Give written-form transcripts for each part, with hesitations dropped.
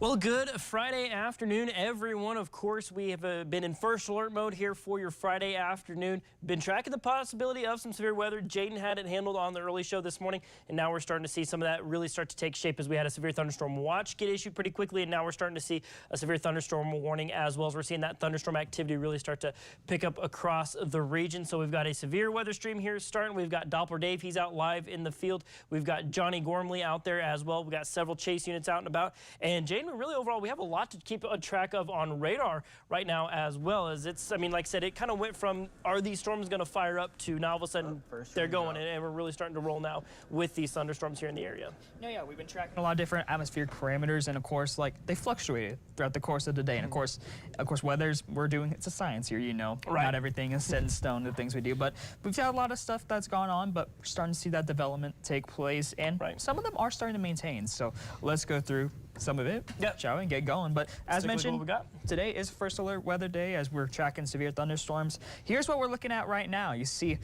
Well, good Friday afternoon, everyone. Of course, we have been in first alert mode here for your Friday afternoon. Been tracking the possibility of some severe weather. Jaden had it handled on the early show this morning, and now we're starting to see some of that really start to take shape as we had a severe thunderstorm watch get issued pretty quickly, and now we're starting to see a severe thunderstorm warning as well as we're seeing that thunderstorm activity really start to pick up across the region. So we've got a severe weather stream here starting. We've got Doppler Dave. He's out live in the field. We've got Johnny Gormley out there as well. We've got several chase units out and about. And Jaden, really overall, we have a lot to keep a track of on radar right now as well. As it's, I mean, like I said, it kind of went from, are these storms going to fire up, to now all of a sudden they're going, and we're really starting to roll now with these thunderstorms here in the area. Yeah, we've been tracking a lot of different atmospheric parameters, and of course, like, they fluctuated throughout the course of the day. And of course, weather's, it's a science here, you know. Right. Not everything is set in stone, the things we do, but we've had a lot of stuff that's gone on, but we're starting to see that development take place, and some of them are starting to maintain. So let's go through some of it, shall we, and get going. But as mentioned, today is first alert weather day as we're tracking severe thunderstorms. Here's what we're looking at right now. You see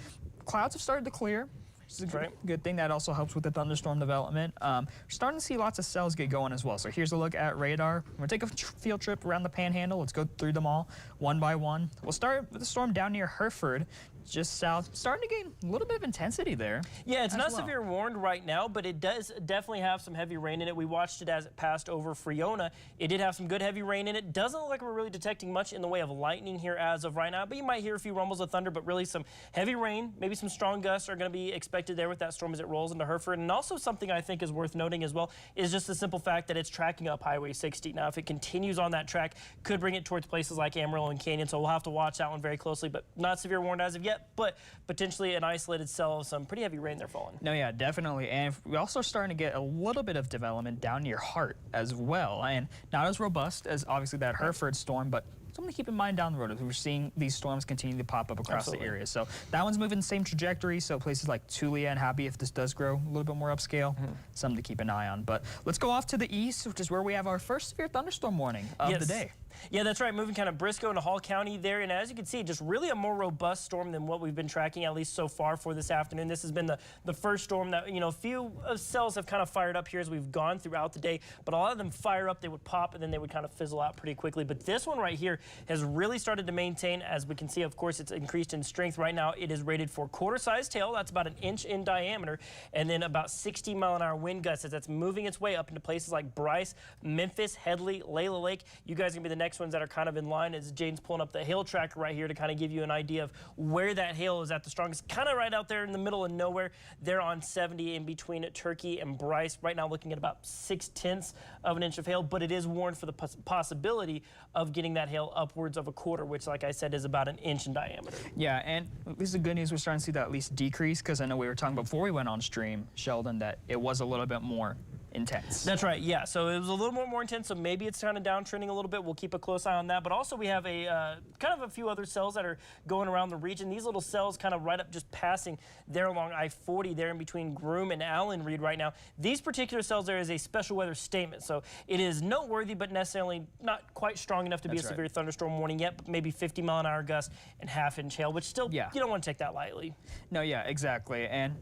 clouds have started to clear. Which is a good thing. That also helps with the thunderstorm development. We're starting to see lots of cells get going as well. So here's a look at radar. We're going to take a field trip around the Panhandle. Let's go through them all one by one. We'll start with the storm down near Hereford, just south, starting to gain a little bit of intensity there. Yeah, it's not severe warned right now, but it does definitely have some heavy rain in it. We watched it as it passed over Friona. It did have some good heavy rain in it. Doesn't look like we're really detecting much in the way of lightning here as of right now, but you might hear a few rumbles of thunder, but really some heavy rain, maybe some strong gusts are going to be expected there with that storm as it rolls into Hereford. And also something I think is worth noting as well is just the simple fact that it's tracking up Highway 60. Now, if it continues on that track, could bring it towards places like Amarillo and Canyon, so we'll have to watch that one very closely, but not severe warned as of yet. But potentially an isolated cell of some pretty heavy rain there falling. No, yeah, definitely. And we're also starting to get a little bit of development down near Hart as well. And not as robust as obviously that Hereford storm, but something to keep in mind down the road as we're seeing these storms continue to pop up across the area. So that one's moving the same trajectory. So places like Tulia and Happy, if this does grow a little bit more upscale, something to keep an eye on. But let's go off to the east, which is where we have our first severe thunderstorm warning of the day. Yeah, that's right. Moving kind of Briscoe into Hall County there. And as you can see, just really a more robust storm than what we've been tracking, at least so far for this afternoon. This has been the first storm that, you know, a few cells have kind of fired up here as we've gone throughout the day. But a lot of them fire up, they would pop, and then they would kind of fizzle out pretty quickly. But this one right here has really started to maintain. As we can see, of course, it's increased in strength. Right now, it is rated for quarter-sized hail. That's about 1 inch in diameter. And then about 60-mile-an-hour wind gusts as that's moving its way up into places like Bryce, Memphis, Headley, Layla Lake. You guys are going to be the next ones that are kind of in line as Jaden's pulling up the hail tracker right here to kind of give you an idea of where that hail is at the strongest. Kind of right out there in the middle of nowhere. They're on 70 in between Turkey and Bryce. Right now looking at about 6/10 of an inch of hail, but it is warned for the possibility of getting that hail upwards of a quarter, which, like I said, is about 1 inch in diameter. Yeah, and this is the good news. We're starting to see that at least decrease, because I know we were talking before we went on stream, Sheldon, that it was a little bit more intense. That's right, yeah. So it was a little more intense, so maybe it's kind of downtrending a little bit. We'll keep a close eye on that. But also we have a kind of a few other cells that are going around the region. These little cells kind of right up just passing there along I-40 there in between Groom and Allen Reed right now. These particular cells there is a special weather statement. So it is noteworthy, but necessarily not quite strong enough to be a severe thunderstorm warning yet, but maybe 50-mile-an-hour gust and half-inch hail, which still, you don't want to take that lightly. No, yeah, exactly. And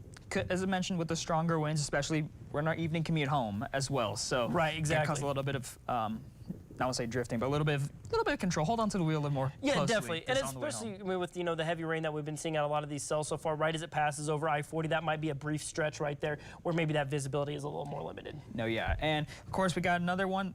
as I mentioned, with the stronger winds, especially we're in our evening commute home as well. So it can cause a little bit of, I won't say drifting, but a little bit of control. Hold on to the wheel a little more closely. Yeah, definitely. And especially with, you know, the heavy rain that we've been seeing out a lot of these cells so far, right as it passes over I-40, that might be a brief stretch right there where maybe that visibility is a little more limited. No, yeah. And of course, we got another one.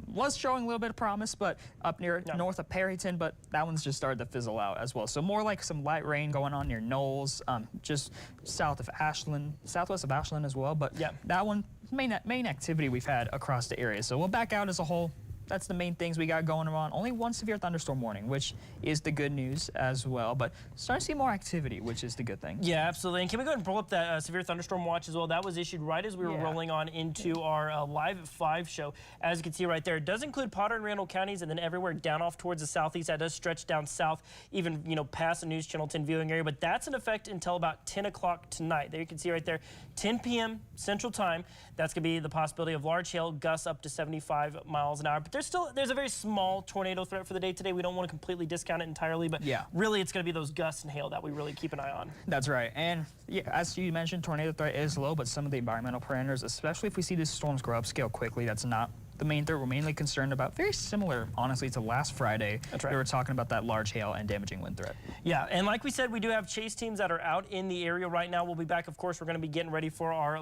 Was showing a little bit of promise, but up near north of Perryton, but that one's just started to fizzle out as well. So more like some light rain going on near Knowles, just south of Ashland, southwest of Ashland as well. But that one, main activity we've had across the area. So we'll back out as a whole. That's the main things we got going on. Only one severe thunderstorm warning, which is the good news as well. But starting to see more activity, which is the good thing. Yeah, absolutely. And can we go ahead and pull up that severe thunderstorm watch as well? That was issued right as we were rolling on into our Live at 5 show. As you can see right there, it does include Potter and Randall counties, and then everywhere down off towards the southeast. That does stretch down south, even, you know, past the News Channel 10 viewing area. But that's in effect until about 10 o'clock tonight. There you can see right there, 10 p.m. Central Time. That's going to be the possibility of large hail, gusts up to 75 miles an hour. But there's a very small tornado threat for the day today. We don't want to completely discount it entirely, but really it's going to be those gusts and hail that we really keep an eye on. That's right. And as you mentioned, tornado threat is low, but some of the environmental parameters, especially if we see these storms grow upscale quickly, that's not the main threat we're mainly concerned about, very similar, honestly, to last Friday. That's right. We were talking about that large hail and damaging wind threat. Yeah, and like we said, we do have chase teams that are out in the area right now. We'll be back, of course. We're going to be getting ready for our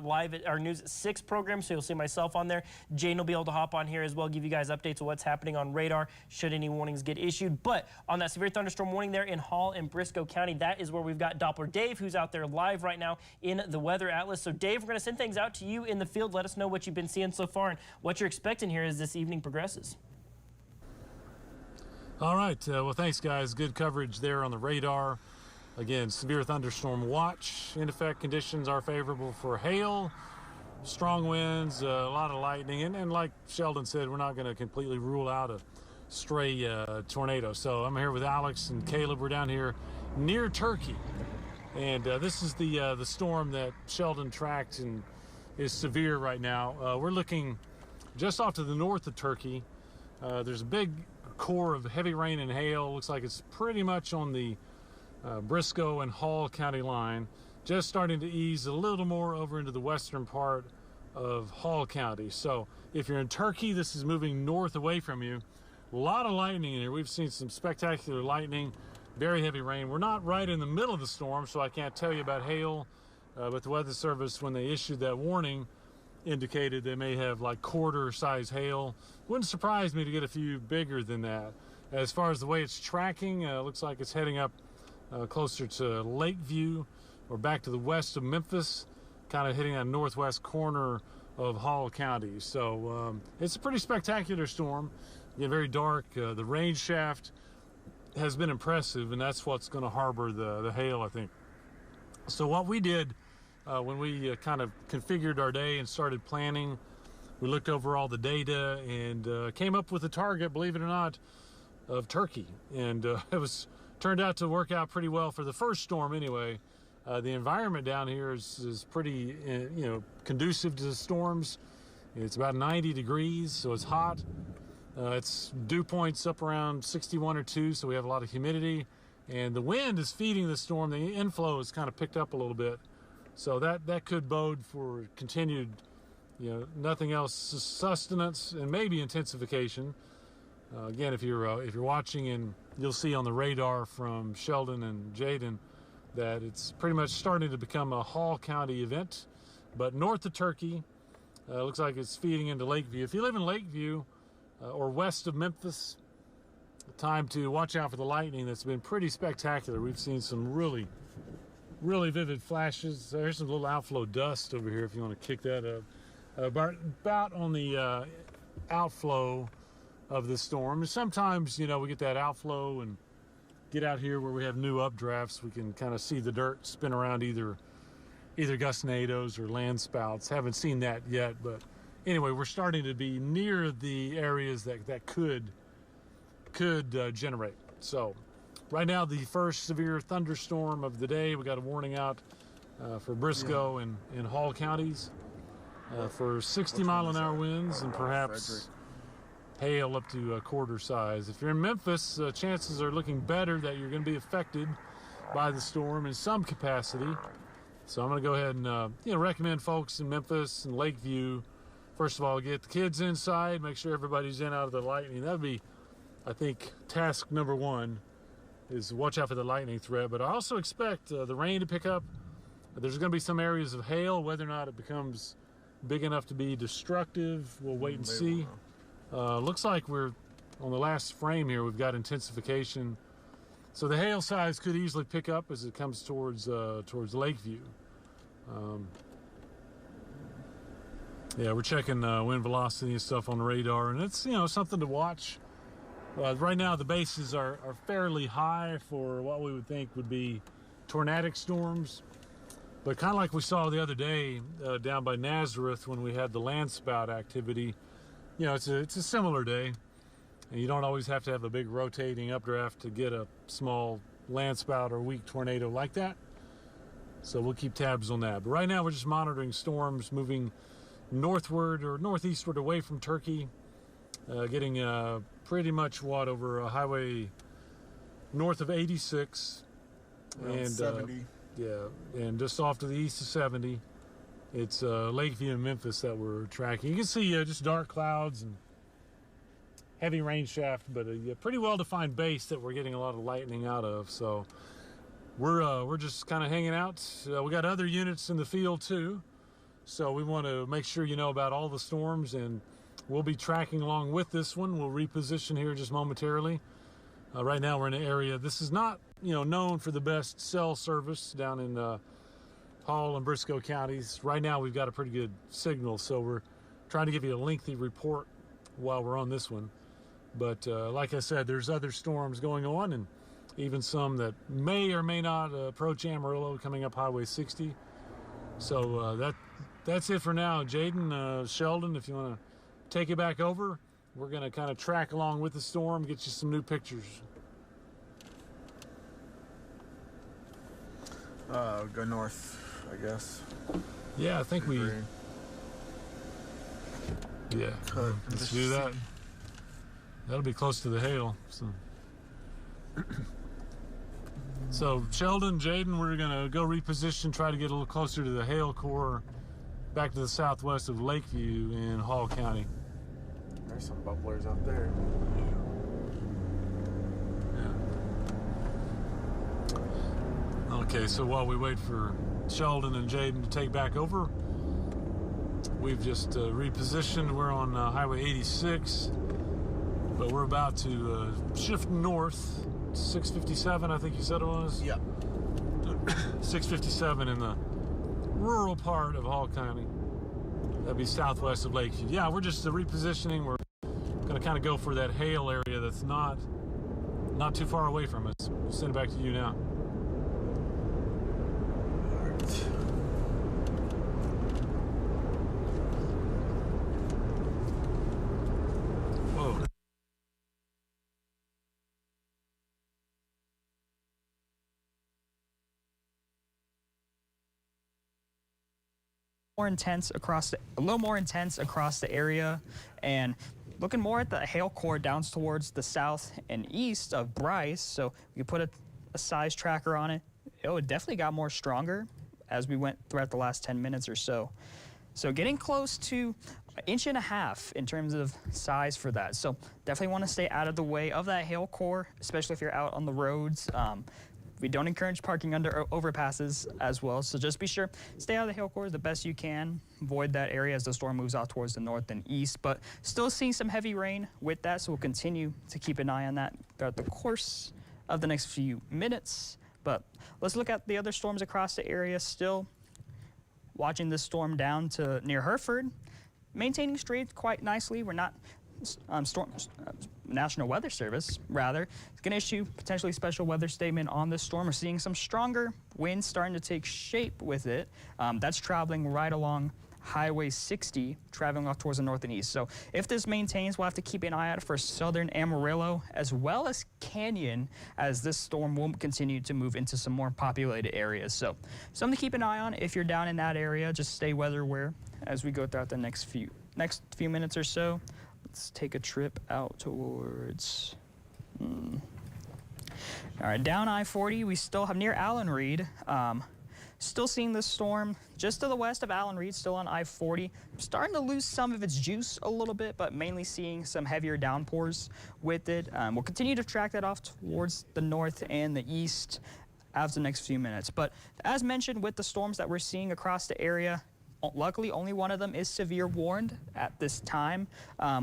our News 6 program, so you'll see myself on there. Jane will be able to hop on here as well, give you guys updates of what's happening on radar, should any warnings get issued. But on that severe thunderstorm warning there in Hall and Briscoe County, that is where we've got Doppler Dave, who's out there live right now in the Weather Atlas. So, Dave, we're going to send things out to you in the field. Let us know what you've been seeing so far and what you're expecting here as this evening progresses. All right. Well, thanks, guys. Good coverage there on the radar. Again, severe thunderstorm watch. In effect, conditions are favorable for hail, strong winds, a lot of lightning. And like Sheldon said, we're not going to completely rule out a stray tornado. So I'm here with Alex and Caleb. We're down here near Turkey. And this is the storm that Sheldon tracked and is severe right now. We're looking just off to the north of Turkey. There's a big core of heavy rain and hail. Looks like it's pretty much on the Briscoe and Hall County line. Just starting to ease a little more over into the western part of Hall County. So if you're in Turkey, this is moving north away from you. A lot of lightning in here. We've seen some spectacular lightning, very heavy rain. We're not right in the middle of the storm, so I can't tell you about hail. But the Weather Service, when they issued that warning, indicated they may have like quarter-size hail. Wouldn't surprise me to get a few bigger than that. As far as the way it's tracking, looks like it's heading up closer to Lakeview or back to the west of Memphis, kind of hitting that northwest corner of Hall County. So it's a pretty spectacular storm. Again, very dark. The rain shaft has been impressive, and that's what's going to harbor the hail, I think. So what we did when we kind of configured our day and started planning, we looked over all the data and came up with a target, believe it or not, of Turkey. And it turned out to work out pretty well for the first storm anyway. The environment down here is pretty, conducive to the storms. It's about 90 degrees, so it's hot. It's dew points up around 61 or 2, so we have a lot of humidity. And the wind is feeding the storm. The inflow has kind of picked up a little bit. So that could bode for continued, nothing else, sustenance and maybe intensification. Again, if you're watching, and you'll see on the radar from Sheldon and Jaden that it's pretty much starting to become a Hall County event. But north of Turkey, looks like it's feeding into Lakeview. If you live in Lakeview or west of Memphis, time to watch out for the lightning. That's been pretty spectacular. We've seen some really vivid flashes. There's some little outflow dust over here if you want to kick that up. About on the outflow of the storm. And sometimes, we get that outflow and get out here where we have new updrafts. We can kind of see the dirt spin around either gustnadoes or land spouts. Haven't seen that yet, but anyway, we're starting to be near the areas that could generate. So right now, the first severe thunderstorm of the day. We got a warning out for Briscoe and Hall counties for 60-mile-an-hour winds and perhaps hail up to a quarter size. If you're in Memphis, chances are looking better that you're going to be affected by the storm in some capacity. So I'm going to go ahead and recommend folks in Memphis and Lakeview, first of all, get the kids inside, make sure everybody's in out of the lightning. That would be, I think, task number one, is watch out for the lightning threat. But I also expect the rain to pick up. There's going to be some areas of hail. Whether or not it becomes big enough to be destructive, we'll wait and see. Looks like we're on the last frame here. We've got intensification, so the hail size could easily pick up as it comes towards Lakeview. We're checking wind velocity and stuff on the radar, and it's something to watch. Right now, the bases are fairly high for what we would think would be tornadic storms. But kind of like we saw the other day down by Nazareth when we had the landspout activity, it's a similar day. And you don't always have to have a big rotating updraft to get a small landspout or weak tornado like that. So we'll keep tabs on that. But right now, we're just monitoring storms moving northward or northeastward away from Turkey, getting pretty much over a highway north of 86 and 70. And just off to the east of 70. It's Lakeview and Memphis that we're tracking. You can see just dark clouds and heavy rain shaft, but a pretty well-defined base that we're getting a lot of lightning out of. So we're just kind of hanging out. We got other units in the field too, so we want to make sure you know about all the storms, and we'll be tracking along with this one. We'll reposition here just momentarily. Right now we're in an area, this is not, known for the best cell service down in Hall and Briscoe counties. Right now we've got a pretty good signal, so we're trying to give you a lengthy report while we're on this one. But like I said, there's other storms going on, and even some that may or may not approach Amarillo coming up Highway 60. So that's it for now. Jaden, Sheldon, if you want to take it back over, we're going to kind of track along with the storm, get you some new pictures. Go north, I guess. Yeah, I think we... Yeah, let's do that. That'll be close to the hail. So Sheldon, Jaden, we're gonna go reposition, try to get a little closer to the hail core, back to the southwest of Lakeview in Hall County. There's some bubblers out there. Yeah. Okay, so while we wait for Sheldon and Jaden to take back over, we've just repositioned. We're on Highway 86, but we're about to shift north. 657, I think you said it was? Yeah. 657 in the rural part of Hall County. That'd be southwest of Lakeview. Yeah, we're just repositioning. We're going to kind of go for that hail area that's not too far away from us. We'll send it back to you now. Whoa. A little more intense across the area, and looking more at the hail core down towards the south and east of Bryce. So we could put a size tracker on it. It definitely got more stronger as we went throughout the last 10 minutes or so. So getting close to 1.5 inches in terms of size for that. So definitely want to stay out of the way of that hail core, especially if you're out on the roads. We don't encourage parking under overpasses as well, so just be sure, stay out of the hail core the best you can. Avoid that area as the storm moves out towards the north and east, but still seeing some heavy rain with that, so we'll continue to keep an eye on that throughout the course of the next few minutes. But let's look at the other storms across the area. Still watching this storm down to near Hereford, maintaining strength quite nicely. We're not National Weather Service, rather, is going to issue potentially special weather statement on this storm. We're seeing some stronger winds starting to take shape with it. That's traveling right along Highway 60, traveling off towards the north and east. So if this maintains, we'll have to keep an eye out for southern Amarillo as well as Canyon, as this storm will continue to move into some more populated areas. So something to keep an eye on if you're down in that area. Just stay weather aware as we go throughout the next few minutes or so. Let's take a trip out towards, all right, down I-40, we still have near Allen Reed. Still seeing this storm just to the west of Allen Reed, still on I-40. Starting to lose some of its juice a little bit, but mainly seeing some heavier downpours with it. We'll continue to track that off towards the north and the east after the next few minutes. But as mentioned, with the storms that we're seeing across the area, luckily, only one of them is severe warned at this time.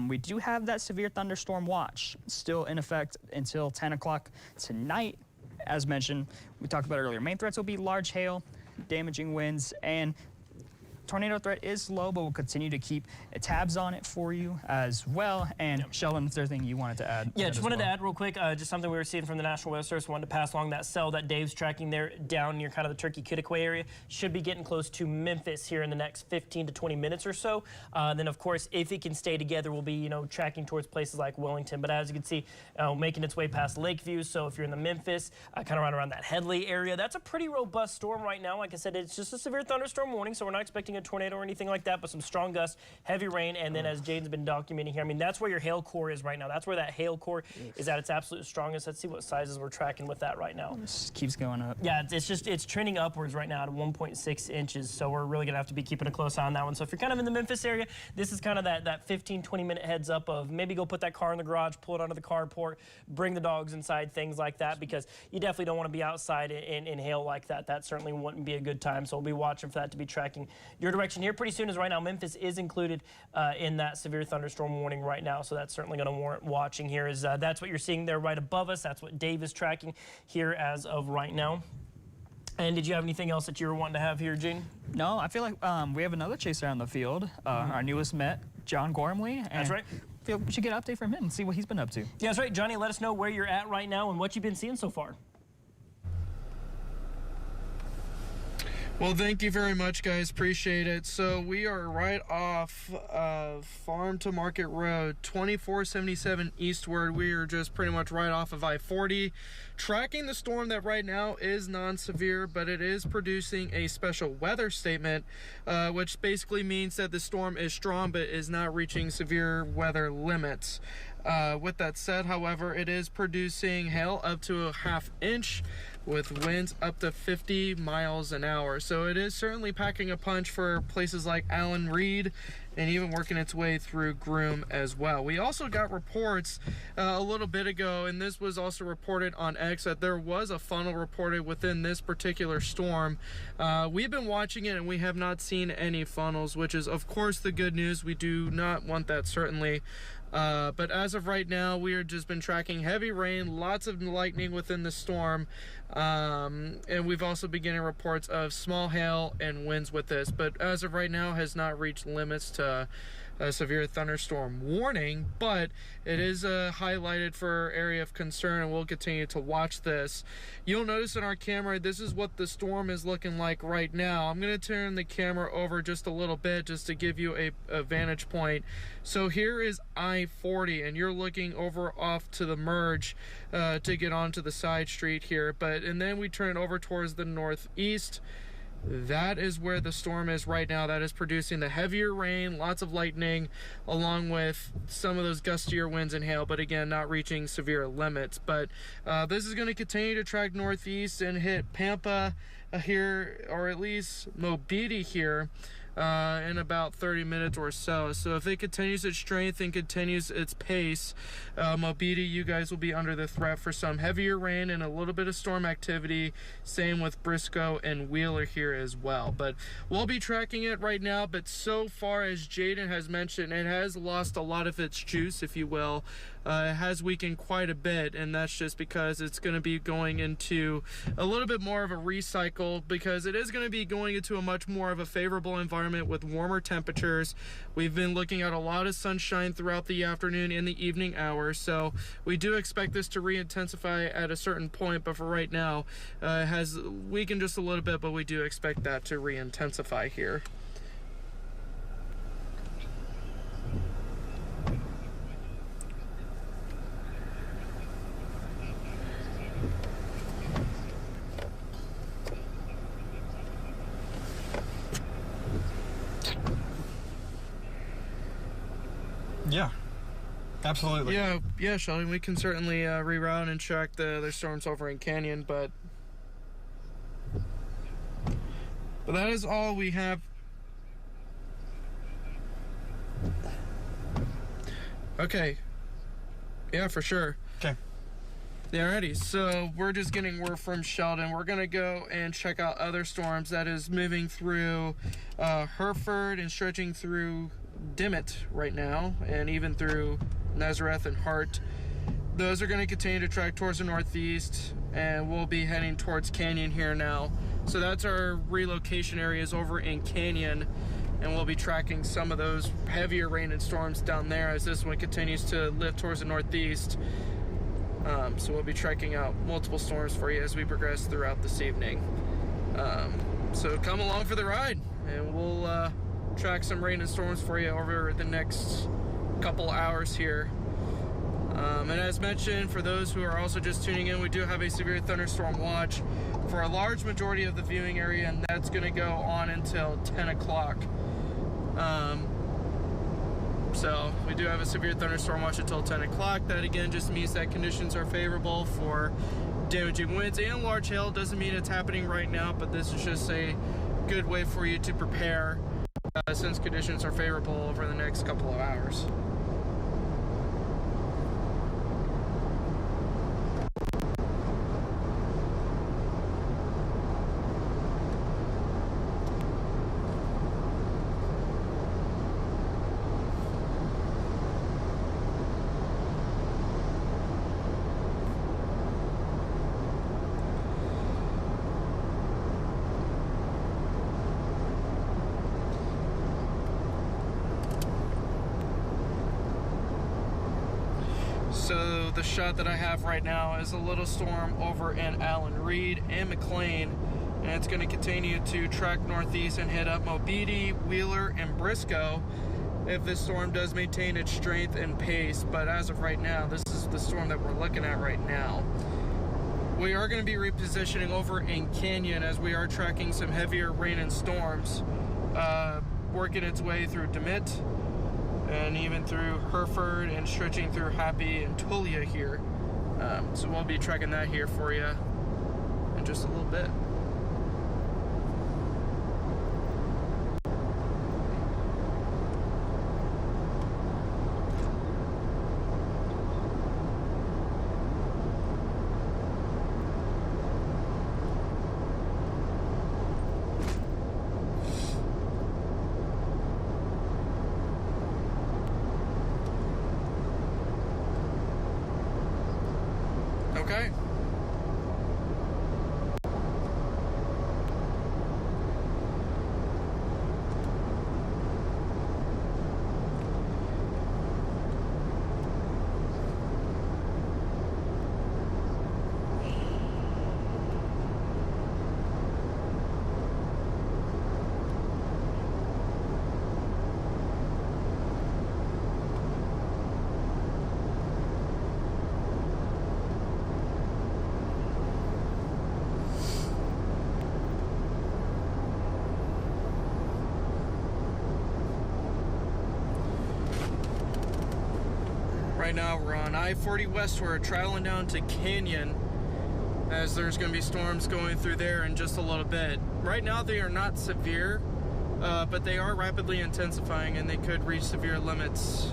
We do have that severe thunderstorm watch still in effect until 10 o'clock tonight. As mentioned, we talked about earlier, main threats will be large hail, damaging winds, and tornado threat is low, but we'll continue to keep tabs on it for you as well. And Sheldon, is there anything you wanted to add? Yeah, just wanted to add real quick, just something we were seeing from the National Weather Service. Wanted to pass along that cell that Dave's tracking there down near kind of the Turkey-Kittiquay area. Should be getting close to Memphis here in the next 15 to 20 minutes or so. Then, of course, if it can stay together, we'll be, tracking towards places like Wellington. But as you can see, making its way past Lakeview. So if you're in the Memphis, kind of right around that Headley area, that's a pretty robust storm right now. Like I said, it's just a severe thunderstorm warning, so we're not expecting a a tornado or anything like that, but some strong gusts, heavy rain, and then as Jaden's been documenting here, I mean, that's where your hail core is right now. That's where that hail core is at its absolute strongest. Let's see what sizes we're tracking with that right now. This keeps going up. Yeah, it's trending upwards right now at 1.6 inches, so we're really going to have to be keeping a close eye on that one. So if you're kind of in the Memphis area, this is kind of that 15, 20-minute heads up of maybe go put that car in the garage, pull it onto the carport, bring the dogs inside, things like that, because you definitely don't want to be outside in hail like that. That certainly wouldn't be a good time, so we'll be watching for that to be tracking your direction here pretty soon, as right now Memphis is included in that severe thunderstorm warning right now, so that's certainly going to warrant watching here. That's what you're seeing there right above us. That's what Dave is tracking here as of right now. And did you have anything else that you were wanting to have here, Gene? No, I feel like we have another chaser on the field, our newest Met, John Gormley. And That's right. I feel we should get an update from him and see what he's been up to. Yeah, that's right. Johnny, let us know where you're at right now and what you've been seeing so far. Well, thank you very much, guys. Appreciate it. So we are right off of Farm to Market Road, 2477 eastward. We are just pretty much right off of I-40. Tracking the storm that right now is non-severe, but it is producing a special weather statement, which basically means that the storm is strong but is not reaching severe weather limits. With that said, however, it is producing hail up to a ½ inch with winds up to 50 miles an hour. So it is certainly packing a punch for places like Allen Reed and even working its way through Groom as well. We also got reports a little bit ago, and this was also reported on X, that there was a funnel reported within this particular storm. We've been watching it and we have not seen any funnels, which is of course the good news. We do not want that, certainly. But as of right now, we have just been tracking heavy rain, lots of lightning within the storm, and we've also been getting reports of small hail and winds with this, but as of right now has not reached limits to a severe thunderstorm warning, but it is highlighted for area of concern, and we'll continue to watch this. You'll notice in our camera, this is what the storm is looking like right now. I'm going to turn the camera over just a little bit just to give you a vantage point. So here is I-40, and you're looking over off to the merge to get onto the side street here, and then we turn it over towards the northeast. That is where the storm is right now. That is producing the heavier rain, lots of lightning, along with some of those gustier winds and hail, but again, not reaching severe limits. But this is going to continue to track northeast and hit Pampa here, or at least Mobetti here, in about 30 minutes or so. So if it continues its strength and continues its pace, Mobetti, you guys will be under the threat for some heavier rain and a little bit of storm activity. Same with Briscoe and Wheeler here as well. But we'll be tracking it right now. But so far, as Jaden has mentioned, it has lost a lot of its juice, if you will. It has weakened quite a bit, and that's just because it's going to be going into a little bit more of a recycle, because it is going to be going into a much more of a favorable environment with warmer temperatures. We've been looking at a lot of sunshine throughout the afternoon and the evening hours, so we do expect this to re-intensify at a certain point, but for right now, it has weakened just a little bit, but we do expect that to re-intensify here. Yeah, absolutely. Yeah, Sheldon, we can certainly reroute and track the storms over in Canyon, but that is all we have. Okay. Yeah, for sure. Okay. Yeah, alrighty. So we're just getting word from Sheldon. We're gonna go and check out other storms that is moving through Hereford and stretching through Dimmitt right now, and even through Nazareth and Hart. Those are going to continue to track towards the northeast, and we'll be heading towards Canyon here now. So that's our relocation areas over in Canyon, and we'll be tracking some of those heavier rain and storms down there as this one continues to lift towards the northeast. So we'll be tracking out multiple storms for you as we progress throughout this evening. So come along for the ride, and we'll track some rain and storms for you over the next couple hours here. And as mentioned, for those who are also just tuning in, we do have a severe thunderstorm watch for a large majority of the viewing area, and that's going to go on until 10 o'clock. So we do have a severe thunderstorm watch until 10 o'clock. That again just means that conditions are favorable for damaging winds and large hail. Doesn't mean it's happening right now, but this is just a good way for you to prepare since conditions are favorable over the next couple of hours. So the shot that I have right now is a little storm over in Allen Reed and McLean, and it's going to continue to track northeast and hit up Mobeetie, Wheeler, and Briscoe if this storm does maintain its strength and pace. But as of right now, this is the storm that we're looking at right now. We are going to be repositioning over in Canyon as we are tracking some heavier rain and storms working its way through DeMitt and even through Hereford and stretching through Happy and Tulia here. So we'll be tracking that here for you in just a little bit. Okay. Right now we're on I-40 westward, traveling down to Canyon, as there's going to be storms going through there in just a little bit. Right now they are not severe, but they are rapidly intensifying, and they could reach severe limits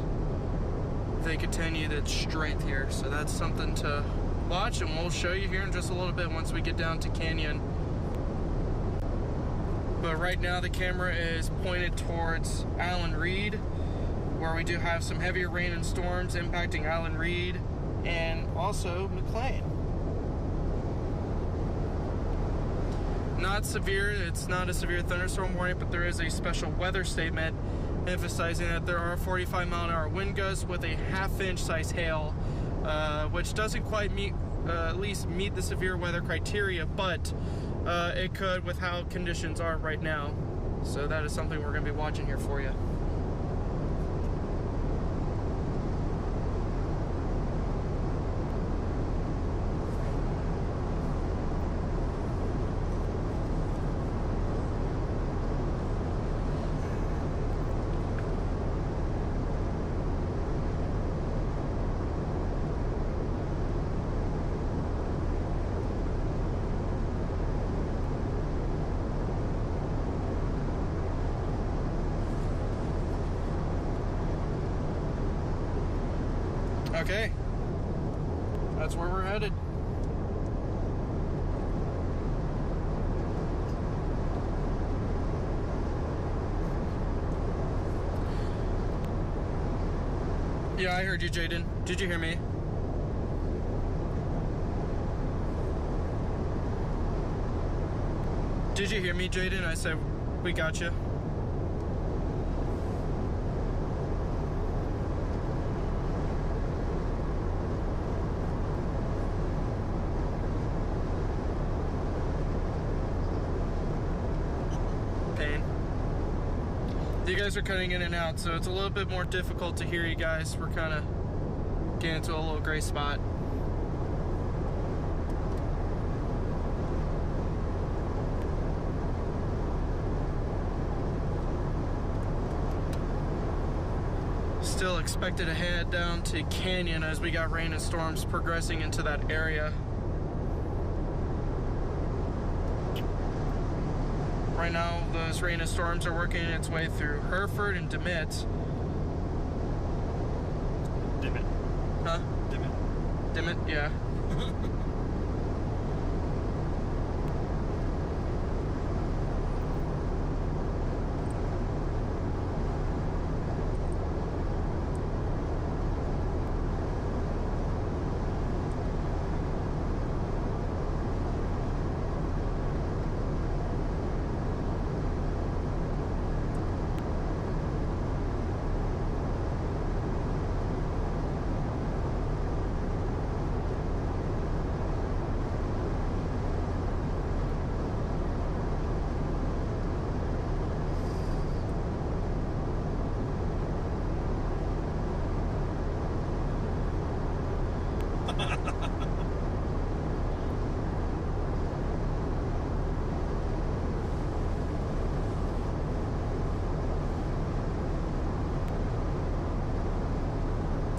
if they continue that strength here. So that's something to watch, and we'll show you here in just a little bit once we get down to Canyon. But right now the camera is pointed towards Allen Reed, where we do have some heavier rain and storms impacting Allen Reed and also McLean. Not severe, it's not a severe thunderstorm warning, but there is a special weather statement emphasizing that there are 45-mile-an-hour wind gusts with a half-inch size hail, which doesn't quite meet, at least meet the severe weather criteria, but it could with how conditions are right now. So that is something we're going to be watching here for you. Okay, that's where we're headed. Yeah, I heard you, Jaden. Did you hear me? Did you hear me, Jaden? I said, we got you. You guys are cutting in and out, so it's a little bit more difficult to hear you guys. We're kind of get into a little gray spot. Still expected to head down to Canyon as we got rain and storms progressing into that area. Right now, those rain and storms are working its way through Hereford and DeMitt. Dimmet. Huh? Dimmet. DeMitt, yeah.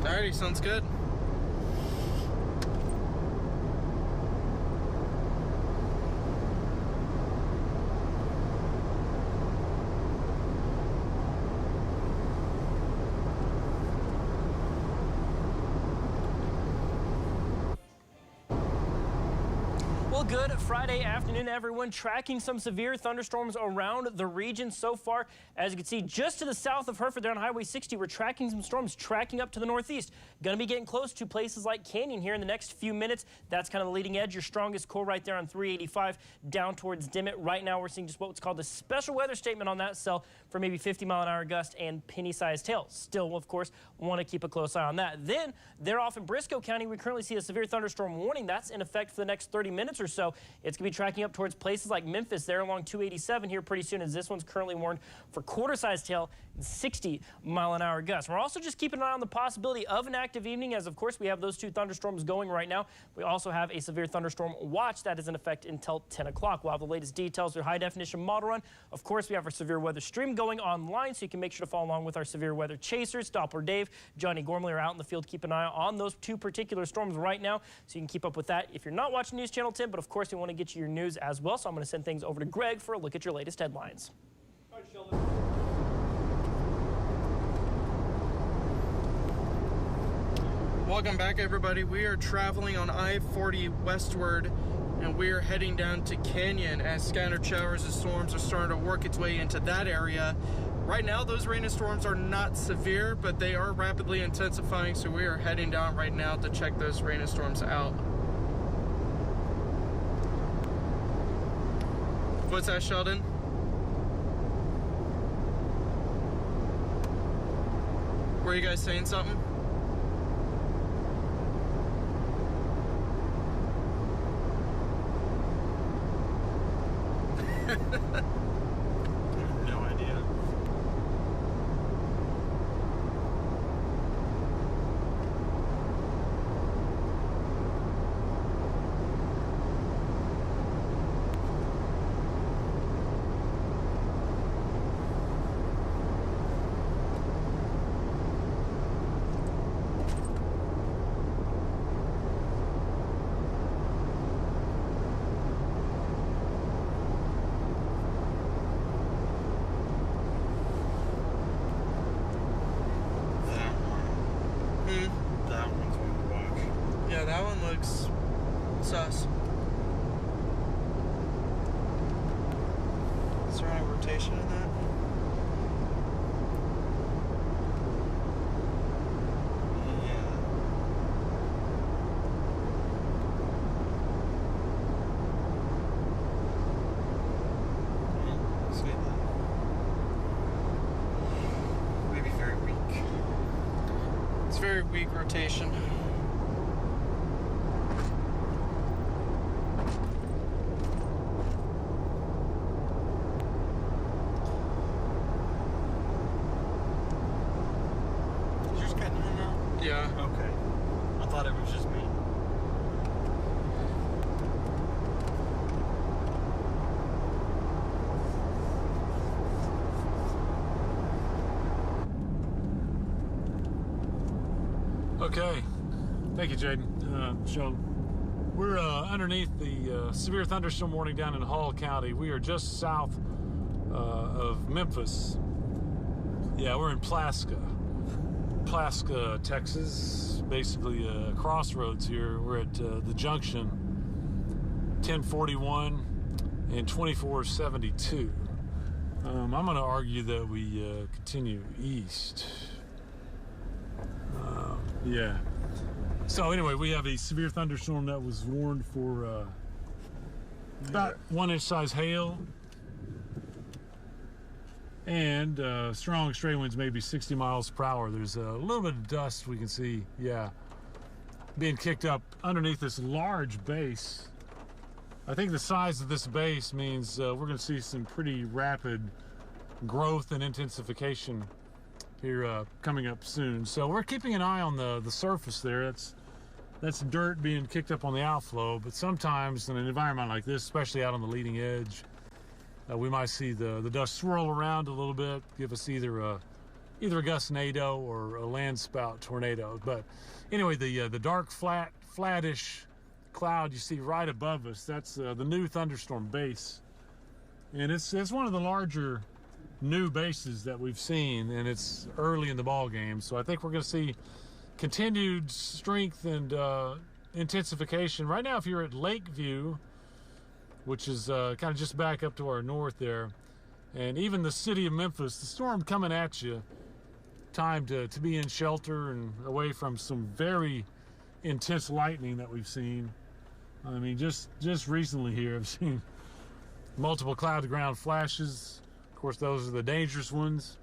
Alrighty, sounds good. Well, good Friday afternoon, everyone. Tracking some severe thunderstorms around the region so far. As you can see, just to the south of Hereford, there on Highway 60, we're tracking some storms tracking up to the northeast. Going to be getting close to places like Canyon here in the next few minutes. That's kind of the leading edge. Your strongest core right there on 385 down towards Dimmitt. Right now, we're seeing just what's called a special weather statement on that cell for maybe 50-mile-an-hour gust and penny-sized hail. Still, of course, want to keep a close eye on that. Then, there off in Briscoe County, we currently see a severe thunderstorm warning. That's in effect for the next 30 minutes or so. It's going to be tracking up towards places like Memphis there along 287 here pretty soon, as this one's currently warned for quarter-sized hail and 60-mile-an-hour gusts. We're also just keeping an eye on the possibility of an active evening, as of course we have those two thunderstorms going right now. We also have a severe thunderstorm watch that is in effect until 10 o'clock. We'll have the latest details through high-definition model run. Of course, we have our severe weather stream going online, so you can make sure to follow along with our severe weather chasers. Doppler Dave, Johnny Gormley are out in the field. Keep an eye on those two particular storms right now, so you can keep up with that if you're not watching News Channel 10. But of course, we want to get you your news as well, so I'm going to send things over to Greg for a look at your latest headlines. All right, Sheldon. Welcome back, everybody. We are traveling on I-40 westward, and we are heading down to Canyon as scattered showers and storms are starting to work its way into that area. Right now, those rain and storms are not severe, but they are rapidly intensifying, so we are heading down right now to check those rain and storms out. What's that, Sheldon? Were you guys saying something? No idea. That one's one to watch. Yeah, that one looks sus. Is there any rotation in that? Maybe very weak. It's very weak rotation. Did you just get in now? Yeah. Okay. Okay, thank you, Jaden. So we're underneath the severe thunderstorm warning down in Hall County. We are just south of Memphis. Yeah, we're in Plaska, Texas. Basically, crossroads here. We're at the junction 1041 and 2472. I'm going to argue that we continue east. Yeah. So anyway, we have a severe thunderstorm that was warned for about 1-inch size hail and strong straight winds, maybe 60 miles per hour. There's a little bit of dust we can see, yeah, being kicked up underneath this large base. I think the size of this base means we're going to see some pretty rapid growth and intensification here coming up soon. So we're keeping an eye on the surface there. That's dirt being kicked up on the outflow, but sometimes in an environment like this, especially out on the leading edge, we might see the dust swirl around a little bit, give us either a gustnado or a landspout tornado. But anyway, the dark, flattish cloud you see right above us, that's the new thunderstorm base, and it's one of the larger new bases that we've seen, and it's early in the ball game. So I think we're going to see continued strength and intensification. Right now, if you're at Lakeview, which is kind of just back up to our north there, and even the city of Memphis, the storm coming at you, time to be in shelter and away from some very intense lightning that we've seen. I mean, just recently here, I've seen multiple cloud-to-ground flashes. Of course, those are the dangerous ones.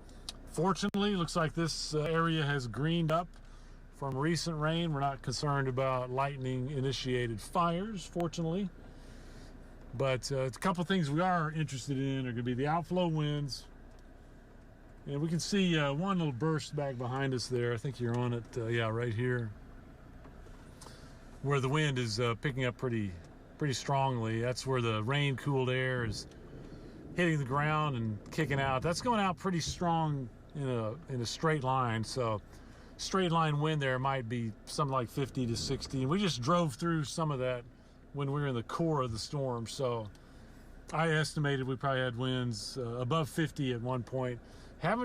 Fortunately, looks like this area has greened up from recent rain. We're not concerned about lightning-initiated fires, fortunately. But a couple things we are interested in are going to be the outflow winds. And we can see one little burst back behind us there. I think you're on it, yeah, right here, where the wind is picking up pretty strongly. That's where the rain-cooled air is hitting the ground and kicking out. That's going out pretty strong in a straight line. So straight line wind there might be something like 50 to 60. And we just drove through some of that when we were in the core of the storm. So I estimated we probably had winds above 50 at one point.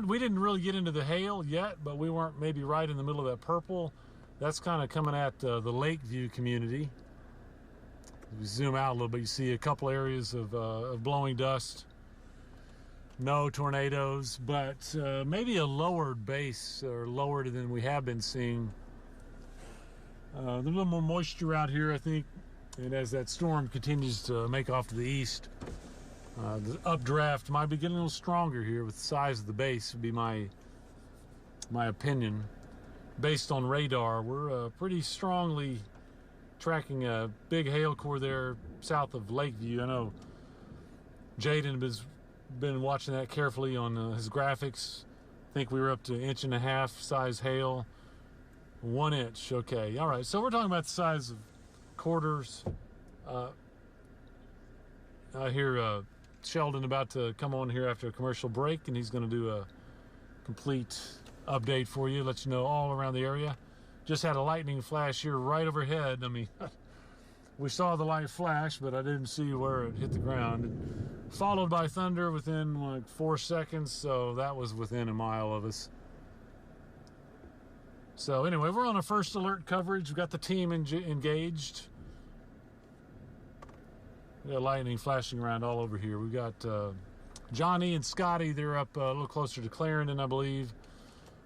We didn't really get into the hail yet, but we weren't maybe right in the middle of that purple. That's kind of coming at the Lakeview community. If we zoom out a little bit, you see a couple areas of blowing dust. No tornadoes, but maybe a lowered base, or lower than we have been seeing. There's a little more moisture out here, I think, and as that storm continues to make off to the east, the updraft might be getting a little stronger here with the size of the base, would be my opinion. Based on radar, we're pretty strongly tracking a big hail core there south of Lakeview. I know Jaden has been watching that carefully on his graphics. I think we were up to 1.5 inch size hail. 1 inch, okay. All right, so we're talking about the size of quarters. I hear Sheldon about to come on here after a commercial break, and he's going to do a complete update for you, let you know all around the area. Just had a lightning flash here right overhead. I mean, we saw the light flash, but I didn't see where it hit the ground. Followed by thunder within like 4 seconds, so that was within a mile of us. So anyway, we're on a first alert coverage. We've got the team engaged. We got lightning flashing around all over here. We've got Johnny and Scotty. They're up a little closer to Clarendon, I believe.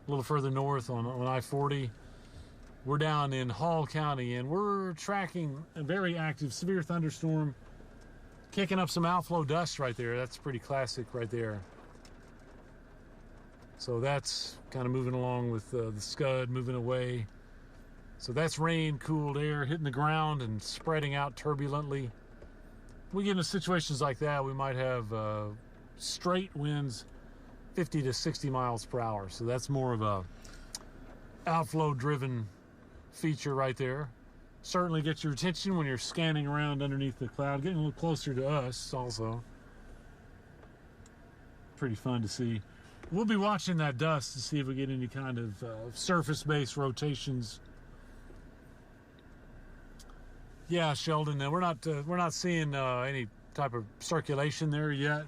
A little further north on I-40. We're down in Hall County, and we're tracking a very active severe thunderstorm, kicking up some outflow dust right there. That's pretty classic right there. So that's kind of moving along with the scud moving away. So that's rain-cooled air hitting the ground and spreading out turbulently. We get into situations like that, we might have straight winds 50 to 60 miles per hour. So that's more of a outflow-driven feature right there. Certainly gets your attention when you're scanning around underneath the cloud, getting a little closer to us also. Pretty fun to see. We'll be watching that dust to see if we get any kind of surface-based rotations Yeah, Sheldon. We're not seeing any type of circulation there yet.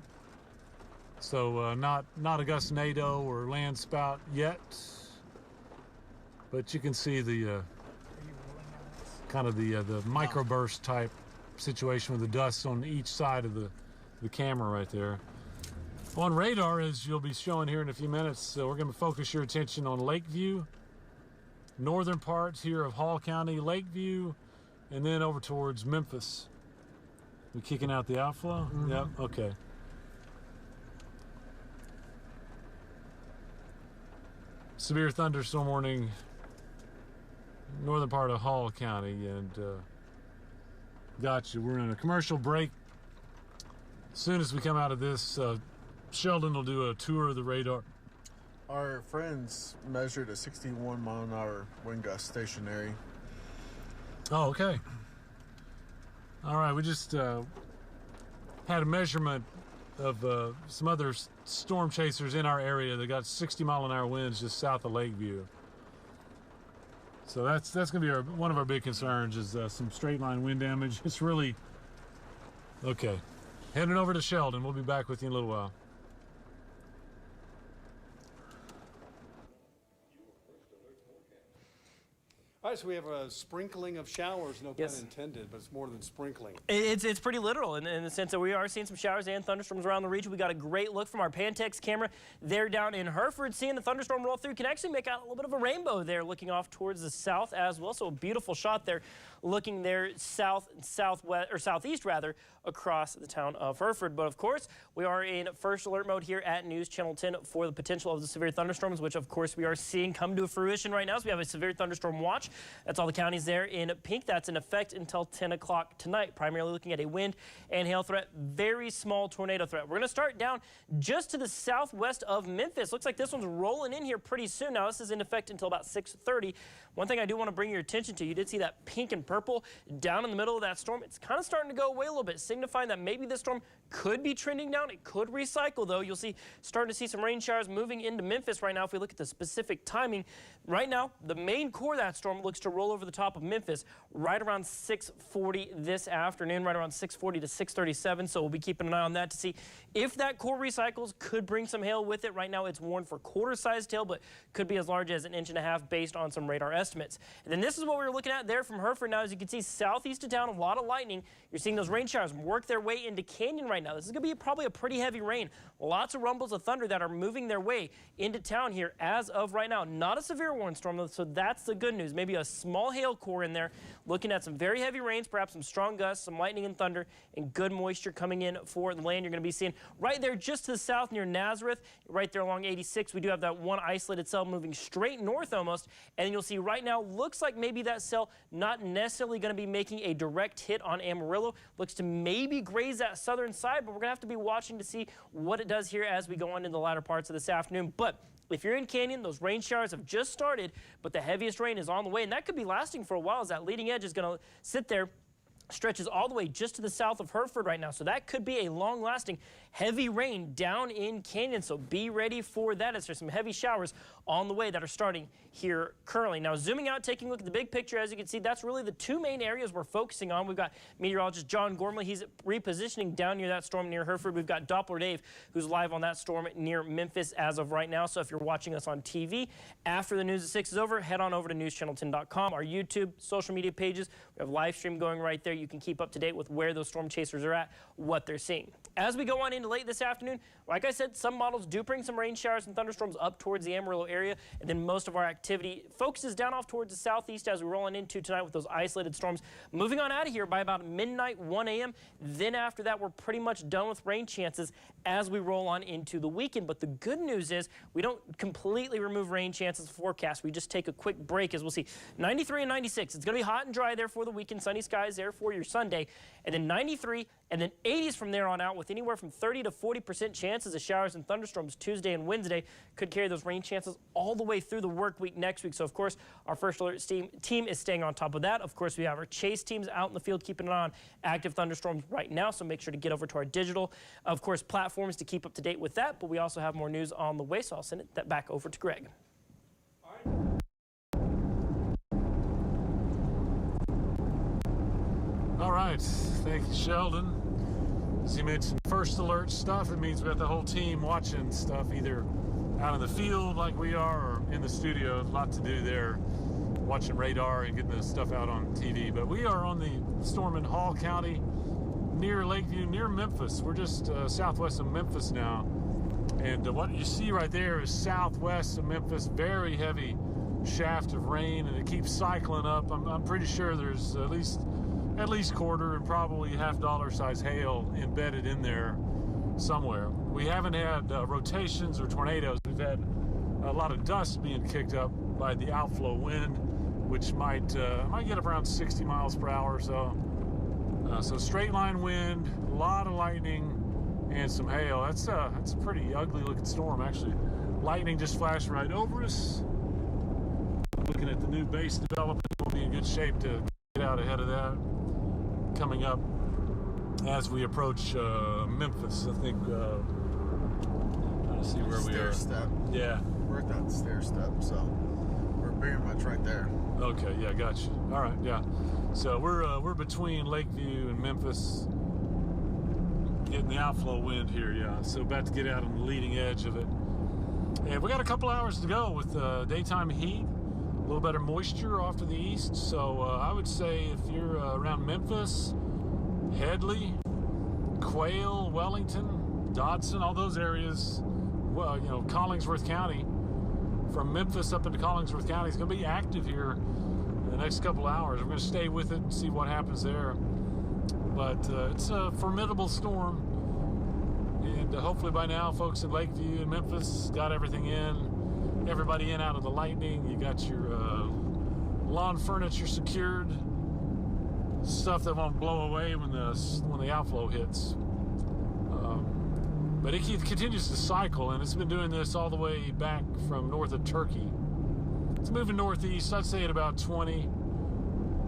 So not a gustinado or land spout yet. But you can see the kind of the microburst type situation with the dust on each side of the camera right there. On radar, as you'll be showing here in a few minutes, we're going to focus your attention on Lakeview, northern parts here of Hall County, Lakeview, and then over towards Memphis. We kicking out the outflow? Mm-hmm. Yep, okay. Severe thunderstorm warning, northern part of Hall County, and gotcha. We're in a commercial break. As soon as we come out of this, Sheldon will do a tour of the radar. Our friends measured a 61-mile-an-hour wind gust stationary. Oh, okay. All right, we just had a measurement of some other storm chasers in our area that got 60-mile-an-hour winds just south of Lakeview. So that's going to be one of our big concerns is some straight line wind damage. It's really okay. Heading over to Sheldon. We'll be back with you in a little while. All right, so we have a sprinkling of showers, no pun intended, but it's more than sprinkling. It's pretty literal in the sense that we are seeing some showers and thunderstorms around the region. We got a great look from our Pantex camera there down in Hereford. Seeing the thunderstorm roll through, can actually make out a little bit of a rainbow there looking off towards the south as well. So a beautiful shot there looking there southeast rather across the town of Hereford. But of course, we are in first alert mode here at News Channel 10 for the potential of the severe thunderstorms, which of course we are seeing come to fruition right now. So we have a severe thunderstorm watch. That's all the counties there in pink. That's in effect until 10 o'clock tonight. Primarily looking at a wind and hail threat, very small tornado threat. We're going to start down just to the southwest of Memphis. Looks like this one's rolling in here pretty soon. Now this is in effect until about 6:30. One thing I do want to bring your attention to, you did see that pink and purple down in the middle of that storm. It's kind of starting to go away a little bit, signifying that maybe this storm could be trending down. It could recycle, though. You'll see starting to see some rain showers moving into Memphis right now. If we look at the specific timing, right now, the main core of that storm looks to roll over the top of Memphis right around 6:40 this afternoon, right around 6:40 to 6:37. So we'll be keeping an eye on that to see if that core recycles, could bring some hail with it. Right now, it's warned for quarter-sized hail, but could be as large as 1.5 inches based on some radar estimates. And then this is what we were looking at there from Hereford. Now, as you can see, southeast of town, a lot of lightning. You're seeing those rain showers work their way into Canyon right now. This is going to be probably a pretty heavy rain. Lots of rumbles of thunder that are moving their way into town here as of right now. Not a severe warning storm, though, so that's the good news. Maybe a small hail core in there, looking at some very heavy rains, perhaps some strong gusts, some lightning and thunder, and good moisture coming in for the land. You're going to be seeing right there just to the south near Nazareth, right there along 86. We do have that one isolated cell moving straight north almost, and you'll see right now, looks like maybe that cell not necessarily going to be making a direct hit on Amarillo. Looks to maybe graze that southern side, but we're going to have to be watching to see what it does here as we go on in the latter parts of this afternoon. But if you're in Canyon, those rain showers have just started, but the heaviest rain is on the way, and that could be lasting for a while as that leading edge is going to sit there, stretches all the way just to the south of Hereford right now. So that could be a long-lasting heavy rain down in Canyon. So be ready for that as there's some heavy showers on the way that are starting here currently. Now zooming out, taking a look at the big picture, as you can see, that's really the two main areas we're focusing on. We've got meteorologist John Gormley. He's repositioning down near that storm near Hereford. We've got Doppler Dave, who's live on that storm near Memphis as of right now. So if you're watching us on TV, after the news at 6 is over, head on over to newschannel10.com, our YouTube, social media pages. We have live stream going right there. You can keep up to date with where those storm chasers are at, what they're seeing. As we go on into late this afternoon, like I said, some models do bring some rain showers and thunderstorms up towards the Amarillo area, and then most of our activity focuses down off towards the southeast as we roll on into tonight with those isolated storms. Moving on out of here by about midnight, 1 a.m. Then after that, we're pretty much done with rain chances as we roll on into the weekend. But the good news is we don't completely remove rain chances forecast. We just take a quick break as we'll see 93 and 96. It's going to be hot and dry there for the weekend. Sunny skies there for your Sunday. And then 93 and then 80s from there on out with anywhere from 30 to 40% chances of showers and thunderstorms Tuesday and Wednesday. Could carry those rain chances all the way through the work week next week. So, of course, our first alert team is staying on top of that. Of course, we have our chase teams out in the field keeping an eye on active thunderstorms right now. So make sure to get over to our digital, of course, platforms to keep up to date with that. But we also have more news on the way, so I'll send it back over to Greg. All right, thank you, Sheldon. As you mentioned, first alert stuff, it means we got the whole team watching stuff, either out in the field like we are or in the studio. A lot to do there, watching radar and getting the stuff out on TV. But we are on the storm in Hall County, near Lakeview, near Memphis. We're just southwest of Memphis now. And what you see right there is southwest of Memphis, very heavy shaft of rain, and it keeps cycling up. I'm pretty sure there's at least quarter and probably $half size hail embedded in there somewhere. We haven't had rotations or tornadoes. We've had a lot of dust being kicked up by the outflow wind, which might get up around 60 miles per hour or so. So straight line wind, a lot of lightning, and some hail. That's a pretty ugly looking storm, actually. Lightning just flashed right over us. Looking at the new base development, we'll be in good shape to get out ahead of that coming up as we approach Memphis. I think trying to see where we are. Step. Yeah, We're at that stair step, so we're pretty much right there. okay, yeah, gotcha. All right, yeah. So we're between Lakeview and Memphis, getting the outflow wind here, yeah. So about to get out on the leading edge of it. And we got a couple hours to go with daytime heat, a little better moisture off to the east. So I would say if you're around Memphis, Headley, Quail, Wellington, Dodson, all those areas, well, you know, Collingsworth County, from Memphis up into Collingsworth County, is going to be active here in the next couple hours. We're going to stay with it and see what happens there. But it's a formidable storm. And hopefully by now, folks in Lakeview and Memphis got everything in. Everybody in out of the lightning. You got your lawn furniture secured. Stuff that won't blow away when the outflow hits. But it continues to cycle, and it's been doing this all the way back from north of Turkey. It's moving northeast, I'd say at about 20,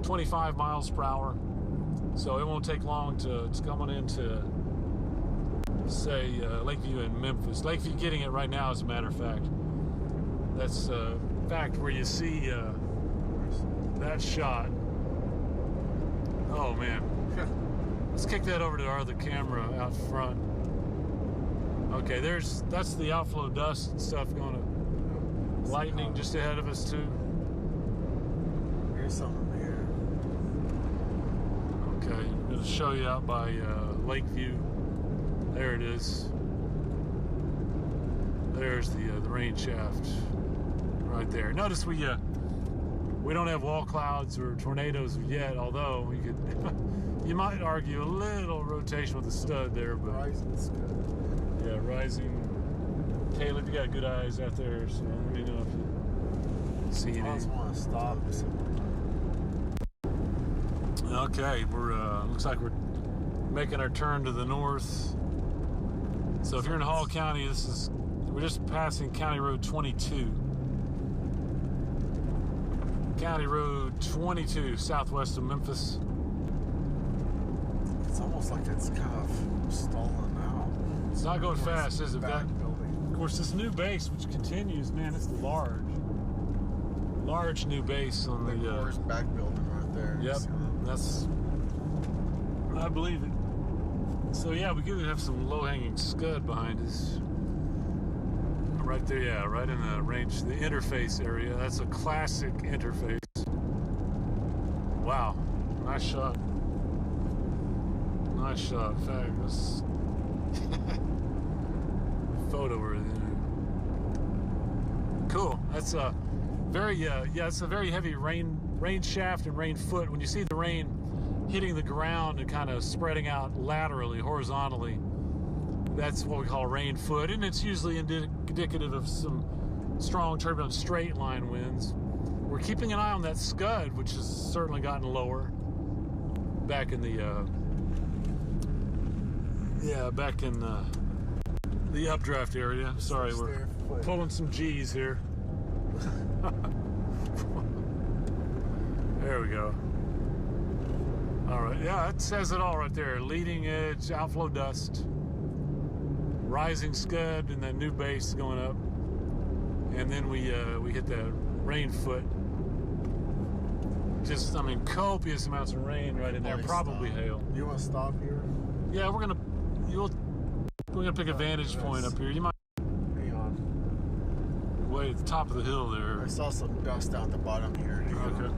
25 miles per hour. So it won't take long it's coming into, say, Lakeview and Memphis. Lakeview getting it right now, as a matter of fact. That's a fact where you see that shot. Oh, man. Let's kick that over to our other camera out front. Okay, that's the outflow dust and stuff going to lightning just ahead of us, too. Here's something here. Okay, I'm going to show you out by Lakeview. There it is. There's the rain shaft right there. Notice we don't have wall clouds or tornadoes yet, although we could you might argue a little rotation with the stud there, but Rising's good. yeah, rising. Caleb, you got good eyes out there, so let me know if you see I just anything. want to stop. Okay, we're looks like we're making our turn to the north. So if you're in Hall County, we're just passing County Road 22. County Road 22, southwest of Memphis. It's almost like it's kind of stalling now. It's not going fast, is it? Back building. Of course, this new base, which continues, man, it's large new base on The the. core's back building right there. Yep, I believe it. So yeah, we could have some low-hanging scud behind us. Right there, yeah, right in the range, the interface area. That's a classic interface. Wow, nice shot. Nice shot. In fact, this photo worthy. Cool. That's a very it's a very heavy rain shaft and rain foot. When you see the rain hitting the ground and kind of spreading out laterally, horizontally, that's what we call rain foot, and it's usually indicative of some strong turbulent straight line winds. We're keeping an eye on that scud, which has certainly gotten lower back in the updraft area. Sorry, we're pulling some G's here. There we go. All right, yeah, it says it all right there. Leading edge, outflow dust, rising scud, and that new base going up, and then we hit that rain foot. just, I mean, copious amounts of rain right in there. Probably hail. You want to stop here? Yeah, we're gonna pick a vantage point up here. You might Hang on. way at the top of the hill there. I saw some dust down at the bottom here. Okay.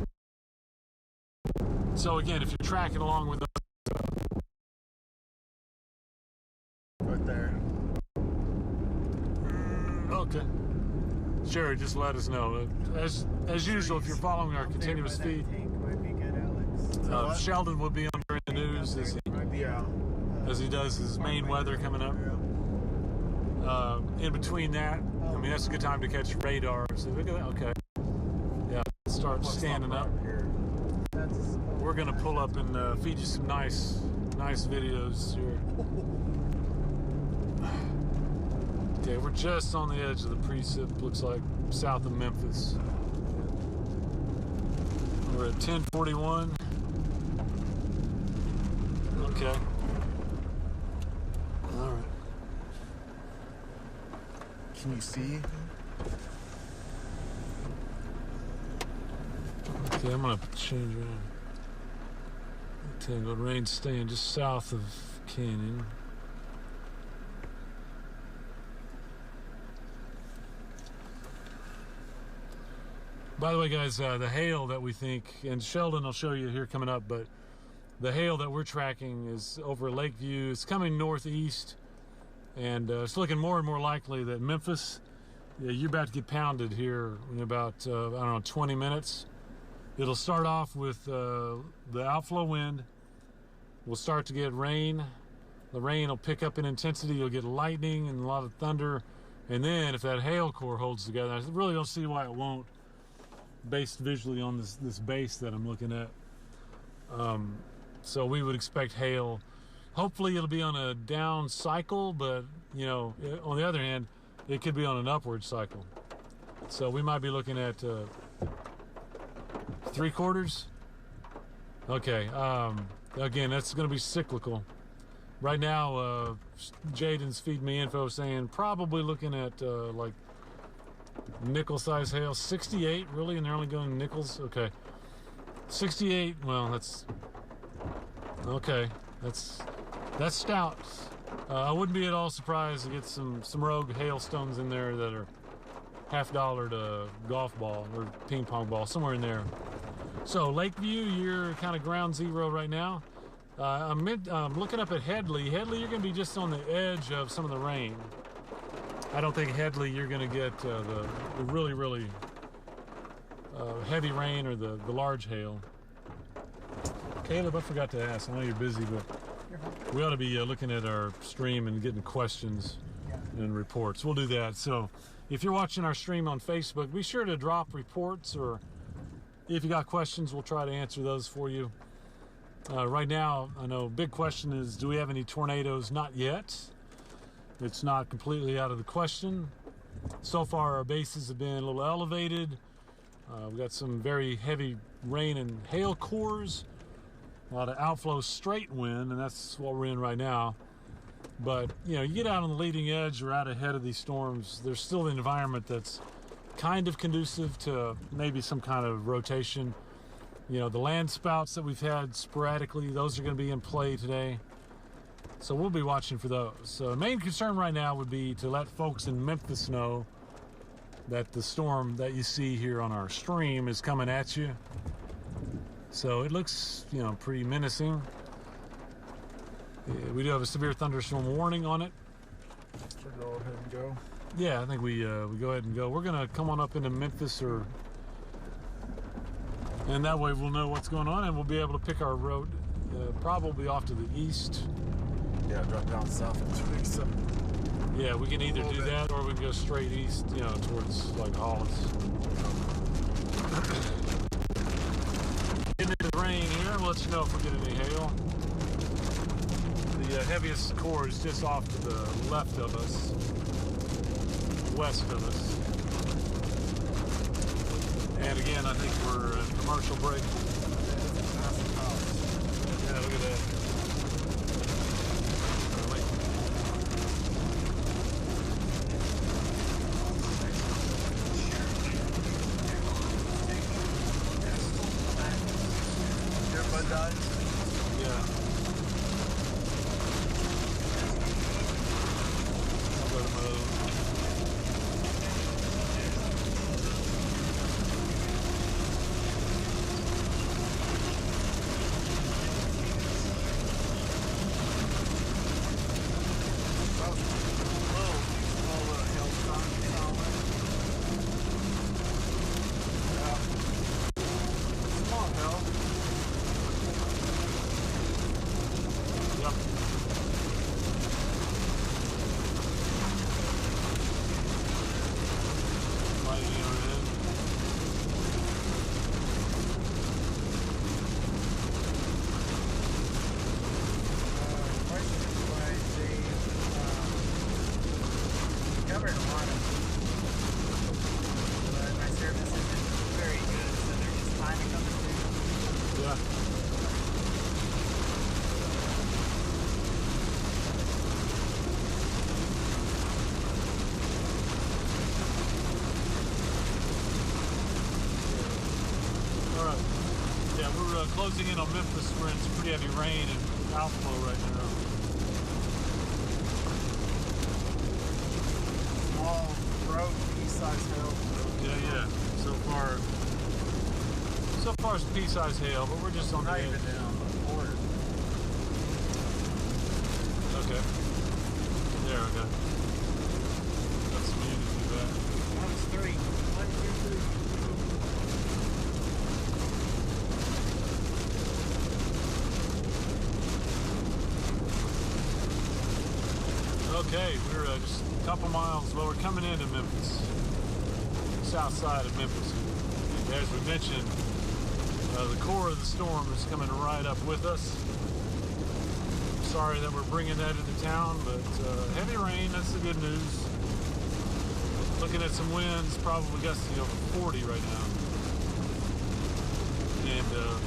So again, if you're tracking along with us, Right there. okay. Sure, just let us know. As usual, if you're following our continuous feed, Sheldon will be on during the news as he does his main weather coming up. In between that, I mean, that's a good time to catch radar. So look at that. Okay. Yeah, start standing up. We're gonna pull up and feed you some nice videos here. Okay, we're just on the edge of the precip, looks like, south of Memphis. We're at 1041. Okay. All right. Can you see? Okay, I'm gonna change around. Tangled rain staying just south of Canyon. By the way, guys, the hail that we think, and Sheldon will show you here coming up, but the hail that we're tracking is over Lakeview. It's coming northeast, and it's looking more and more likely that Memphis, you're about to get pounded here in about, I don't know, 20 minutes. It'll start off with the outflow wind. We'll start to get rain. The rain will pick up in intensity. You'll get lightning and a lot of thunder. And then if that hail core holds together, I really don't see why it won't, based visually on this base that I'm looking at. So we would expect hail. Hopefully it'll be on a down cycle, but you know, on the other hand, it could be on an upward cycle. So we might be looking at 3/4. Okay. Again, that's going to be cyclical. Right now, Jaden's feeding me info saying probably looking at like nickel-size hail. 68, really? And they're only going nickels? Okay. 68, well, that's... Okay. That's stout. I wouldn't be at all surprised to get some rogue hailstones in there that are $50 to golf ball or ping pong ball, somewhere in there. So Lakeview, you're kind of ground zero right now. I'm looking up at Headley. Headley, you're going to be just on the edge of some of the rain. I don't think Headley you're going to get the really, really heavy rain or the large hail. Caleb, I forgot to ask. I know you're busy, but we ought to be looking at our stream and getting questions and reports. We'll do that. So if you're watching our stream on Facebook, be sure to drop reports, or if you got questions, we'll try to answer those for you. Right now, I know big question is, do we have any tornadoes? Not yet. It's not completely out of the question. So far, our bases have been a little elevated. We've got some very heavy rain and hail cores, a lot of outflow straight wind, and that's what we're in right now. But, you know, you get out on the leading edge or out ahead of these storms, there's still an environment that's kind of conducive to maybe some kind of rotation. You know, the land spouts that we've had sporadically, those are going to be in play today. So we'll be watching for those. So the main concern right now would be to let folks in Memphis know that the storm that you see here on our stream is coming at you. So it looks, you know, pretty menacing. We do have a severe thunderstorm warning on it. Should go ahead and go. Yeah, I think we go ahead and go. We're gonna come on up into Memphis, and that way we'll know what's going on, and we'll be able to pick our road probably off to the east. Yeah, drop down south into Mesa. Yeah, we can either do that or we can go straight east, you know, towards like Hollis. Getting into the rain here, we'll let you know if we get any hail. The heaviest core is just off to the left of us, west of us. And again, I think we're at commercial break. Yeah, look at that. covered a lot of but my service isn't very good, so they're just finally coming through. Yeah. All right. Yeah, we're closing in on Memphis. We're in some pretty heavy rain and outflow right now. Small road, pea-sized hill. Yeah. So far it's pea-sized hail, but we're just on the Not edge. even down the border. Okay. There we go. Got some unity back. That was 3. 1, 2, 3. Okay, we're just a couple miles. Well, we're coming into Memphis, south side of Memphis. As we mentioned, the core of the storm is coming right up with us. Sorry that we're bringing that into town, but heavy rain, that's the good news. Looking at some winds, probably gusting over 40 right now. And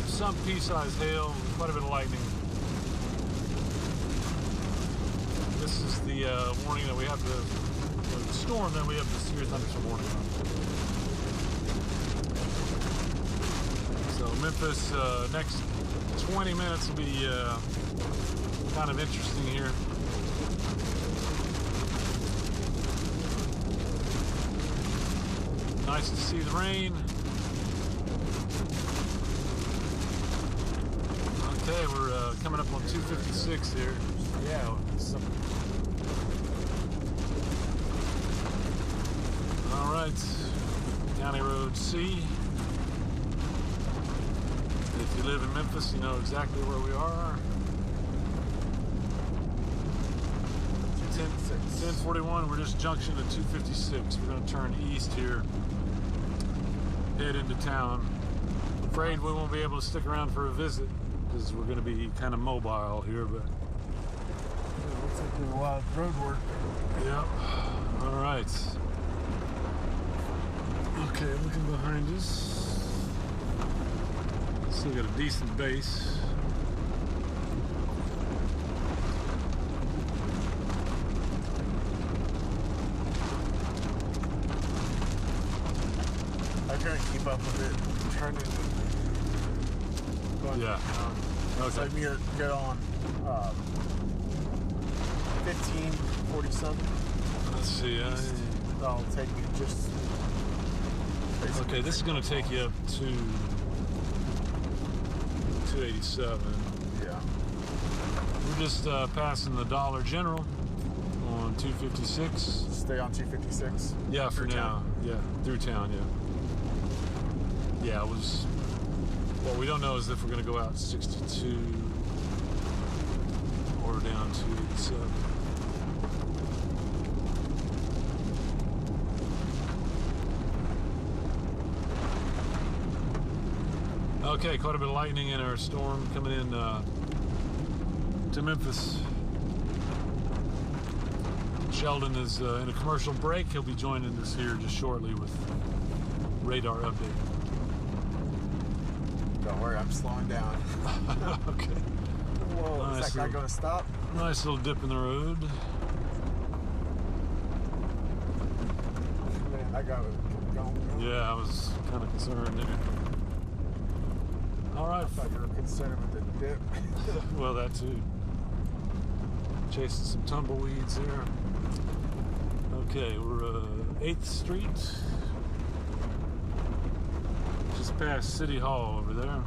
some pea-sized hail, quite a bit of lightning. This is the warning that we have the storm that we have the severe thunderstorm warning on. So Memphis, next 20 minutes will be kind of interesting here. Nice to see the rain. Okay, we're coming up on 256 here. Yeah, some All right, County Road C. If you live in Memphis, you know exactly where we are. 1041, we're just junction at 256. We're going to turn east here, head into town. Afraid we won't be able to stick around for a visit because we're going to be kind of mobile here, but looks like there's a lot of road work. yep. All right. Okay, looking behind us. Still got a decent base. I couldn't keep up with it. Turning. Yeah. So Okay. I'm gonna get on 1547. Let's see. That'll take me just. Okay, this is going to take you up to 287. Yeah. We're just passing the Dollar General on 256. Stay on 256. Yeah, for Through now. town. Yeah, through town. Yeah. Yeah, it was. What we don't know is if we're going to go out 62 or down 287. Okay, quite a bit of lightning in our storm coming in to Memphis. Sheldon is in a commercial break. He'll be joining us here just shortly with radar update. Don't worry, I'm slowing down. Okay. Whoa, Nice is that guy little- gonna stop? Nice little dip in the road. Man, that guy was going. Yeah, I was kind of concerned there. All right. I thought you were concerned with the dip. Well, that too. Chasing some tumbleweeds here. Okay, we're 8th Street. Just past City Hall over there.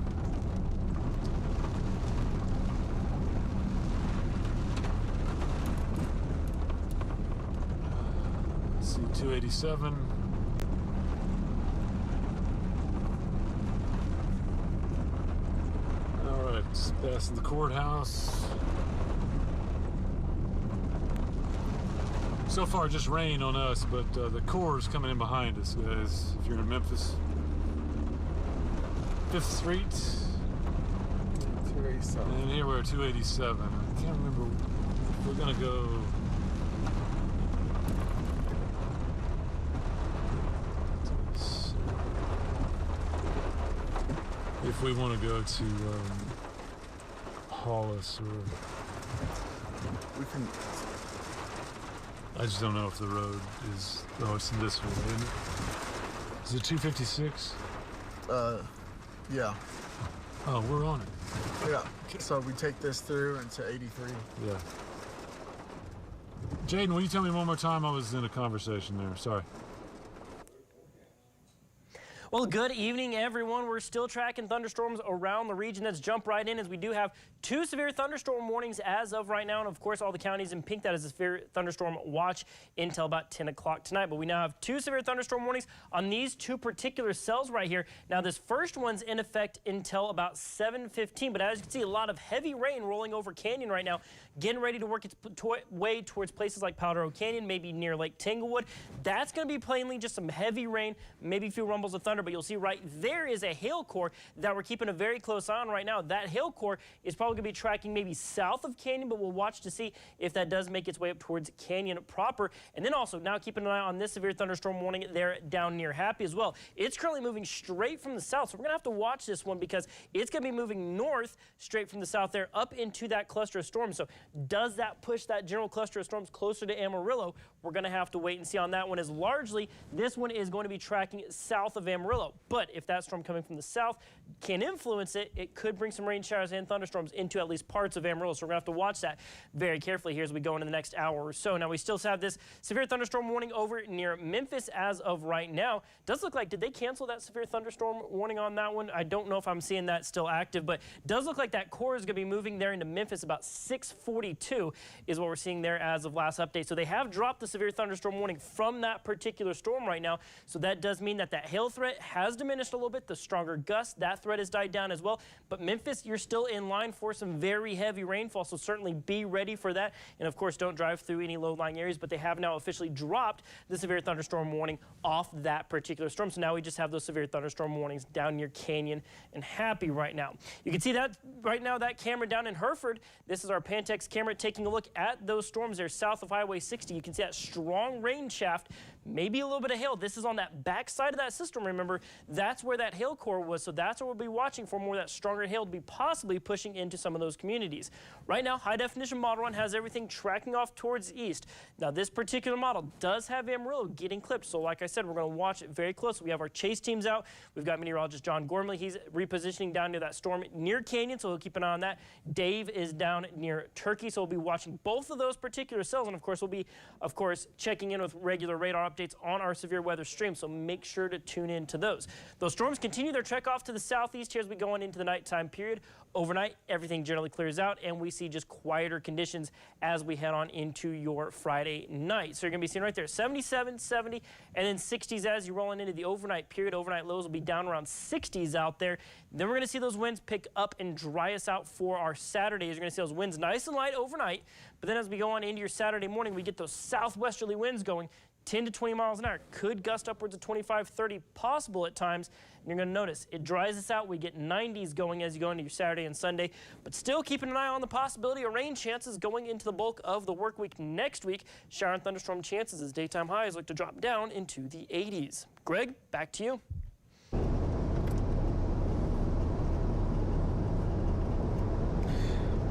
Let's see, 287. All right, just passing the courthouse. So far, just rain on us, but the core is coming in behind us, guys. If you're in Memphis, 5th Street, 287. and here we're at 287. I can't remember if we're gonna go if we want to go to Hollis, or We can. I just don't know if the road is. Oh, it's in this way, isn't it? Is it 256? Yeah. Oh, we're on it. Yeah. So we take this through into 83. Yeah. Jaden, will you tell me one more time? I was in a conversation there. Sorry. Well, good evening, everyone. We're still tracking thunderstorms around the region. Let's jump right in as we do have 2 severe thunderstorm warnings as of right now. And of course, all the counties in pink, that is a severe thunderstorm watch until about 10 o'clock tonight. But we now have 2 severe thunderstorm warnings on these 2 particular cells right here. Now, this first one's in effect until about 7:15. But as you can see, a lot of heavy rain rolling over Canyon right now, getting ready to work its way towards places like Powder Canyon, maybe near Lake Tanglewood. That's going to be plainly just some heavy rain, maybe a few rumbles of thunder. But you'll see right there is a hail core that we're keeping a very close eye on right now. That hail core is probably going to be tracking maybe south of Canyon, but we'll watch to see if that does make its way up towards Canyon proper. And then also now keeping an eye on this severe thunderstorm warning there down near Happy as well. It's currently moving straight from the south, so we're going to have to watch this one because it's going to be moving north straight from the south there up into that cluster of storms. So does that push that general cluster of storms closer to Amarillo? We're going to have to wait and see on that one, as largely this one is going to be tracking south of Amarillo. But if that storm coming from the south can influence it, it could bring some rain showers and thunderstorms into at least parts of Amarillo. So we're going to have to watch that very carefully here as we go into the next hour or so. Now, we still have this severe thunderstorm warning over near Memphis as of right now. Does look like, did they cancel that severe thunderstorm warning on that one? I don't know if I'm seeing that still active, but does look like that core is going to be moving there into Memphis about 6:42 is what we're seeing there as of last update. So they have dropped the severe thunderstorm warning from that particular storm right now. So that does mean that hail threat has diminished a little bit. The stronger gusts, that threat has died down as well. But Memphis, you're still in line for some very heavy rainfall, so certainly be ready for that. And of course, don't drive through any low-lying areas, but they have now officially dropped the severe thunderstorm warning off that particular storm. So now we just have those severe thunderstorm warnings down near Canyon and Happy right now. You can see that right now, that camera down in Hereford. This is our Pantex camera taking a look at those storms there south of Highway 60. You can see that strong rain shaft, maybe a little bit of hail. This is on that back side of that system, remember. That's where that hail core was, so that's what we'll be watching for, more of that stronger hail to be possibly pushing into some of those communities. Right now, high-definition model run has everything tracking off towards the east. Now, this particular model does have Amarillo getting clipped, so like I said, we're going to watch it very closely. We have our chase teams out. We've got meteorologist John Gormley. He's repositioning down near that storm near Canyon, so we'll keep an eye on that. Dave is down near Turkey, so we'll be watching both of those particular cells, and of course, we'll be, checking in with regular radar updates on our severe weather stream, so make sure to tune in to those. Those storms continue their trek off to the southeast here as we go on into the nighttime period. Overnight, everything generally clears out, and we see just quieter conditions as we head on into your Friday night. So you're going to be seeing right there 77, 70, and then 60s as you're rolling into the overnight period. Overnight lows will be down around 60s out there. Then we're going to see those winds pick up and dry us out for our Saturday. You're going to see those winds nice and light overnight, but then as we go on into your Saturday morning, we get those southwesterly winds going 10 to 20 miles an hour. Could gust upwards of 25, 30 possible at times. And you're going to notice it dries us out. We get 90s going as you go into your Saturday and Sunday, but still keeping an eye on the possibility of rain chances going into the bulk of the work week next week. Shower and thunderstorm chances as daytime highs look to drop down into the 80s. Greg, back to you.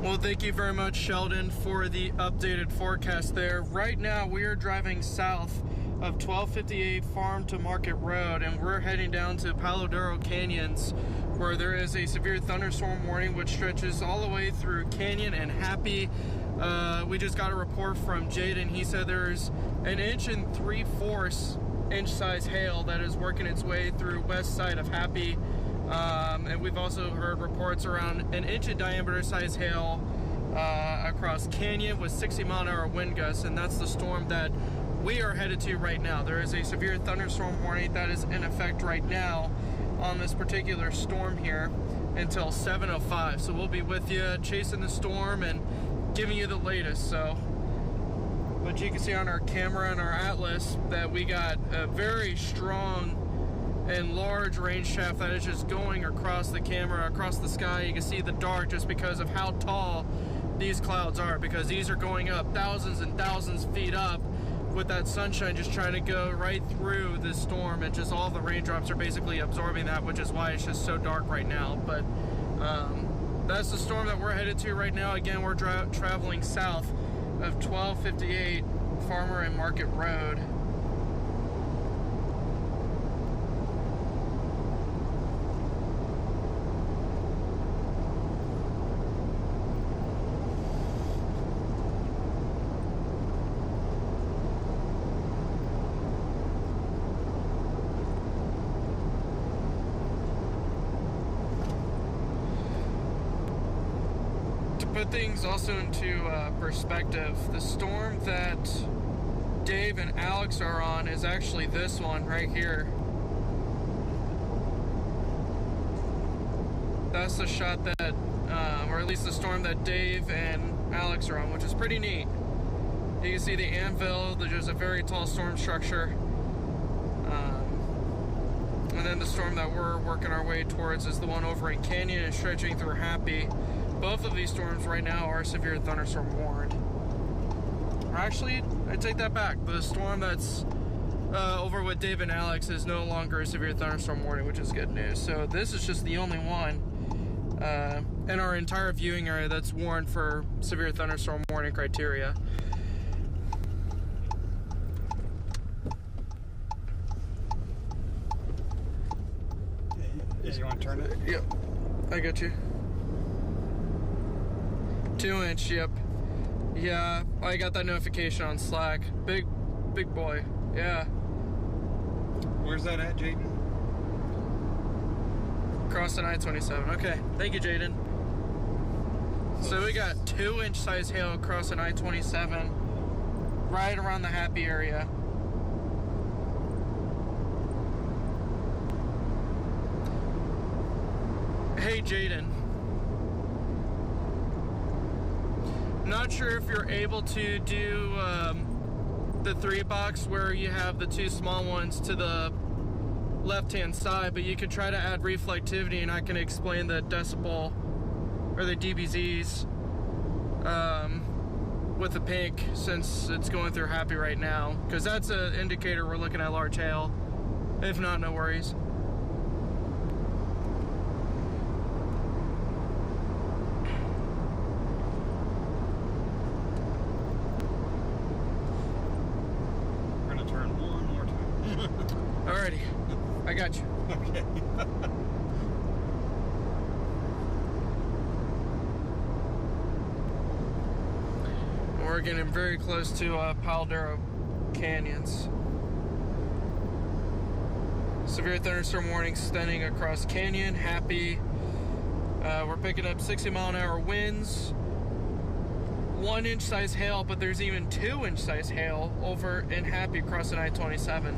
Well, thank you very much, Sheldon, for the updated forecast there. Right now, we are driving south of 1258 Farm to Market Road, and we're heading down to Palo Duro Canyons, where there is a severe thunderstorm warning which stretches all the way through Canyon and Happy. We just got a report from Jaden. He said there's 1 3/4 inch size hail that is working its way through west side of Happy. And we've also heard reports around 1 inch in diameter size hail across Canyon with 60-mile-an-hour wind gusts, and that's the storm that we are headed to right now. There is a severe thunderstorm warning that is in effect right now on this particular storm here until 7:05. So we'll be with you chasing the storm and giving you the latest. So, but you can see on our camera and our atlas that we got a very strong and large rain shaft that is just going across the camera, across the sky. You can see the dark just because of how tall these clouds are, because these are going up thousands and thousands of feet up with that sunshine just trying to go right through this storm, and just all the raindrops are basically absorbing that, which is why it's just so dark right now. But that's the storm that we're headed to right now. Again, we're traveling south of 1258 Farmer and Market Road. Put things also into perspective, the storm that Dave and Alex are on is actually this one right here. That's the shot that, or at least the storm that Dave and Alex are on, which is pretty neat. You can see the anvil, there's a very tall storm structure. And then the storm that we're working our way towards is the one over in Canyon and stretching through Happy. Both of these storms right now are severe thunderstorm warned. Or actually, I take that back. The storm that's over with Dave and Alex is no longer a severe thunderstorm warning, which is good news. So this is just the only one in our entire viewing area that's warned for severe thunderstorm warning criteria. You want to turn it? Yep, I got you. 2-inch, yep. Yeah, I got that notification on Slack. Big boy, yeah. Where's that at, Jaden? Crossing I-27. Okay, thank you, Jaden. So we got 2-inch size hail crossing I-27, right around the Happy area. Hey, Jaden. Not sure if you're able to do the 3-box where you have the 2 small ones to the left-hand side, but you can try to add reflectivity, and I can explain the decibel or the dBZs with the pink, since it's going through Happy right now, because that's an indicator we're looking at large hail. If not, no worries. Alrighty, I got you. Okay. We're getting very close to Paldero Canyons. Severe thunderstorm warning extending across Canyon, Happy. We're picking up 60-mile-an-hour winds. 1-inch size hail, but there's even 2-inch size hail over in Happy crossing I-27.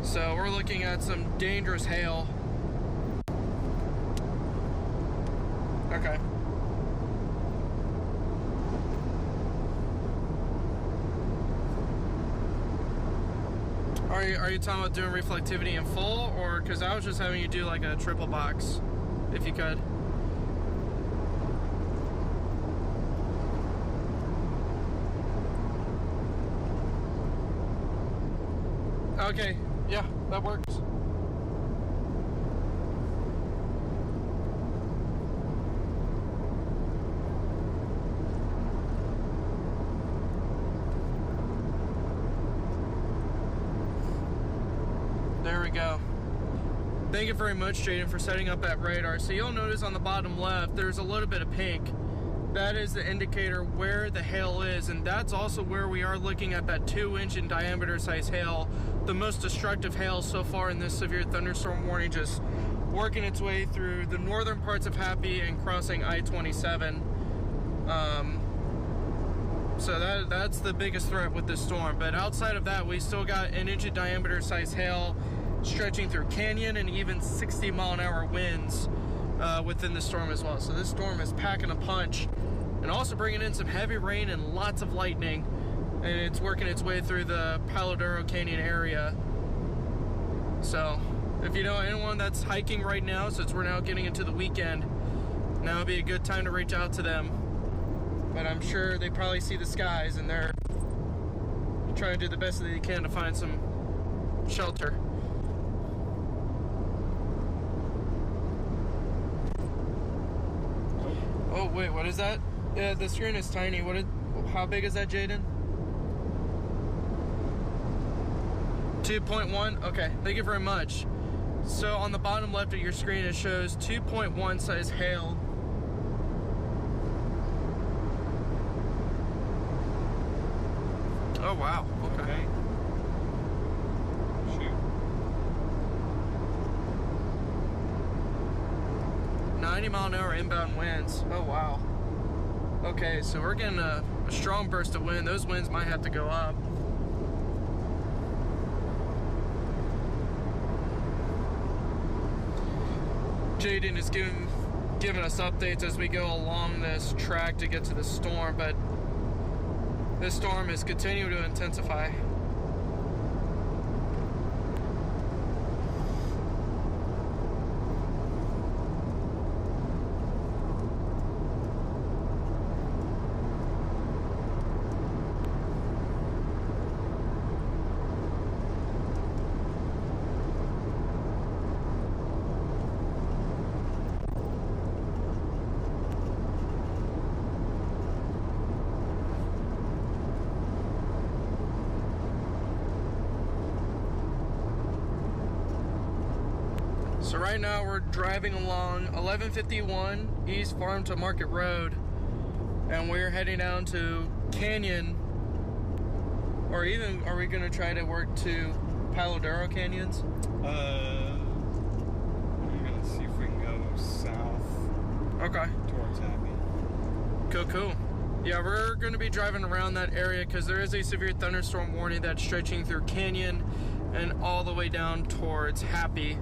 So we're looking at some dangerous hail. Okay. Are you talking about doing reflectivity in full, or because I was just having you do like a triple box, if you could. Okay. Yeah, that works. There we go. Thank you very much, Jaden, for setting up that radar. So you'll notice on the bottom left, there's a little bit of pink. That is the indicator where the hail is, and that's also where we are looking at that 2-inch in diameter size hail, the most destructive hail so far in this severe thunderstorm warning, just working its way through the northern parts of Happy and crossing I-27. So that's the biggest threat with this storm. But outside of that, we still got an inch in diameter size hail stretching through Canyon, and even 60-mile-an-hour winds within the storm as well. So this storm is packing a punch, and also bringing in some heavy rain and lots of lightning, and it's working its way through the Palo Canyon area. So if you know anyone that's hiking right now, since we're now getting into the weekend, now would be a good time to reach out to them. But I'm sure they probably see the skies and they're trying to do the best that they can to find some shelter. Oh wait, what is that? Yeah, the screen is tiny. How big is that, Jaden? 2.1? Okay, thank you very much. So on the bottom left of your screen, it shows 2.1 size hail. Oh wow, okay. 90-mile-an-hour inbound winds. Oh wow. Okay, so we're getting a strong burst of wind. Those winds might have to go up. Jaden is giving us updates as we go along this track to get to the storm, but this storm is continuing to intensify. So right now we're driving along 1151 East Farm to Market Road, and we're heading down to Canyon, or even are we going to try to work to Palo Duro Canyons? We're gonna see if we can go south. Okay. Towards Happy. Cool. Yeah, we're going to be driving around that area because there is a severe thunderstorm warning that's stretching through Canyon and all the way down towards Happy.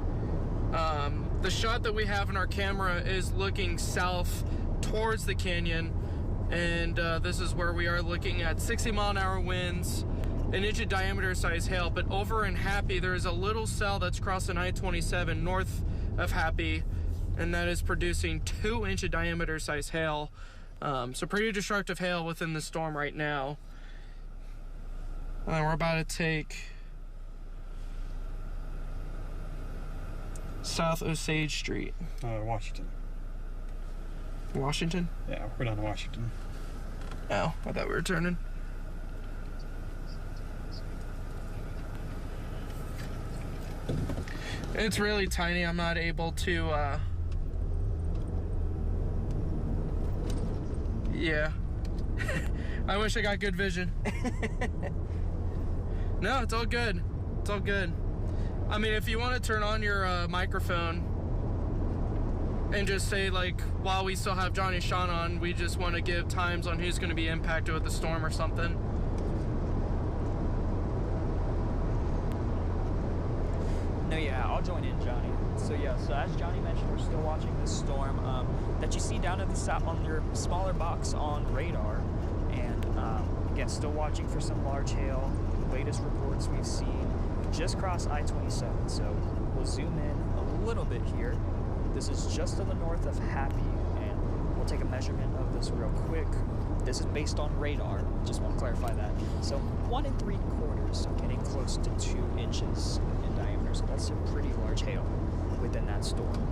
The shot that we have in our camera is looking south towards the canyon, and this is where we are looking at 60-mile-an-hour winds, an inch of diameter size hail. But over in Happy, there is a little cell that's crossing I-27 north of Happy, and that is producing 2-inch of diameter size hail. So pretty destructive hail within the storm right now. And we're about to take south Osage Street. Washington. Washington? Yeah, we're down to Washington. Oh, I thought we were turning. It's really tiny. I'm not able to, yeah. I wish I got good vision. No, it's all good. It's all good. I mean, if you want to turn on your microphone and just say, like, while we still have Johnny Sean on, we just want to give times on who's going to be impacted with the storm or something. No, yeah, I'll join in, Johnny. So yeah, so as Johnny mentioned, we're still watching this storm that you see down at the south on your smaller box on radar, and again, still watching for some large hail. Latest reports we've seen just crossed I-27, so we'll zoom in a little bit here. This is just to the north of Happy, and we'll take a measurement of this real quick. This is based on radar, just want to clarify that. So 1 3/4, so getting close to 2 inches in diameter, so that's a pretty large hail within that storm.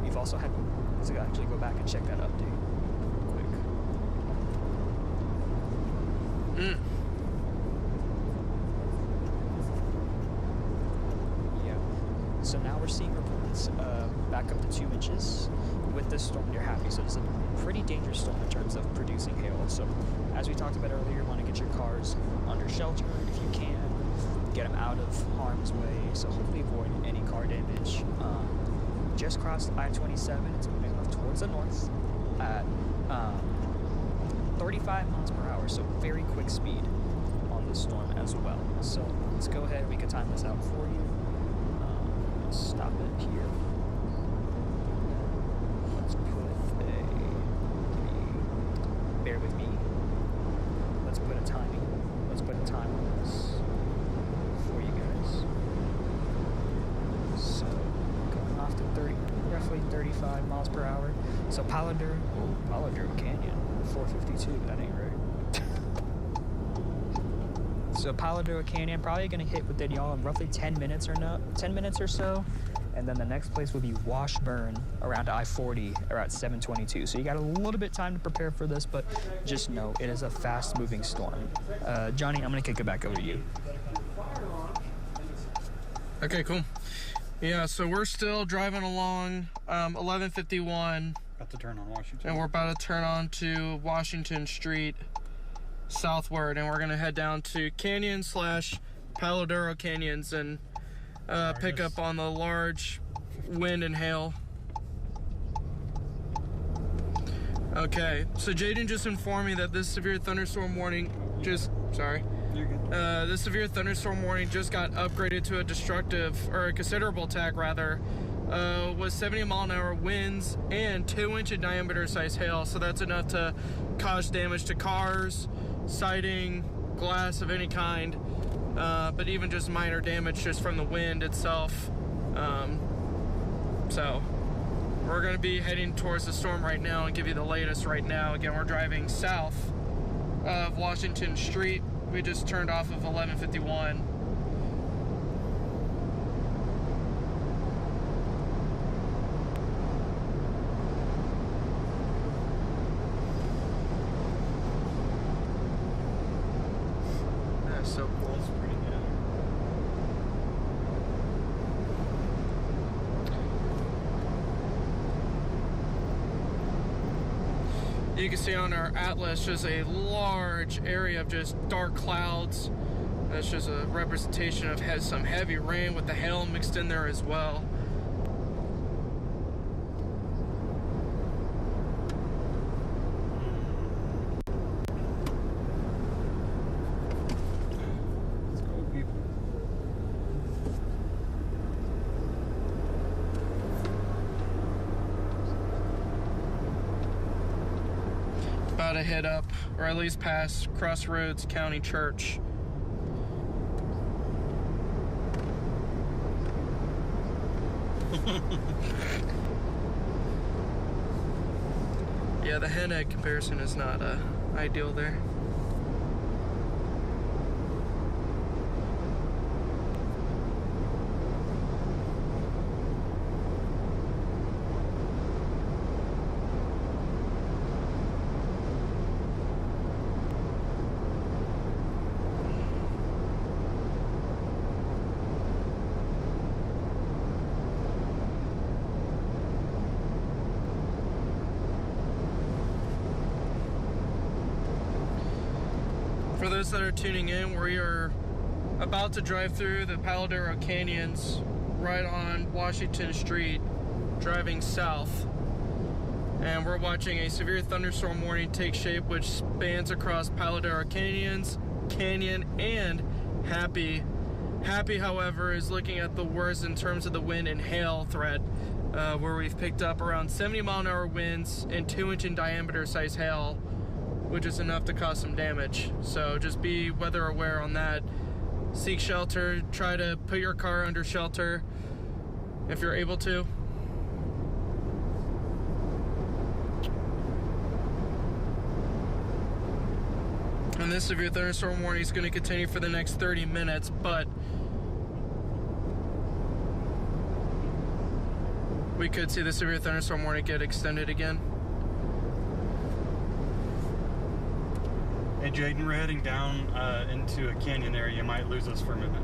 We've also had, let's actually go back and check that update real quick. So now we're seeing reports back up to 2 inches with this storm near Happy. So it's a pretty dangerous storm in terms of producing hail. So as we talked about earlier, you want to get your cars under shelter if you can, get them out of harm's way. So hopefully avoid any car damage. Just crossed I-27. It's moving left towards the north at 35 miles per hour. So very quick speed on this storm as well. So let's go ahead. We can time this out for you. Stop it here. Let's put bear with me. Let's put a timing. Let's put a time on this for you guys. So going off to roughly 35 miles per hour. So Palo Duro Canyon, 452. That ain't right. So Paladero Canyon probably going to hit within y'all in roughly 10 minutes or so. And then the next place would be Washburn around I-40 or at 7:22. So you got a little bit time to prepare for this, but just know it is a fast-moving storm. Johnny, I'm going to kick it back over to you. Okay, cool. Yeah, so we're still driving along 1151. About to turn on Washington. And we're about to turn on to Washington Street southward, and we're going to head down to Canyon/Paladero Canyons and pick up on the large wind and hail. Okay, so Jaden just informed me that this severe thunderstorm warning this severe thunderstorm warning just got upgraded to a considerable attack rather, with 70-mile-an-hour winds and 2-inch in diameter size hail. So that's enough to cause damage to cars, siding, glass of any kind, but even just minor damage just from the wind itself. So we're going to be heading towards the storm right now and give you the latest right now. Again, we're driving south of Washington Street. We just turned off of 1151. That's so cool. It's pretty good. You can see on our atlas just a large area of just dark clouds. That's just a representation of some heavy rain with the hail mixed in there as well. Let's go, people. About to head up, or at least past Crossroads County Church. Yeah, the hen egg comparison is not ideal there. For those that are tuning in, we are about to drive through the Paladero Canyons right on Washington Street, driving south. And we're watching a severe thunderstorm warning take shape, which spans across Paladero Canyon, and Happy. Happy, however, is looking at the worst in terms of the wind and hail threat, where we've picked up around 70-mile-an-hour winds and 2-inch in diameter size hail, which is enough to cause some damage. So just be weather aware on that. Seek shelter, try to put your car under shelter if you're able to. And this severe thunderstorm warning is going to continue for the next 30 minutes, but we could see the severe thunderstorm warning get extended again. Hey, Jaden, we're heading down into a canyon area. You might lose us for a minute.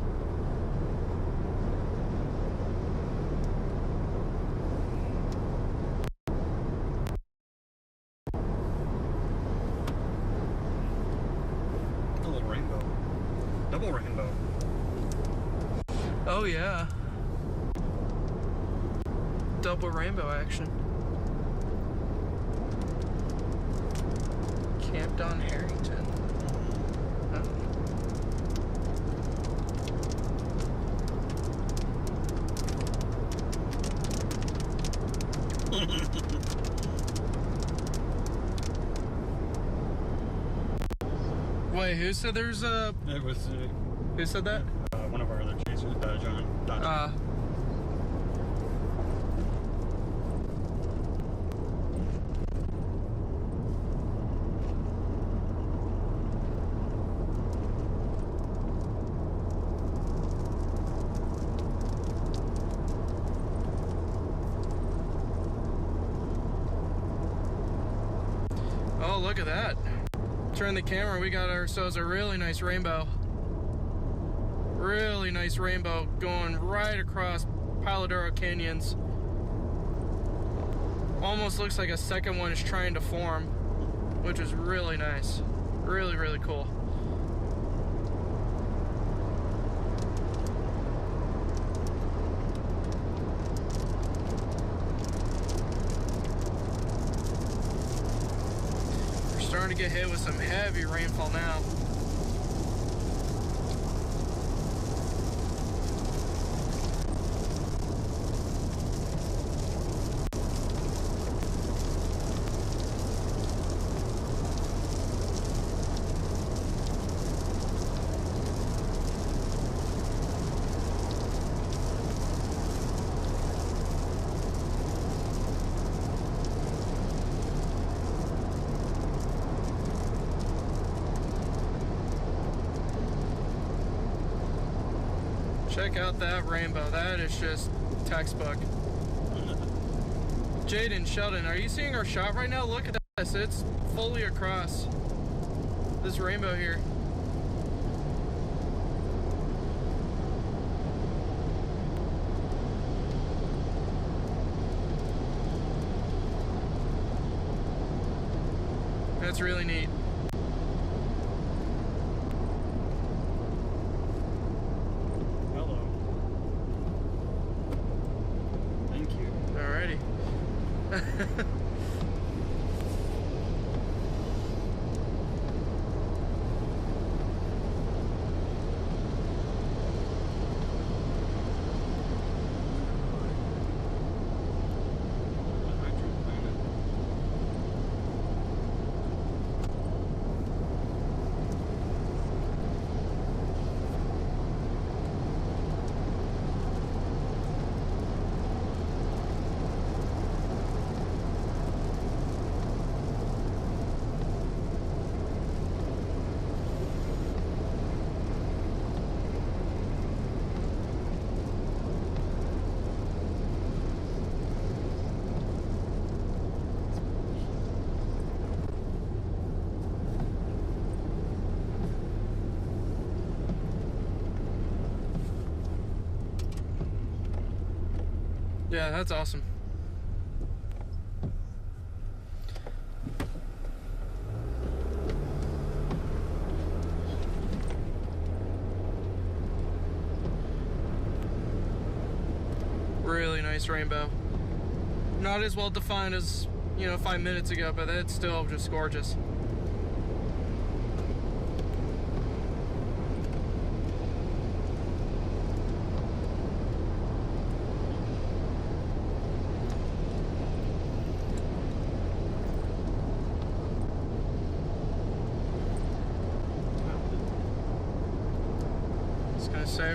A little rainbow. Double rainbow. Oh yeah. Double rainbow action. Camped on Harrington. Wait, who said there's a... It was Who said that? one of our other chasers, John. look at that. Turn the camera, we got ourselves a really nice rainbow. Really nice rainbow going right across Paladaro Canyons. Almost looks like a second one is trying to form, which is really nice. Really, really cool. We're starting to get hit with some heavy rainfall now. Check out that rainbow. That is just textbook. Jaden, Sheldon, are you seeing our shot right now? Look at this. It's fully across this rainbow here. That's really neat. Alrighty. Yeah, that's awesome. Really nice rainbow. Not as well defined as, 5 minutes ago, but it's still just gorgeous. Say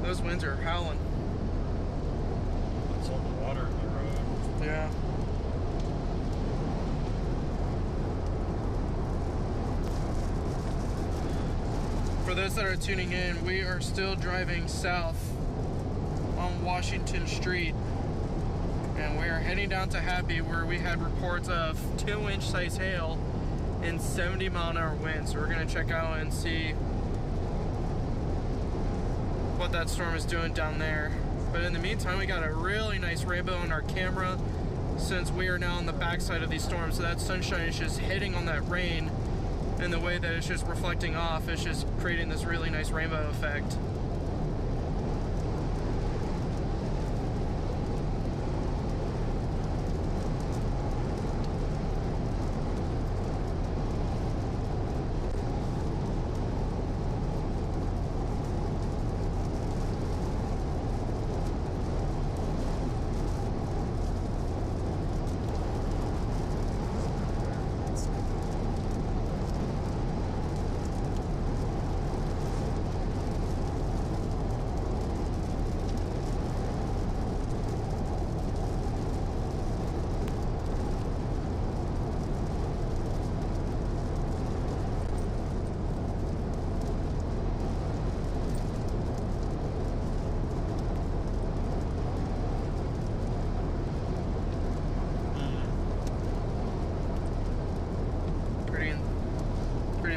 those winds are howling. It's all the water in the road. Yeah. For those that are tuning in, we are still driving south on Washington Street, and we are heading down to Happy, where we had reports of 2-inch size hail and 70-mile-an-hour winds. So we're gonna check out and see what that storm is doing down there. But in the meantime, we got a really nice rainbow on our camera, since we are now on the backside of these storms. So that sunshine is just hitting on that rain, and the way that it's just reflecting off, it's just creating this really nice rainbow effect.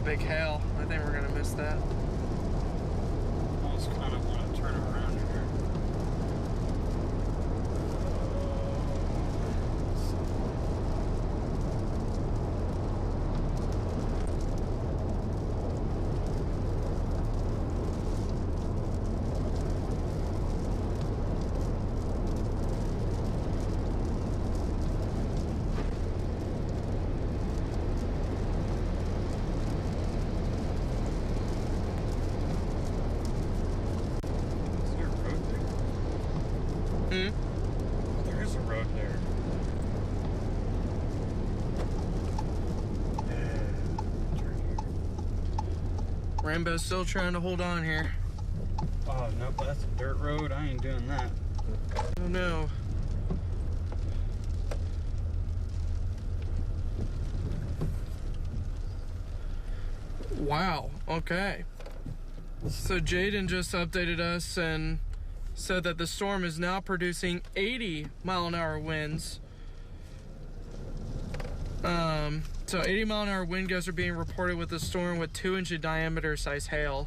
big hail. I think we're gonna miss that. Almost kind of want to turn around here. There is a road there. Rainbow's still trying to hold on here. Oh, nope, that's a dirt road. I ain't doing that. Oh no. Wow, okay. So Jaden just updated us and said that the storm is now producing 80-mile-an-hour winds. So 80-mile-an-hour wind gusts are being reported with the storm with 2-inch diameter size hail.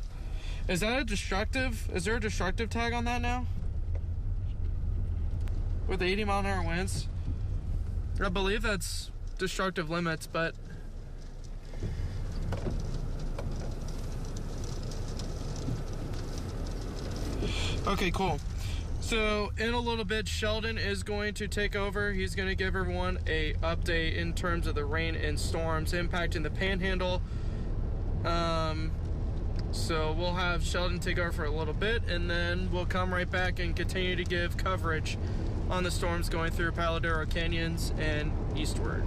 Is that a destructive? Is there a destructive tag on that now? With 80-mile-an-hour winds? I believe that's destructive limits, but okay, cool. So in a little bit, Sheldon is going to take over. He's going to give everyone a update in terms of the rain and storms impacting the Panhandle. So we'll have Sheldon take over for a little bit, and then we'll come right back and continue to give coverage on the storms going through Paladero Canyons and eastward.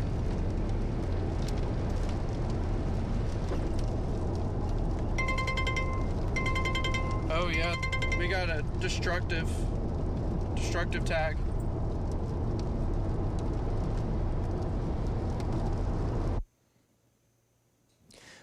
Oh yeah, we got a destructive tag.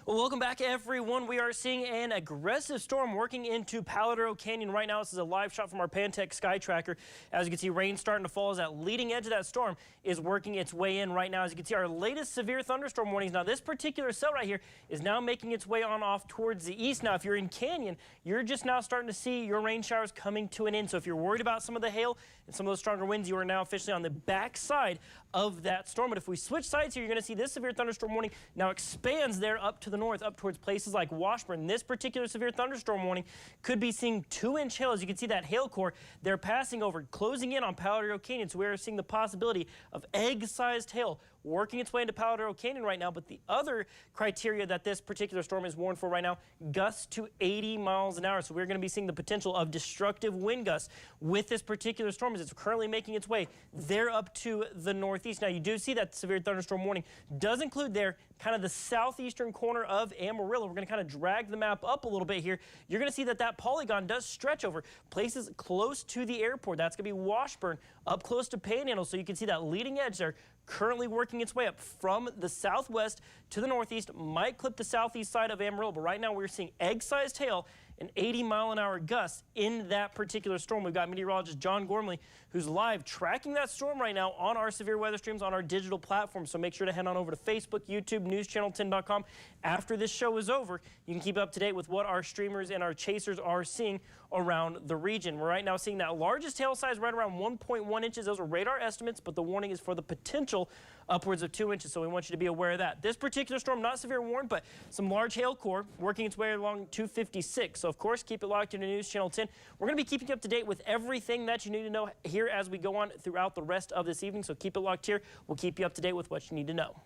Well, welcome back, everyone. We are seeing an aggressive storm working into Paladero Canyon right now. This is a live shot from our Pantech Sky Tracker. As you can see, rain starting to fall as that leading edge of that storm is working its way in right now. As you can see, our latest severe thunderstorm warnings. Now, this particular cell right here is now making its way on off towards the east. Now, if you're in Canyon, you're just now starting to see your rain showers coming to an end. So if you're worried about some of the hail and some of those stronger winds, you are now officially on the back side of that storm. But if we switch sides here, you're going to see this severe thunderstorm warning now expands there up to the north, up towards places like Washburn. This particular severe thunderstorm warning could be seeing 2-inch hail. As you can see, that hail core, they're passing over, closing in on Paladero Canyon. So we're seeing the possibility of egg-sized hail working its way into Paladero Canyon right now. But the other criteria that this particular storm is warned for right now, gusts to 80 miles an hour. So we're going to be seeing the potential of destructive wind gusts with this particular storm as it's currently making its way there up to the northeast. Now, you do see that severe thunderstorm warning does include there kind of the southeastern corner of Amarillo. We're going to kind of drag the map up a little bit here. You're going to see that that polygon does stretch over places close to the airport. That's going to be Washburn, up close to Panhandle. So you can see that leading edge there currently working its way up from the southwest to the northeast, might clip the southeast side of Amarillo, but right now we're seeing egg-sized hail and 80-mile-an-hour gusts in that particular storm. We've got meteorologist John Gormley, who's live tracking that storm right now on our severe weather streams on our digital platform. So make sure to head on over to Facebook, YouTube, NewsChannel10.com. After this show is over, you can keep up to date with what our streamers and our chasers are seeing around the region. We're right now seeing that largest hail size right around 1.1 inches. Those are radar estimates, but the warning is for the potential upwards of 2 inches, so we want you to be aware of that. This particular storm, not severe warned, but some large hail core working its way along 256. So, of course, keep it locked into News Channel 10. We're going to be keeping you up to date with everything that you need to know here as we go on throughout the rest of this evening, so keep it locked here. We'll keep you up to date with what you need to know.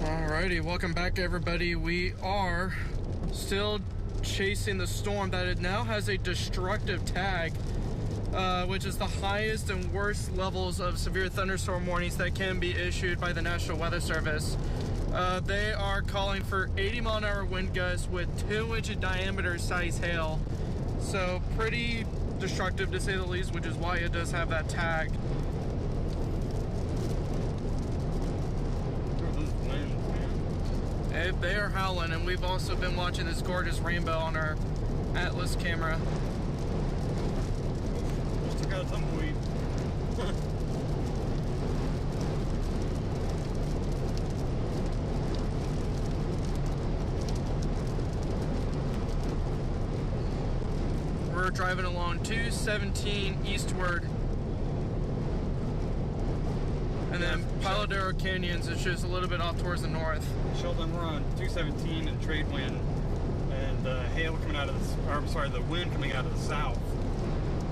Alrighty, welcome back, everybody. We are still chasing the storm that it now has a destructive tag, which is the highest and worst levels of severe thunderstorm warnings that can be issued by the National Weather Service. They are calling for 80-mile-an-hour wind gusts with 2-inch diameter size hail. So pretty destructive to say the least, which is why it does have that tag. They are howling, and we've also been watching this gorgeous rainbow on our Atlas camera. Almost took out a tumbleweed. driving along 217 eastward. And then Paladero Canyons is just a little bit off towards the north. Sheldon, we're on 217 and trade wind, and hail coming out of the, or I'm sorry, the wind coming out of the south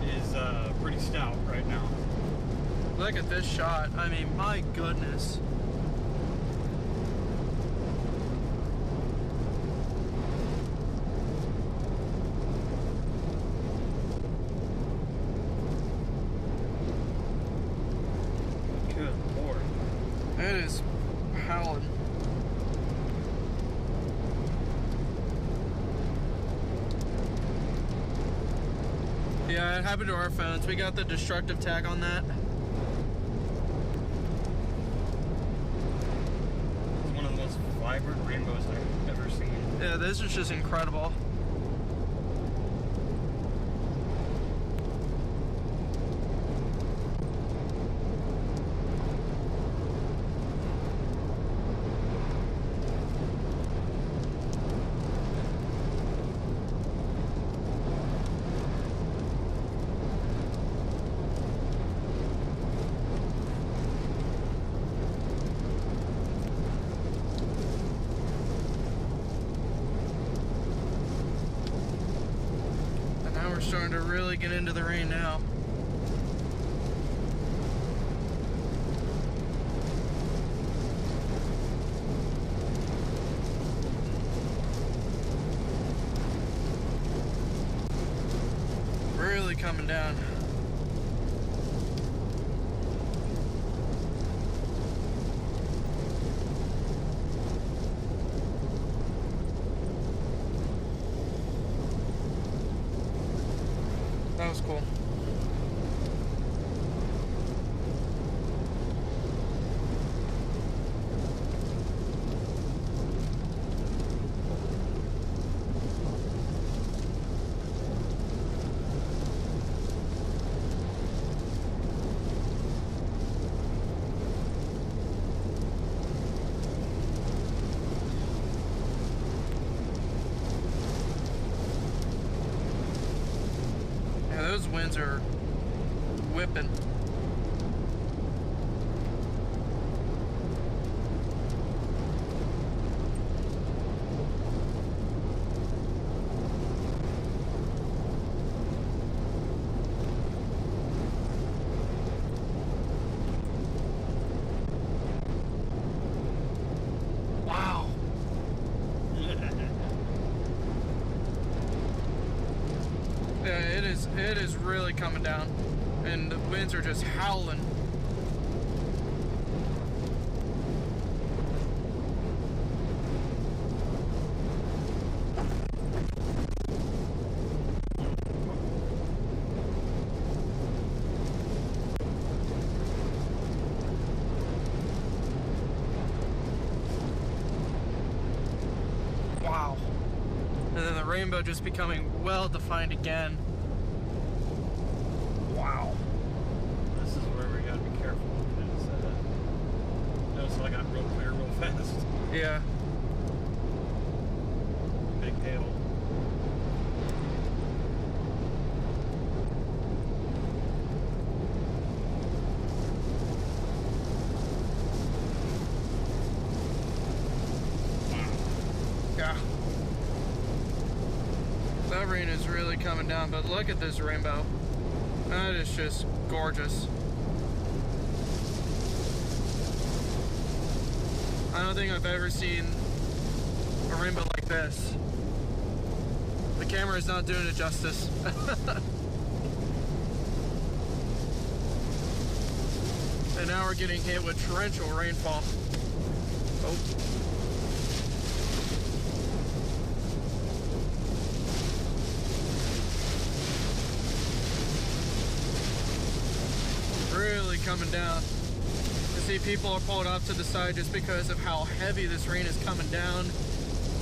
is pretty stout right now. Look at this shot. I mean, my goodness. Good Lord. It is howling. Yeah, it happened to our phones. We got the destructive tag on that. It's one of the most vibrant rainbows I've ever seen. Yeah, this is just incredible. We're starting to really get into the rain now. Really coming down. That was cool. Those winds are whipping. Wow. Yeah, it is really coming down, and the winds are just howling. Wow. And then the rainbow just becoming well defined again. Wow. This is where we gotta be careful. Notice I got real clear real fast. Yeah. Big hail. Yeah. That rain is really coming down, but look at this rainbow. That is just gorgeous. I don't think I've ever seen a rainbow like this. The camera is not doing it justice. And now we're getting hit with torrential rainfall. Oh. Really coming down. I see people are pulled off to the side just because of how heavy this rain is coming down.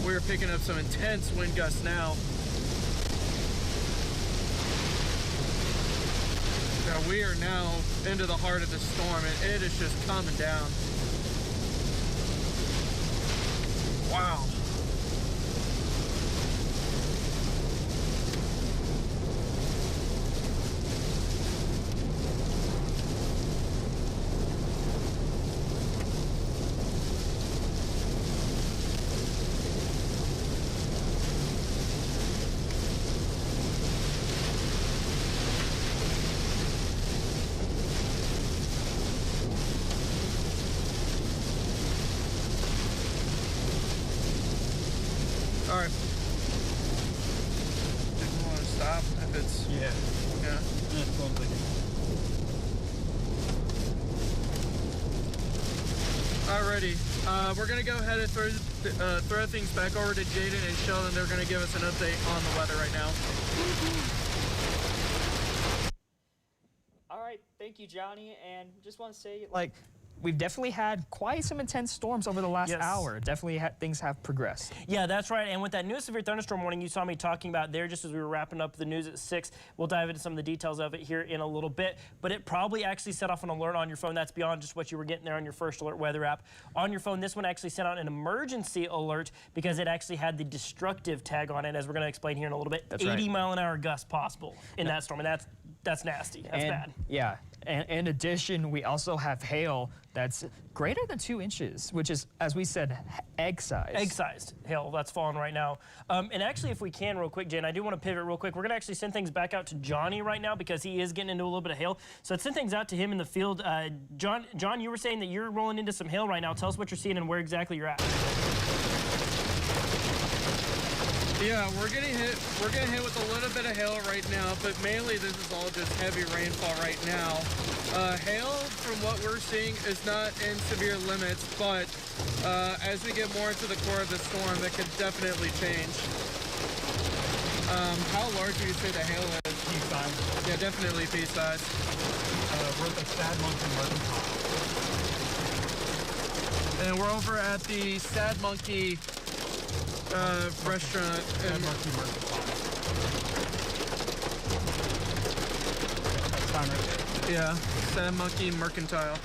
We're picking up some intense wind gusts now. Yeah, we are now into the heart of the storm, and it is just coming down. Wow. it's Yeah. yeah. That's what I'm thinking. Alrighty, we're gonna go ahead and throw things back over to Jaden and Sheldon. They're gonna give us an update on the weather right now. All right, thank you, Johnny. And just want to say, like, we've definitely had quite some intense storms over the last hour. Definitely things have progressed. Yeah, that's right. And with that new severe thunderstorm warning you saw me talking about there just as we were wrapping up the news at 6, we'll dive into some of the details of it here in a little bit. But it probably actually set off an alert on your phone. That's beyond just what you were getting there on your First Alert weather app. On your phone, this one actually sent out an emergency alert because it actually had the destructive tag on it, as we're going to explain here in a little bit. That's 80 mile an hour gust possible in that storm. And that's nasty. That's bad. Yeah. And in addition, we also have hail that's greater than 2 inches, which is, as we said, egg-sized. Egg-sized hail that's falling right now. And actually, if we can real quick, Jen, I do want to pivot real quick. We're going to actually send things back out to Johnny right now because he is getting into a little bit of hail. So let's send things out to him in the field. John, you were saying that you're rolling into some hail right now. Tell us what you're seeing and where exactly you're at. Yeah, we're getting hit with a little bit of hail right now, but mainly this is all just heavy rainfall right now. Hail, from what we're seeing, is not in severe limits, but as we get more into the core of the storm, that could definitely change. How large do you say the hail is? Pea-size. Yeah, definitely pea-size. We're at the Sad Monkey Mercantile. And we're over at the Sad Monkey restaurant. Sad Monkey Mercantile. That's fine right there. Yeah, Sad Monkey Mercantile.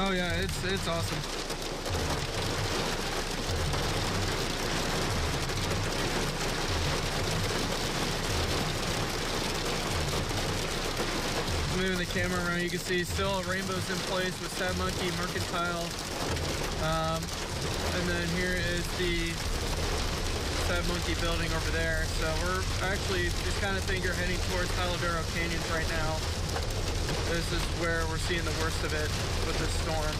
Oh yeah, it's awesome. Moving the camera around, you can see still rainbows in place with Sad Monkey Mercantile. And then here is the Sad Monkey building over there. So we're actually just kind of think you're heading towards Paladero Canyons right now. This is where we're seeing the worst of it with this storm.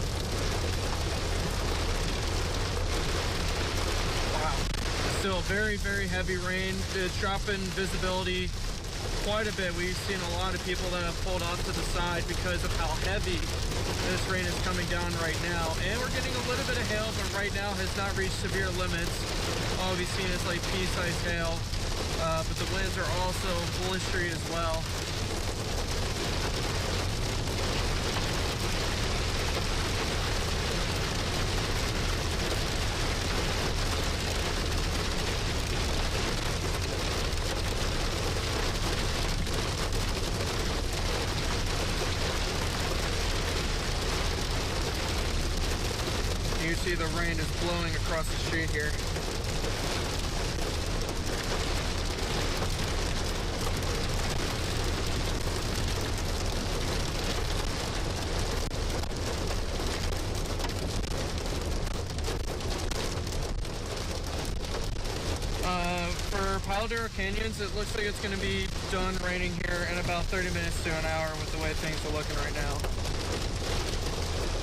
Wow. Still very, very heavy rain. It's dropping visibility quite a bit. We've seen a lot of people that have pulled off to the side because of how heavy this rain is coming down right now. And we're getting a little bit of hail, but right now has not reached severe limits. All we've seen is like pea-sized hail, but the winds are also blistery as well. You see the rain is blowing across the street here. For Paladero Canyons, it looks like it's going to be done raining here in about 30 minutes to an hour with the way things are looking right now.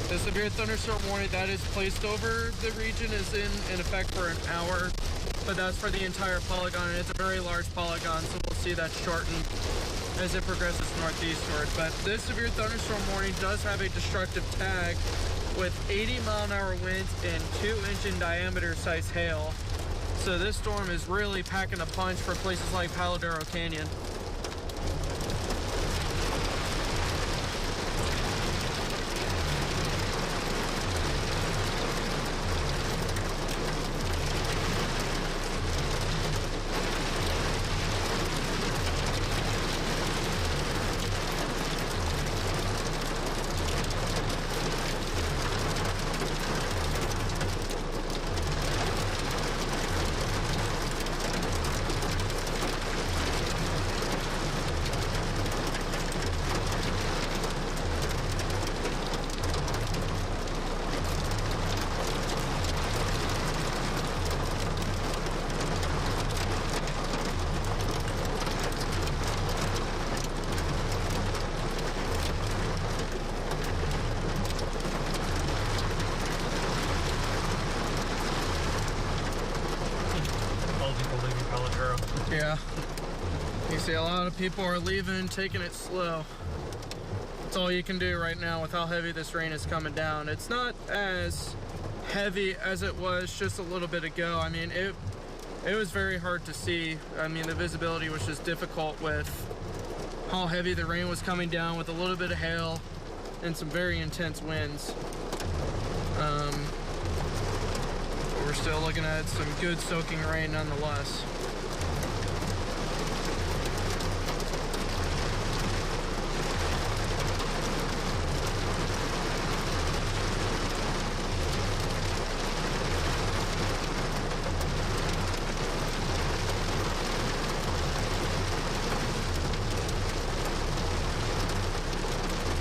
The severe thunderstorm warning that is placed over the region is in effect for an hour, but that's for the entire polygon, and it's a very large polygon, so we'll see that shorten as it progresses northeastward. But this severe thunderstorm warning does have a destructive tag with 80-mile-an-hour winds and 2-inch in diameter size hail. So this storm is really packing a punch for places like Paladero Canyon. Yeah. You see a lot of people are leaving, taking it slow. That's all you can do right now with how heavy this rain is coming down. It's not as heavy as it was just a little bit ago. I mean, it was very hard to see. I mean, the visibility was just difficult with how heavy the rain was coming down with a little bit of hail and some very intense winds. But we're still looking at some good soaking rain nonetheless.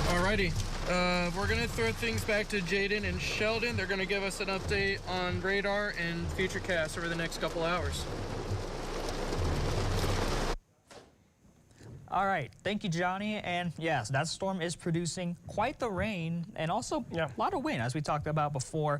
Alrighty, we're gonna throw things back to Jaden and Sheldon. They're gonna give us an update on radar and future casts over the next couple hours. All right, thank you, Johnny. And yes, that storm is producing quite the rain and also a lot of wind, as we talked about before.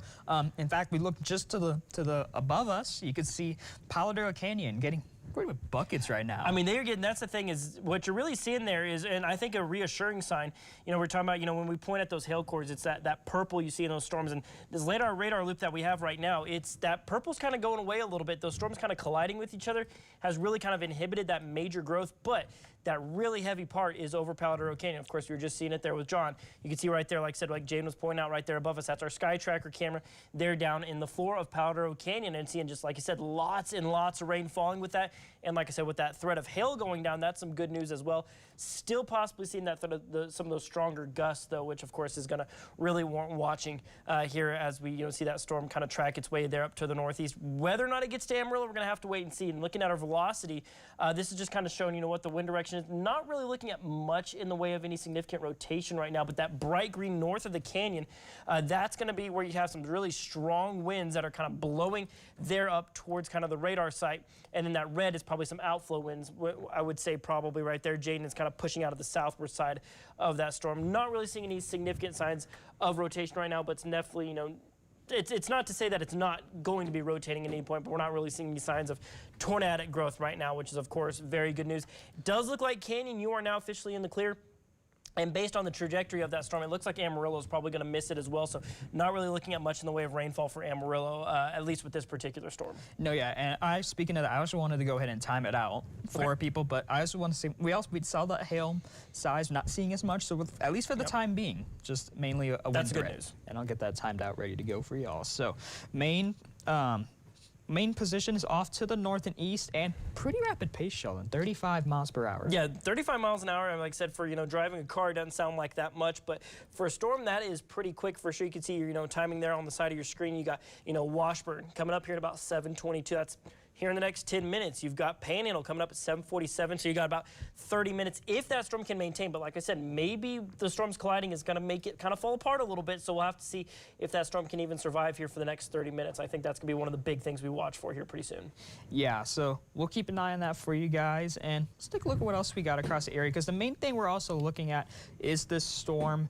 In fact, we look just to the above us. You could see Palo Duro Canyon getting pretty much buckets right now. I mean, they're getting, that's the thing, is what you're really seeing there is, and I think a reassuring sign, you know, we're talking about, you know, when we point at those hail cores, it's that purple you see in those storms. And this radar loop that we have right now, it's that purple's kind of going away a little bit. Those storms kind of colliding with each other has really kind of inhibited that major growth. But that really heavy part is over Palo Duro Canyon. Of course, we were just seeing it there with John. You can see right there, like I said, like Jane was pointing out right there above us, that's our sky tracker camera. They're down in the floor of Palo Duro Canyon and seeing, just like I said, lots and lots of rain falling with that. And like I said, with that threat of hail going down, that's some good news as well. Still possibly seeing that threat of some of those stronger gusts, though, which of course is going to really warrant watching here as we see that storm kind of track its way there up to the northeast. Whether or not it gets to Amarillo, we're going to have to wait and see. And looking at our velocity, this is just kind of showing what the wind direction is. Not really looking at much in the way of any significant rotation right now, but that bright green north of the canyon, that's going to be where you have some really strong winds that are kind of blowing there up towards kind of the radar site. And then that red is probably some outflow winds, I would say probably right there. Jaden is kind of pushing out of the southward side of that storm. Not really seeing any significant signs of rotation right now, but it's definitely, it's not to say that it's not going to be rotating at any point, but we're not really seeing any signs of tornadic growth right now, which is, of course, very good news. It does look like Canyon, you are now officially in the clear. And based on the trajectory of that storm, it looks like Amarillo is probably going to miss it as well. So not really looking at much in the way of rainfall for Amarillo, at least with this particular storm. No, yeah, and speaking of that, I also wanted to go ahead and time it out for people, but I also want to say we saw that hail size not seeing as much, so at least for the time being, just mainly a wind good threat. News. And I'll get that timed out ready to go for y'all. So main position is off to the north and east, and pretty rapid pace, Sheldon, 35 miles per hour. Yeah, 35 miles an hour. And like I said, for driving a car, doesn't sound like that much, but for a storm, that is pretty quick for sure. You can see your timing there on the side of your screen. You got Washburn coming up here at about 7:22. That's here in the next 10 minutes. You've got Panhandle coming up at 7:47, so you got about 30 minutes if that storm can maintain. But like I said, maybe the storms colliding is going to make it kind of fall apart a little bit, so we'll have to see if that storm can even survive here for the next 30 minutes. I think that's going to be one of the big things we watch for here pretty soon. Yeah, so we'll keep an eye on that for you guys, and let's take a look at what else we got across the area, because the main thing we're also looking at is this storm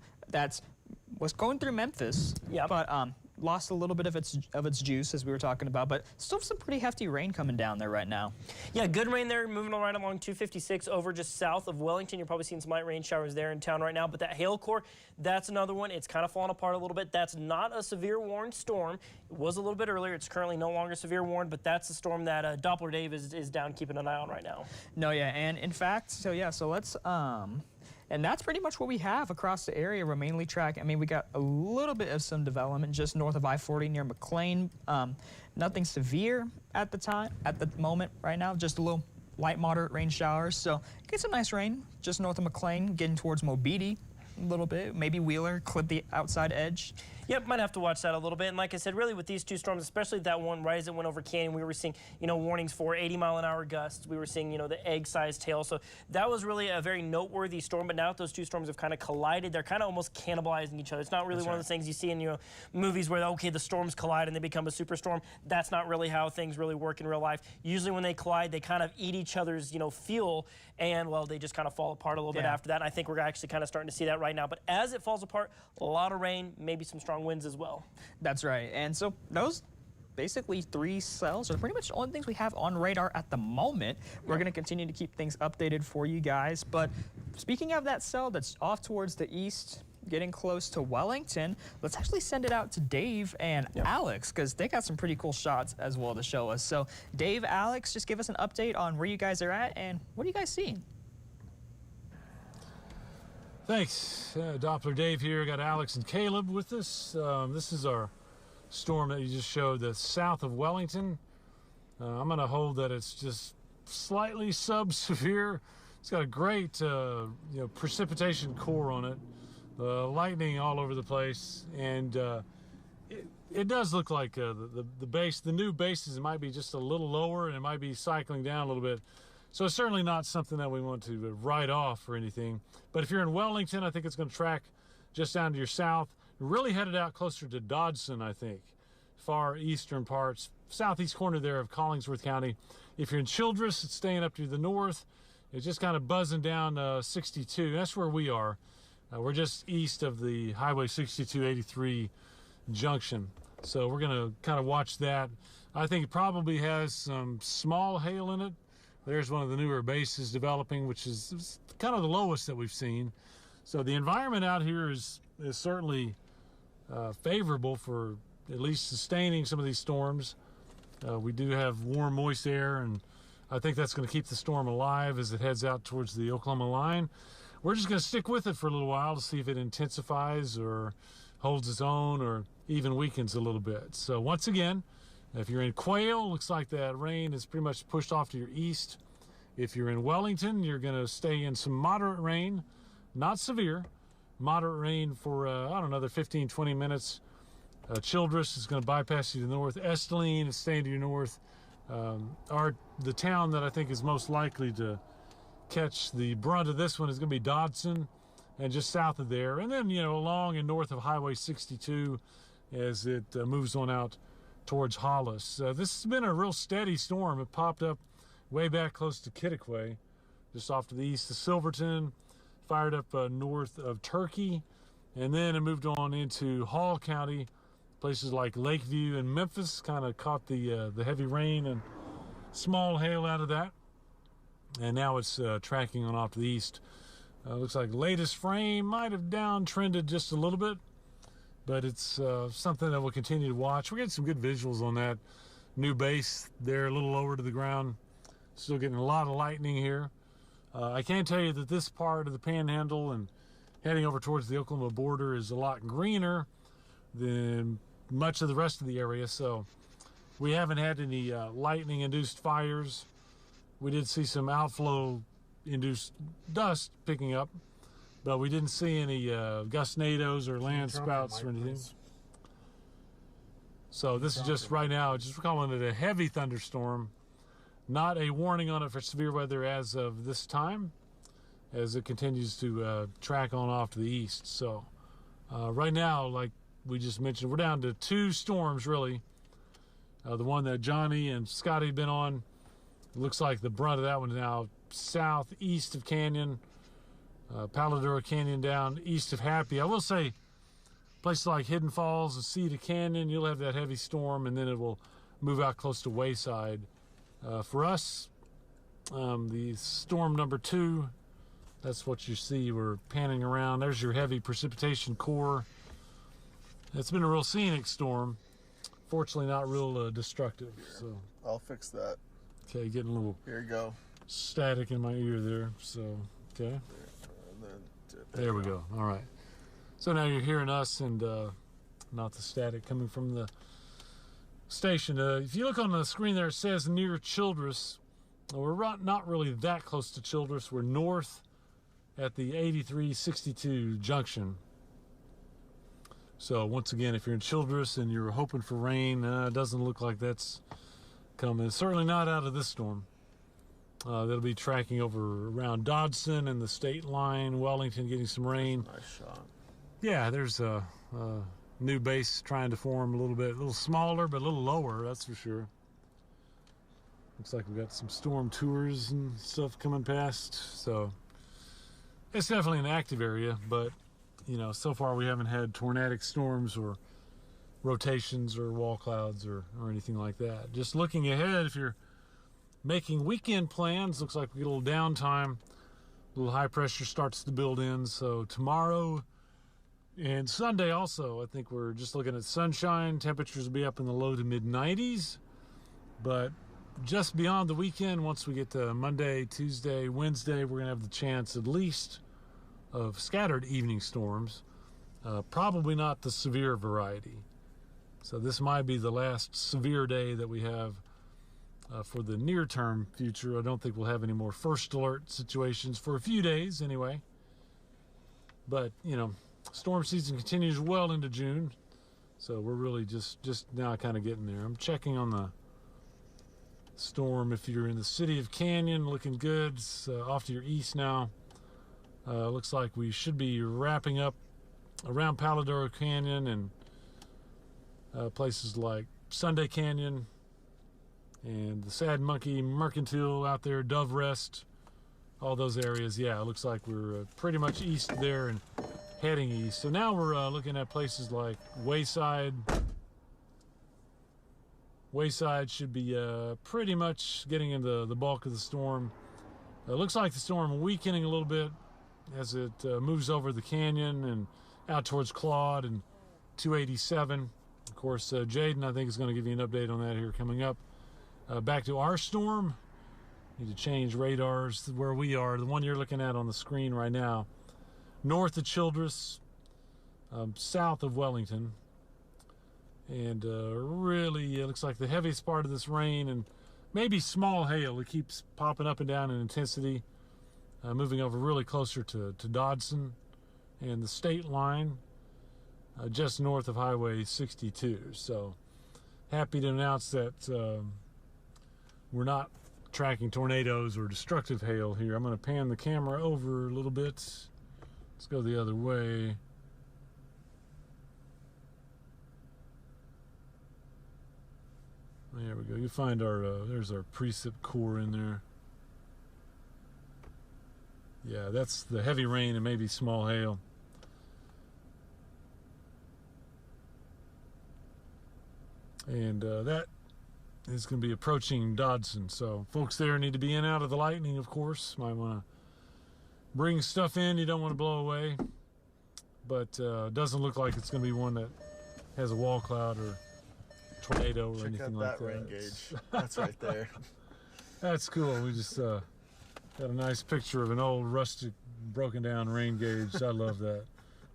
was going through Memphis, but lost a little bit of its juice, as we were talking about, but still some pretty hefty rain coming down there right now. Yeah, good rain there, moving right along 256 over just south of Wellington. You're probably seeing some light rain showers there in town right now, but that hail core, that's another one. It's kind of falling apart a little bit. That's not a severe warned storm. It was a little bit earlier. It's currently no longer severe warned, but that's the storm that Doppler Dave is down keeping an eye on right now. No, yeah, and in fact, so let's and that's pretty much what we have across the area. We're mainly tracking. I mean, we got a little bit of some development just north of I-40 near McLean. Nothing severe at the moment right now, just a little light moderate rain showers. So get some nice rain just north of McLean, getting towards Mobeetie a little bit. Maybe Wheeler, clip the outside edge. Yep, might have to watch that a little bit. And like I said, really with these two storms, especially that one right as it went over Canyon, we were seeing, warnings for 80-mile-an-hour gusts. We were seeing, the egg-sized hail. So that was really a very noteworthy storm. But now that those two storms have kind of collided, they're kind of almost cannibalizing each other. It's not really one of those things you see in, movies where, okay, the storms collide and they become a superstorm. That's not really how things really work in real life. Usually when they collide, they kind of eat each other's, fuel, and, well, they just kind of fall apart a little bit after that. And I think we're actually kind of starting to see that right now. But as it falls apart, a lot of rain, maybe some strong winds as well. That's right. And so those basically 3 cells are pretty much the only things we have on radar at the moment. We're going to continue to keep things updated for you guys. But speaking of that cell that's off towards the east, getting close to Wellington, let's actually send it out to Dave and Alex, because they got some pretty cool shots as well to show us. So Dave, Alex, just give us an update on where you guys are at and what are you guys seeing? Thanks. Doppler Dave here. Got Alex and Caleb with us. This is our storm that you just showed, the south of Wellington. I'm going to hold that it's just slightly sub-severe. It's got a great precipitation core on it. Lightning all over the place, and it does look like the base, the new bases might be just a little lower, and it might be cycling down a little bit. So it's certainly not something that we want to write off or anything. But if you're in Wellington, I think it's going to track just down to your south, really headed out closer to Dodson, I think, far eastern parts, southeast corner there of Collingsworth County. If you're in Childress, it's staying up to the north. It's just kind of buzzing down 62. That's where we are. We're just east of the Highway 6283 junction. So we're going to kind of watch that. I think it probably has some small hail in it. There's one of the newer bases developing, which is kind of the lowest that we've seen. So the environment out here is certainly favorable for at least sustaining some of these storms. We do have warm, moist air, and I think that's going to keep the storm alive as it heads out towards the Oklahoma line. We're just going to stick with it for a little while to see if it intensifies or holds its own or even weakens a little bit. So once again, if you're in Quail, looks like that rain is pretty much pushed off to your east. If you're in Wellington, you're going to stay in some moderate rain, not severe, moderate rain for, another 15, 20 minutes. Childress is going to bypass you to the north. Esteline is staying to your north. The town that I think is most likely to catch the brunt of this one is going to be Dodson, and just south of there, and then along and north of Highway 62 as it moves on out towards Hollis. This has been a real steady storm. It popped up way back close to Kittiquay, just off to the east of Silverton, fired up north of Turkey, and then it moved on into Hall County. Places like Lakeview and Memphis kind of caught the heavy rain and small hail out of that. And now it's tracking on off to the east. Looks like latest frame might have downtrended just a little bit, but it's something that we'll continue to watch. We're getting some good visuals on that new base there, a little lower to the ground. Still getting a lot of lightning here. I can tell you that this part of the Panhandle and heading over towards the Oklahoma border is a lot greener than much of the rest of the area, so we haven't had any lightning-induced fires. We did see some outflow-induced dust picking up, but we didn't see any gustnadoes or land spouts or anything. So this is just right now, just calling it a heavy thunderstorm, not a warning on it for severe weather as of this time, as it continues to track on off to the east. So right now, like we just mentioned, we're down to 2 storms, really. The one that Johnny and Scotty have been on, it looks like the brunt of that one is now southeast of Canyon, Paladura Canyon down east of Happy. I will say, places like Hidden Falls and Cedar Canyon, you'll have that heavy storm, and then it will move out close to Wayside. For us, the storm number 2, that's what you see. We're panning around. There's your heavy precipitation core. It's been a real scenic storm. Fortunately, not real destructive. So I'll fix that. okay, getting a little Here you go. static in my ear there. So okay, And then there we go. All right. So now you're hearing us and not the static coming from the station. If you look on the screen there, it says near Childress. We're not really that close to Childress. We're north at the 8362 junction. So once again, if you're in Childress and you're hoping for rain, it doesn't look like that's coming. Certainly not out of this storm. That'll be tracking over around Dodson and the state line, Wellington getting some rain. nice shot. Yeah, there's a new base trying to form a little smaller, but a little lower, that's for sure. Looks like we've got some storm tours and stuff coming past. So it's definitely an active area, but so far we haven't had tornadic storms or rotations or wall clouds or anything like that. Just looking ahead, if you're making weekend plans, looks like we get a little downtime. A little high pressure starts to build in. So tomorrow and Sunday also, I think we're just looking at sunshine. Temperatures will be up in the low to mid 90s. But just beyond the weekend, once we get to Monday, Tuesday, Wednesday, we're going to have the chance at least of scattered evening storms. Probably not the severe variety. So this might be the last severe day that we have for the near-term future. I don't think we'll have any more first alert situations for a few days anyway. But, you know, storm season continues well into June. So we're really just now kind of getting there. I'm checking on the storm. If you're in the city of Canyon, looking good. It's off to your east now. Looks like we should be wrapping up around Paladoro Canyon and places like Sunday Canyon and the Sad Monkey Mercantile out there, Dove Rest, all those areas. Yeah, it looks like we're pretty much east there and heading east. So now we're looking at places like Wayside. Wayside should be pretty much getting into the bulk of the storm. Looks like the storm weakening a little bit as it moves over the canyon and out towards Claude and 287. Of course, Jaden, I think, is going to give you an update on that here coming up. Back to our storm. Need to change radars where we are. The one you're looking at on the screen right now. North of Childress, south of Wellington. And really, it looks like the heaviest part of this rain and maybe small hail. It keeps popping up and down in intensity. Moving over really closer to Dodson and the state line, just north of Highway 62. So happy to announce that we're not tracking tornadoes or destructive hail here. I'm going to pan the camera over a little bit. Let's go the other way. There we go. You find our, there's our precip core in there. Yeah, that's the heavy rain and maybe small hail. And that is going to be approaching Dodson. So folks there need to be in and out of the lightning, of course. Might want to bring stuff in you don't want to blow away. But doesn't look like it's going to be one that has a wall cloud or tornado or anything like that. Check out that rain gauge. That's right there. That's cool. We just got a nice picture of an old rustic broken down rain gauge. I love that.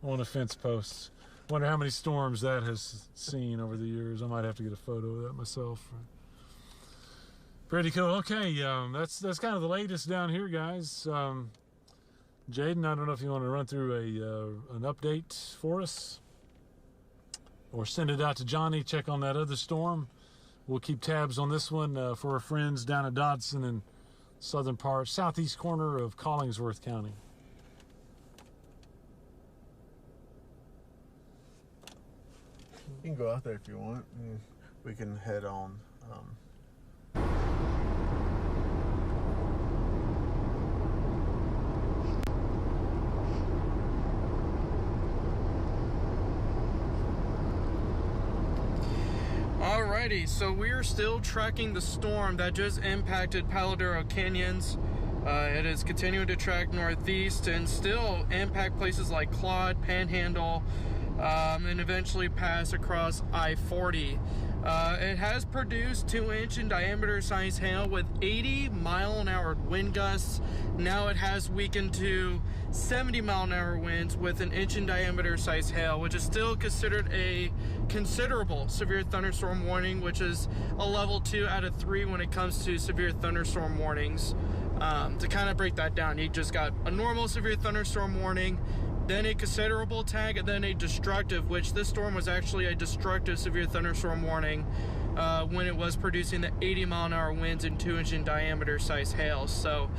On a fence post. Wonder how many storms that has seen over the years. I might have to get a photo of that myself. Pretty cool. Okay, that's kind of the latest down here, guys. Jaden, I don't know if you want to run through an update for us, or send it out to Johnny. Check on that other storm. We'll keep tabs on this one for our friends down at Dodson and southern part, southeast corner of Collingsworth County. You can go out there if you want. We can head on. Alrighty, so we're still tracking the storm that just impacted Paladoro Canyons. It is continuing to track northeast and still impact places like Claude, Panhandle, and eventually pass across I-40. It has produced 2-inch in diameter size hail with 80-mile-an-hour wind gusts. Now it has weakened to 70-mile-an-hour winds with an inch in diameter size hail, which is still considered a considerable severe thunderstorm warning, which is a level 2 out of 3 when it comes to severe thunderstorm warnings. To kind of break that down, you just got a normal severe thunderstorm warning, then a considerable tag, and then a destructive, which this storm was actually a destructive severe thunderstorm warning when it was producing the 80-mile-an-hour winds and 2-inch in diameter size hail. So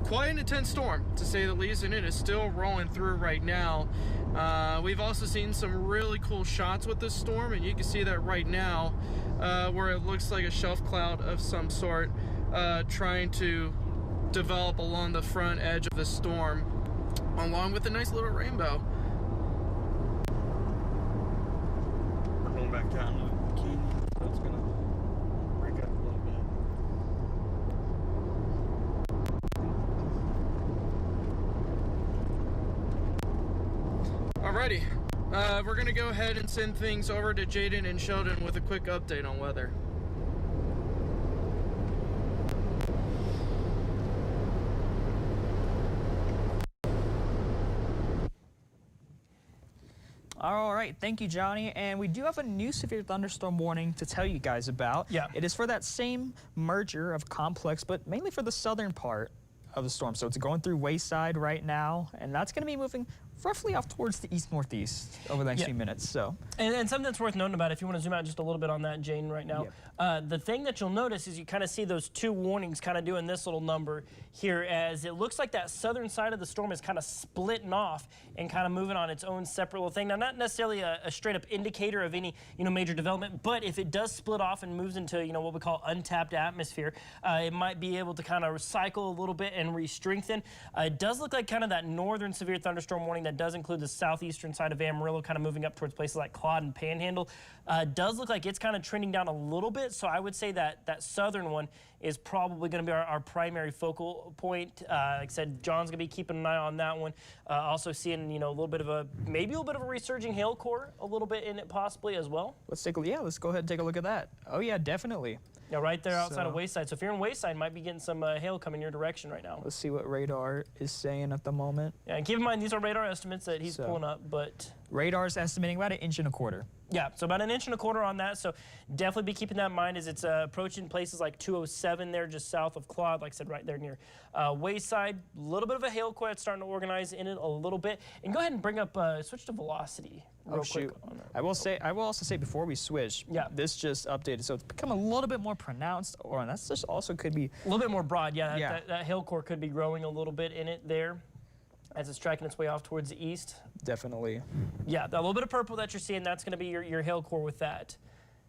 quite an intense storm, to say the least, and it is still rolling through right now. We've also seen some really cool shots with this storm, and you can see that right now where it looks like a shelf cloud of some sort trying to develop along the front edge of the storm, along with a nice little rainbow. down the canyon, so it's gonna break up a little bit. Alrighty, we're gonna go ahead and send things over to Jaden and Sheldon with a quick update on weather. All right, thank you, Johnny. And we do have a new severe thunderstorm warning to tell you guys about. Yeah. It is for that same merger of complex, but mainly for the southern part of the storm. So it's going through Wayside right now, and that's going to be moving roughly off towards the east-northeast over the next few minutes. So, and something that's worth noting about it, if you want to zoom out just a little bit on that, Jane, right now, the thing that you'll notice is you kind of see those two warnings kind of doing this little number here, as it looks like that southern side of the storm is kind of splitting off and kind of moving on its own separate little thing. Now, not necessarily a straight-up indicator of any major development, but if it does split off and moves into what we call untapped atmosphere, it might be able to kind of recycle a little bit and re-strengthen. It does look like kind of that northern severe thunderstorm warning that does include the southeastern side of Amarillo, kind of moving up towards places like Claude and Panhandle. Does look like it's kind of trending down a little bit, so I would say that that southern one is probably going to be our primary focal point. Like I said, John's going to be keeping an eye on that one. Also seeing a little bit of maybe a little bit of a resurging hail core, a little bit in it possibly as well. let's go ahead and take a look at that. Oh yeah, definitely. Yeah, right there outside of Wayside. So if you're in Wayside, might be getting some hail coming your direction right now. Let's see what radar is saying at the moment. Yeah, and keep in mind these are radar estimates that he's pulling up, but radar's estimating about 1.25 inches. yeah, so about 1.25 inches on that. So definitely be keeping that in mind as it's approaching places like 207 there, just south of Claude, like I said, right there near Wayside. A little bit of a hail core that's starting to organize in it a little bit. And go ahead and bring up, switch to velocity real quick. I will also say before we switch, this just updated, so it's become a little bit more pronounced, or that's just also could be a little bit more broad. Yeah, that hail core could be growing a little bit in it there as it's tracking its way off towards the east. Definitely. Yeah, that little bit of purple that you're seeing, that's going to be your hail core with that.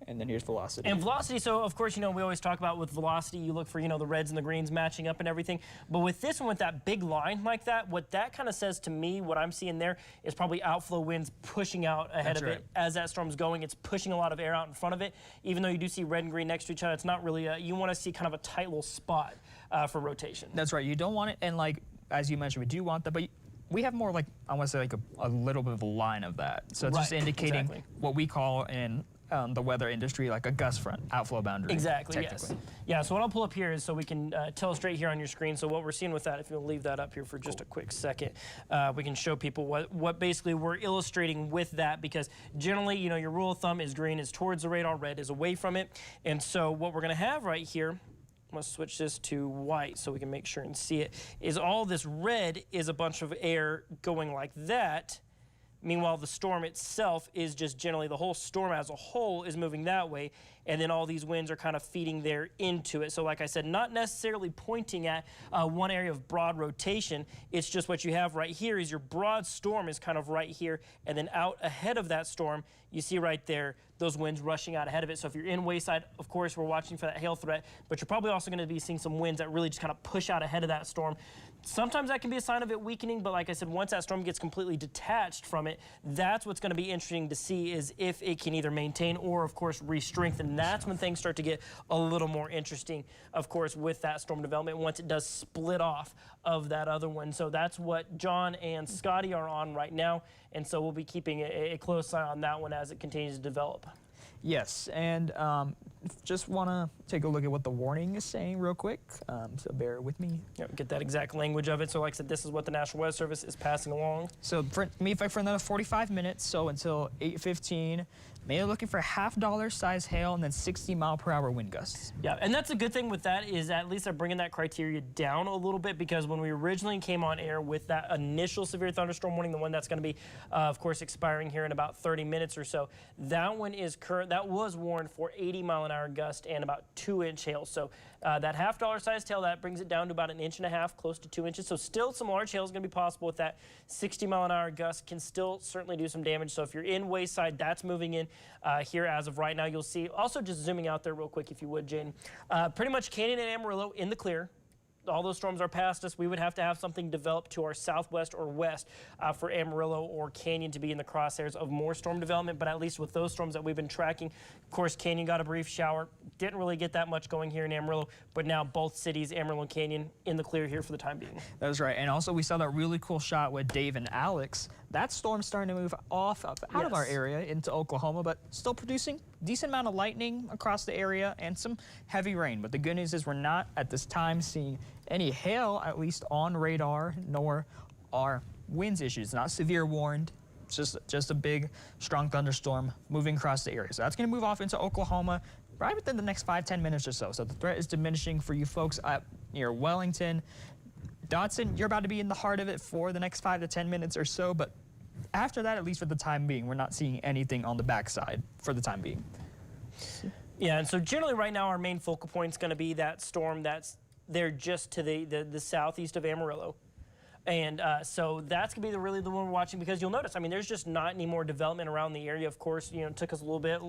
And then here's velocity. And velocity, so of course, we always talk about with velocity, you look for, the reds and the greens matching up and everything. But with this one, with that big line like that, what that kind of says to me, what I'm seeing there is probably outflow winds pushing out ahead of it. As that storm's going, it's pushing a lot of air out in front of it. Even though you do see red and green next to each other, it's not really, you want to see kind of a tight little spot for rotation. That's right. You don't want it, and as you mentioned, we do want that, but we have more I want to say a little bit of a line of that. So it's just indicating what we call in the weather industry like a gust front, outflow boundary. Exactly, yes. Yeah, so what I'll pull up here is so we can tell straight here on your screen. So what we're seeing with that, if you'll leave that up here for just a quick second, we can show people what basically we're illustrating with that, because generally, your rule of thumb is green is towards the radar, red is away from it. And so what we're going to have right here, I'm going to switch this to white so we can make sure and see it, is all this red is a bunch of air going like that. Meanwhile, the storm itself is just generally, the whole storm as a whole is moving that way, and then all these winds are kind of feeding there into it. So like I said, not necessarily pointing at one area of broad rotation. It's just what you have right here is your broad storm is kind of right here, and then out ahead of that storm, you see right there those winds rushing out ahead of it. So if you're in Wayside, of course, we're watching for that hail threat, but you're probably also going to be seeing some winds that really just kind of push out ahead of that storm. Sometimes that can be a sign of it weakening, but like I said, once that storm gets completely detached from it, that's what's going to be interesting to see is if it can either maintain or, of course, re-strengthen. That's when things start to get a little more interesting, of course, with that storm development once it does split off of that other one. So that's what John and Scotty are on right now, and so we'll be keeping a close eye on that one as it continues to develop. Yes, and just want to take a look at what the warning is saying real quick, so bear with me. Yeah, get that exact language of it. So like I said, this is what the National Weather Service is passing along. So for another 45 minutes, so until 8:15, Maybe looking for $half size hail and then 60-mile-per-hour wind gusts. Yeah, and that's a good thing with that is at least they're bringing that criteria down a little bit, because when we originally came on air with that initial severe thunderstorm warning, the one that's going to be, of course, expiring here in about 30 minutes or so, that one is current. That was warned for 80-mile-an-hour gust and about 2-inch hail. So that $half size hail, that brings it down to about 1.5 inches, close to 2 inches. So still some large hail is going to be possible with that. 60-mile-an-hour gust can still certainly do some damage. So if you're in Wayside, that's moving in here as of right now. You'll see. Also, just zooming out there real quick, if you would, Jane. Pretty much Canyon and Amarillo in the clear. all those storms are past us, we would have to have something develop to our southwest or west for Amarillo or Canyon to be in the crosshairs of more storm development. But at least with those storms that we've been tracking, of course, Canyon got a brief shower. Didn't really get that much going here in Amarillo, but now both cities, Amarillo and Canyon, in the clear here for the time being. That was right. And also we saw that really cool shot with Dave and Alex. That storm's starting to move off out of our area into Oklahoma, but still producing decent amount of lightning across the area and some heavy rain. But the good news is we're not at this time seeing any hail, at least on radar, nor are winds issues. Not severe warned, just a big, strong thunderstorm moving across the area. So that's going to move off into Oklahoma right within the next 5-10 minutes or so. So the threat is diminishing for you folks up near Wellington. Dodson, you're about to be in the heart of it for the next 5 to 10 minutes or so, but after that, at least for the time being, we're not seeing anything on the backside for the time being. Yeah, and so generally right now our main focal point is going to be that storm that's there just to the southeast of Amarillo. And so that's going to be really the one we're watching, because you'll notice, I mean, there's just not any more development around the area. Of course, it took us a little bit,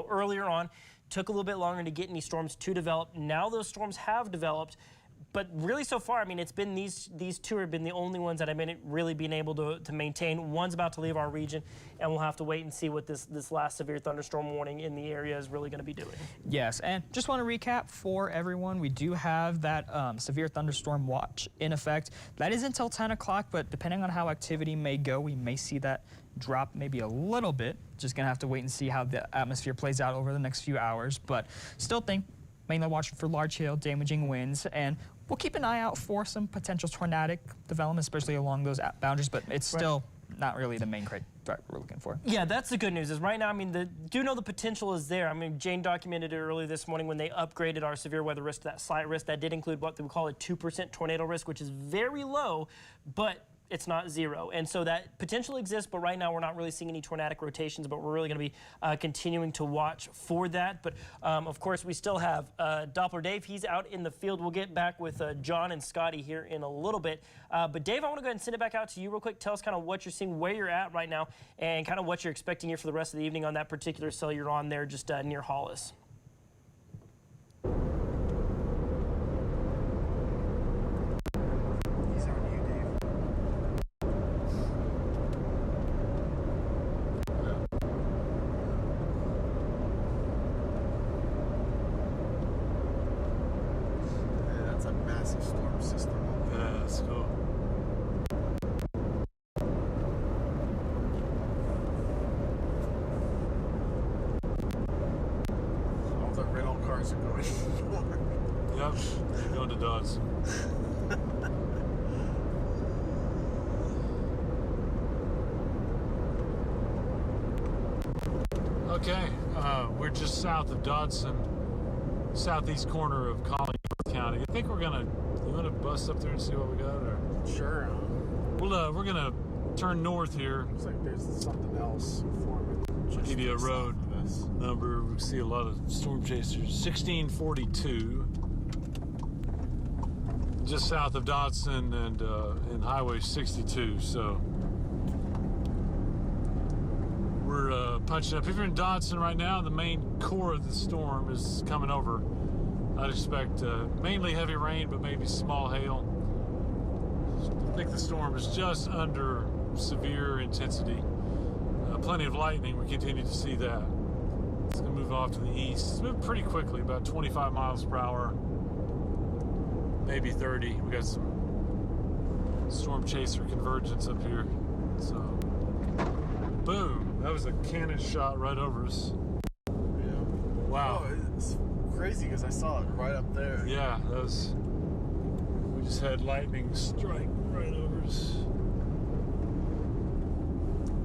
earlier on, took a little bit longer to get any storms to develop. Now those storms have developed. But really so far, I mean, it's been these two have been the only ones that have been really been able to maintain. One's about to leave our region, and we'll have to wait and see what this last severe thunderstorm warning in the area is really going to be doing. Yes, and just want to recap for everyone, we do have that severe thunderstorm watch in effect. That is until 10 o'clock, but depending on how activity may go, we may see that drop maybe a little bit. Just going to have to wait and see how the atmosphere plays out over the next few hours, but still think mainly watching for large hail, damaging winds, and we'll keep an eye out for some potential tornadic development, especially along those boundaries, but it's still not really the main threat we're looking for. Yeah, that's the good news, is right now, I mean, do know the potential is there. I mean, Jane documented it earlier this morning when they upgraded our severe weather risk to that slight risk. That did include what we call a 2% tornado risk, which is very low, but it's not zero. And so that potential exists, but right now we're not really seeing any tornadic rotations, but we're really going to be continuing to watch for that. But of course, we still have Doppler Dave. He's out in the field. We'll get back with John and Scotty here in a little bit. But Dave, I want to go ahead and send it back out to you real quick. Tell us kind of what you're seeing, where you're at right now, and kind of what you're expecting here for the rest of the evening on that particular cell you're on there just near Hollis. Storm system. Yeah, that's cool. All the rental cars are going north. Yep, they're going to Dodson. Okay, we're just south of Dodson, southeast corner of Collier County. I think you want to bust up there and see what we got? Or? Sure. Well, we're going to turn north here. Looks like there's something else forming. Give you a road number. We see a lot of storm chasers. 1642, just south of Dodson and Highway 62. So we're punching up. If you're in Dodson right now, the main core of the storm is coming over. I'd expect mainly heavy rain, but maybe small hail. I think the storm is just under severe intensity. Plenty of lightning. We continue to see that. It's going to move off to the east. It's moving pretty quickly, about 25 miles per hour, maybe 30. We got some storm chaser convergence up here. So, boom! That was a cannon shot right over us. Yeah. Wow. Oh, it's crazy because I saw it right up there. Yeah, that was. We just had lightning strike right over us.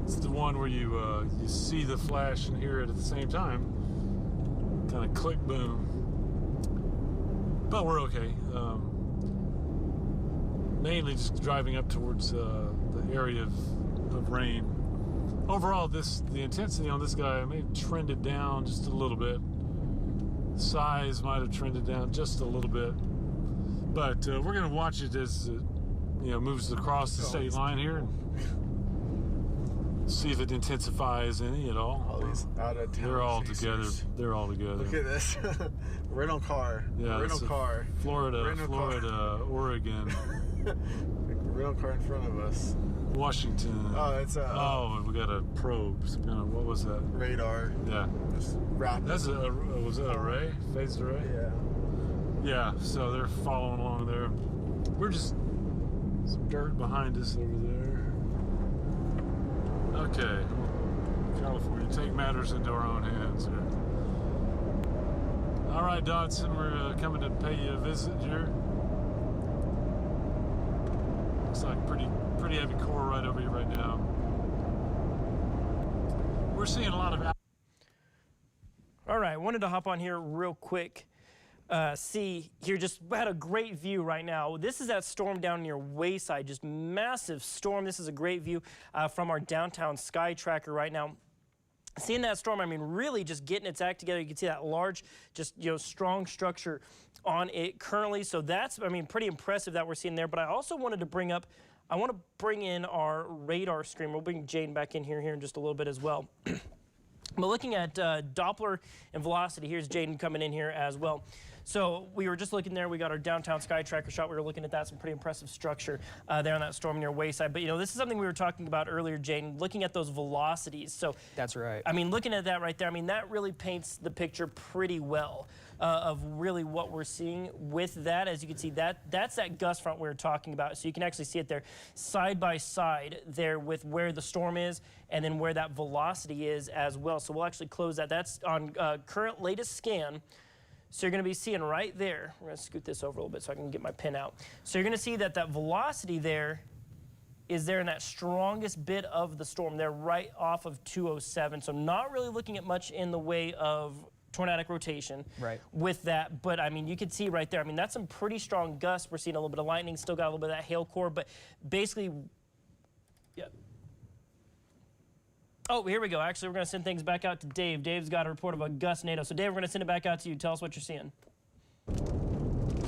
It's the one where you see the flash and hear it at the same time. Kind of click, boom. But we're okay. Mainly just driving up towards the area of rain. Overall, the intensity on this guy may have trended down just a little bit. The size might have trended down just a little bit. But we're going to watch it as it moves across the state line here. See if it intensifies any at all. All these out of town. They're all chasers. together. They're all together. Look at this. Rental car. Yeah, rental car. Florida, Rental car. Oregon, Rental car in front of us. Washington. Oh, it's a Oh, we got a probe. Some kind of, what was that? radar. Yeah. Just rapid. That's was that array? Phased array? Yeah. Yeah, so they're following along there. We're just some dirt behind us over there. Okay, California, take matters into our own hands here. All right, Dodson, we're coming to pay you a visit here. Looks like pretty heavy core right over you right now. We're seeing a lot of. All right, wanted to hop on here real quick. See here, just had a great view right now. This is that storm down near Wayside, just massive storm. This is a great view from our downtown sky tracker right now. Seeing that storm, I mean, really just getting its act together. You can see that large, just, strong structure on it currently. So that's, I mean, pretty impressive that we're seeing there. But I also wanted to bring in our radar screen. We'll bring Jaden back in here in just a little bit as well. But looking at Doppler and velocity, here's Jaden coming in here as well. So we were just looking there. We got our downtown sky tracker shot. We were looking at that, some pretty impressive structure there on that storm near Wayside. But, this is something we were talking about earlier, Jaden, looking at those velocities. So That's right. I mean, looking at that right there, I mean, that really paints the picture pretty well of really what we're seeing with that. As you can see, that's that gust front we were talking about. So you can actually see it there side by side there with where the storm is and then where that velocity is as well. So we'll actually close that. That's on current latest scan. So you're going to be seeing right there. We're going to scoot this over a little bit so I can get my pin out. So you're going to see that velocity there is there in that strongest bit of the storm. They're right off of 207. So not really looking at much in the way of tornadic rotation with that. But, I mean, you can see right there. I mean, that's some pretty strong gusts. We're seeing a little bit of lightning, still got a little bit of that hail core. But basically, yeah. Oh, here we go. Actually, we're going to send things back out to Dave. Dave's got a report of a gust NATO. So, Dave, we're going to send it back out to you. Tell us what you're seeing.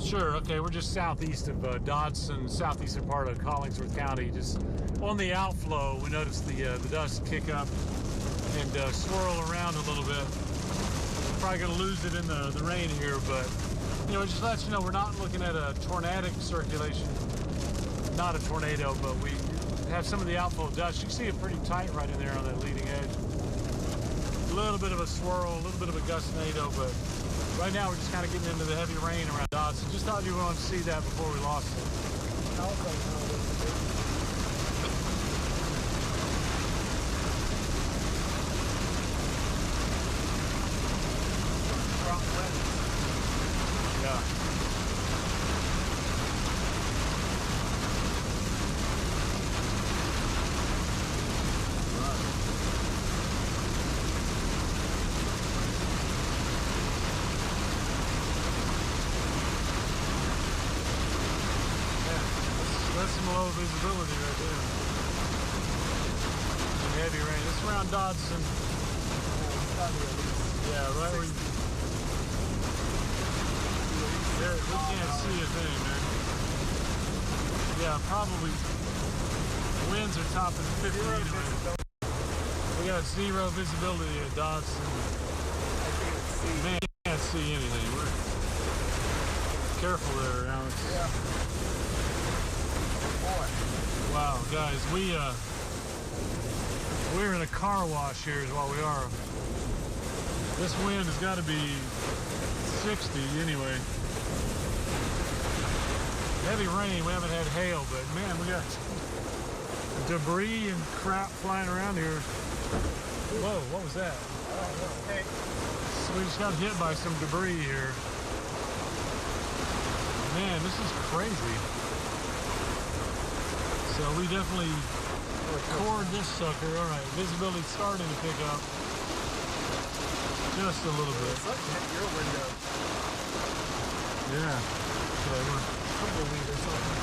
Sure. Okay, we're just southeast of Dodson, southeastern part of Collingsworth County. Just on the outflow, we noticed the dust kick up and swirl around a little bit. We're probably going to lose it in the rain here, but it just lets you know we're not looking at a tornadic circulation. Not a tornado, but we have some of the outflow dust. You can see it pretty tight right in there on that leading edge. A little bit of a swirl, a little bit of a gust NATO, but right now we're just kind of getting into the heavy rain around Dodson. Just thought you wanted to see that before we lost it. Yeah. That's some low visibility right there. Some heavy rain. It's around Dodson. Yeah, right where you... Yeah, we can't see a thing, man. Yeah, probably. Winds are topping 50 anyway. We got zero visibility at Dodson. Man, you can't see anything. We're careful there, Alex. Yeah. Wow, guys, we're in a car wash here is what we are. This wind has got to be 60 anyway. Heavy rain, we haven't had hail, but man, we got debris and crap flying around here. Whoa, what was that? So we just got hit by some debris here. Man, this is crazy. So we definitely cord this sucker. All right, visibility's starting to pick up just a little bit. It's like hit your window. Yeah. Okay, we're Tumbleweed or something.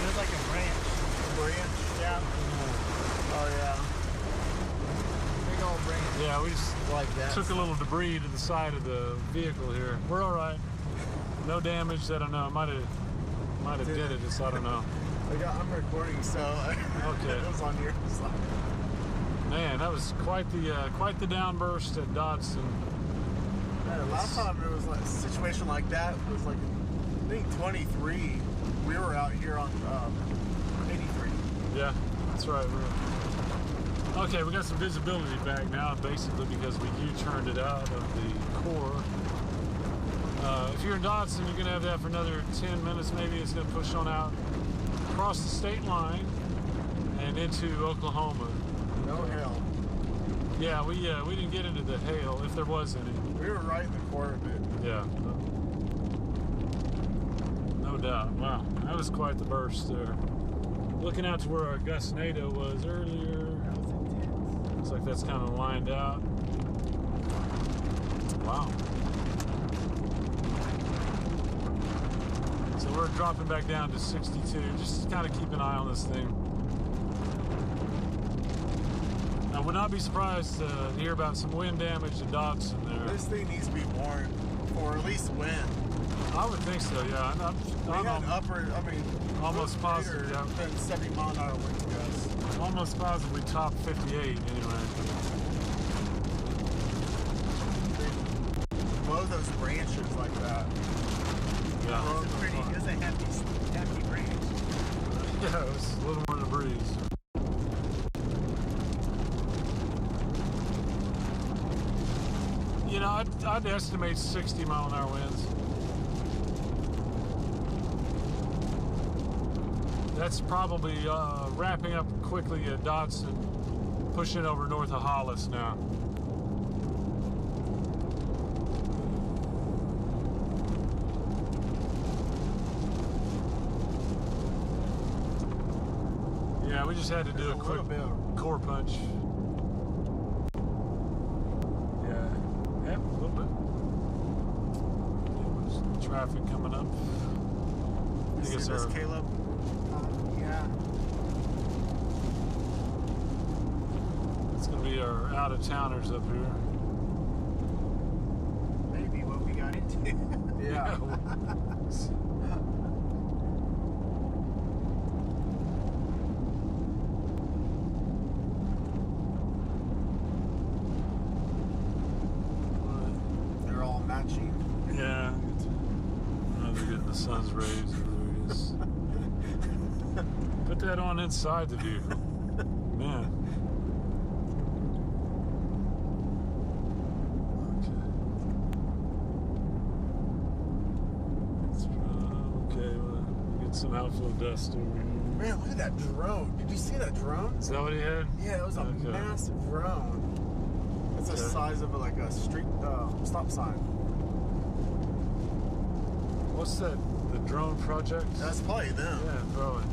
It's like a branch. A branch? Yeah. Oh, yeah. Big old branch. yeah, we just Like that. took a little debris to the side of the vehicle here. We're all right. No damage that I know. Might have dented us. I don't know. I'm recording, so Okay. it was on your side. Man, that was quite the downburst at Dodson. Man, last time it was like a situation like that was like, I think 23. We were out here on 83. Yeah, that's right. Okay, we got some visibility back now, basically because we U-turned it out of the core. If you're in Dodson, you're going to have that for another 10 minutes maybe. It's going to push on out across the state line and into Oklahoma. No hail. Yeah, we didn't get into the hail, if there was any. We were right in the core of it. Yeah. No doubt. Wow, that was quite the burst there. Looking out to where our gust NATO was earlier. Looks like that's kind of lined out. Wow. So we're dropping back down to 62. Just kind of keep an eye on this thing. I would not be surprised to hear about some wind damage to Dodson there. This thing needs to be warned, or at least wind. I would think so, yeah. We had almost positive, yeah. Than 70 mile an hour wind gusts. Almost positive we topped 58 anyway. They blow those branches like that. Yeah. It was a hefty branch. Yeah, it was a little more than a breeze. You know, I'd estimate 60 mile an hour winds. That's probably wrapping up quickly at Dodson, pushing over north of Hollis now. Yeah, we just had to do a quick core punch. Yeah, a little bit. There's traffic coming up. You see this, Caleb? Yeah. It's going to be our out-of-towners up here. Maybe what we got into. Yeah. They're all matching. Yeah. Oh, they're getting the sun's rays. Put that on inside the vehicle. Man. Okay, we'll get some outflow dust over here. Man, look at that drone. Did you see that drone? Is that what he had? Yeah, it was a massive drone. It's the size of like a street stop sign. What's that? The drone project? That's probably them. Yeah, probably.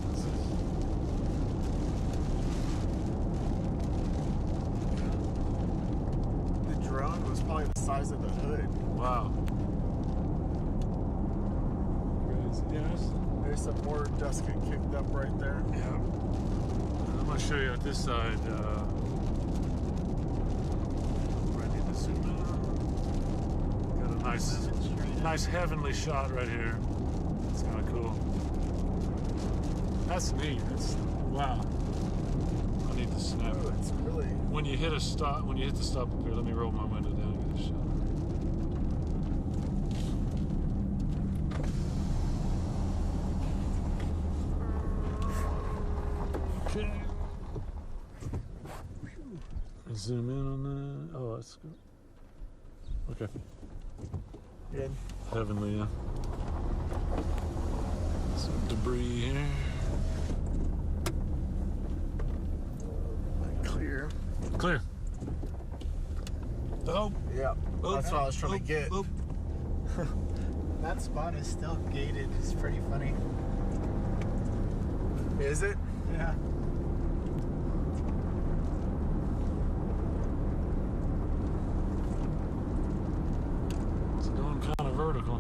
The drone was probably the size of the hood. Wow. Yes. There's some more dust getting kicked up right there. Yeah. I'm going to show you at this side. Got a nice heavenly shot right here. It's kind of cool. That's neat. Wow. I need to snap it. It's really. When you hit the stop up here, let me roll my window down and get a shot. Okay. Zoom in on that. Oh, that's good. Okay. Good. Heavenly, yeah. Some debris here. Clear. Clear. Oh. Yeah. Oh. That's what I was trying to get. Oh. That spot is still gated. It's pretty funny. Is it? Yeah. It's going kind of vertical.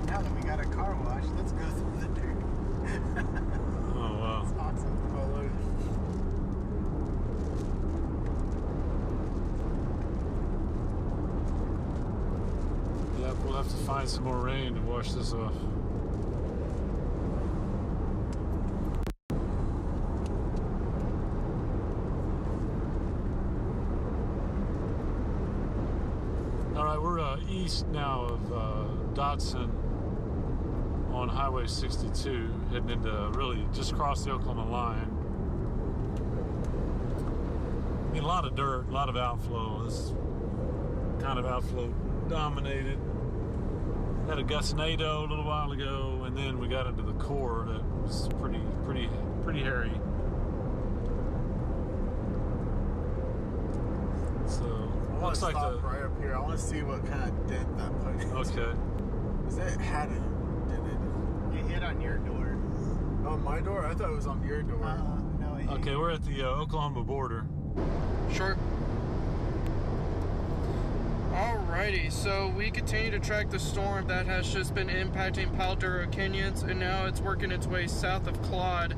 Now that we got a car wash, let's go through the dirt. Oh, wow. That's awesome. Oh, look. we'll have to find some more rain to wash this off. All right, we're east now of Dotson on Highway 62, heading into really just across the Oklahoma line. I mean, a lot of dirt, a lot of outflow. This is kind of outflow dominated. Had a gusnado a little while ago, and then we got into the core that was pretty hairy. So I looks like stop right up here. I want to see what kind of dent that put in. Okay. Is it had it? Did it? It hit on your door. On my door? I thought it was on your door. No, it hit. Okay, we're at the Oklahoma border. Sure. Alrighty, so we continue to track the storm that has just been impacting Palo Duro canyons, and now it's working its way south of Claude.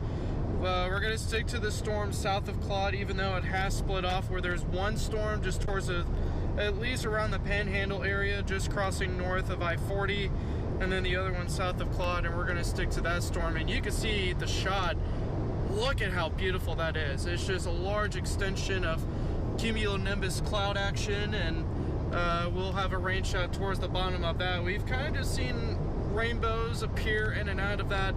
We're going to stick to the storm south of Claude, even though it has split off, where there's one storm just towards at least around the Panhandle area, just crossing north of I-40, and then the other one south of Claude, and we're going to stick to that storm. And you can see the shot. Look at how beautiful that is. It's just a large extension of cumulonimbus cloud action, and we'll have a rain shot towards the bottom of that. We've kind of just seen rainbows appear in and out of that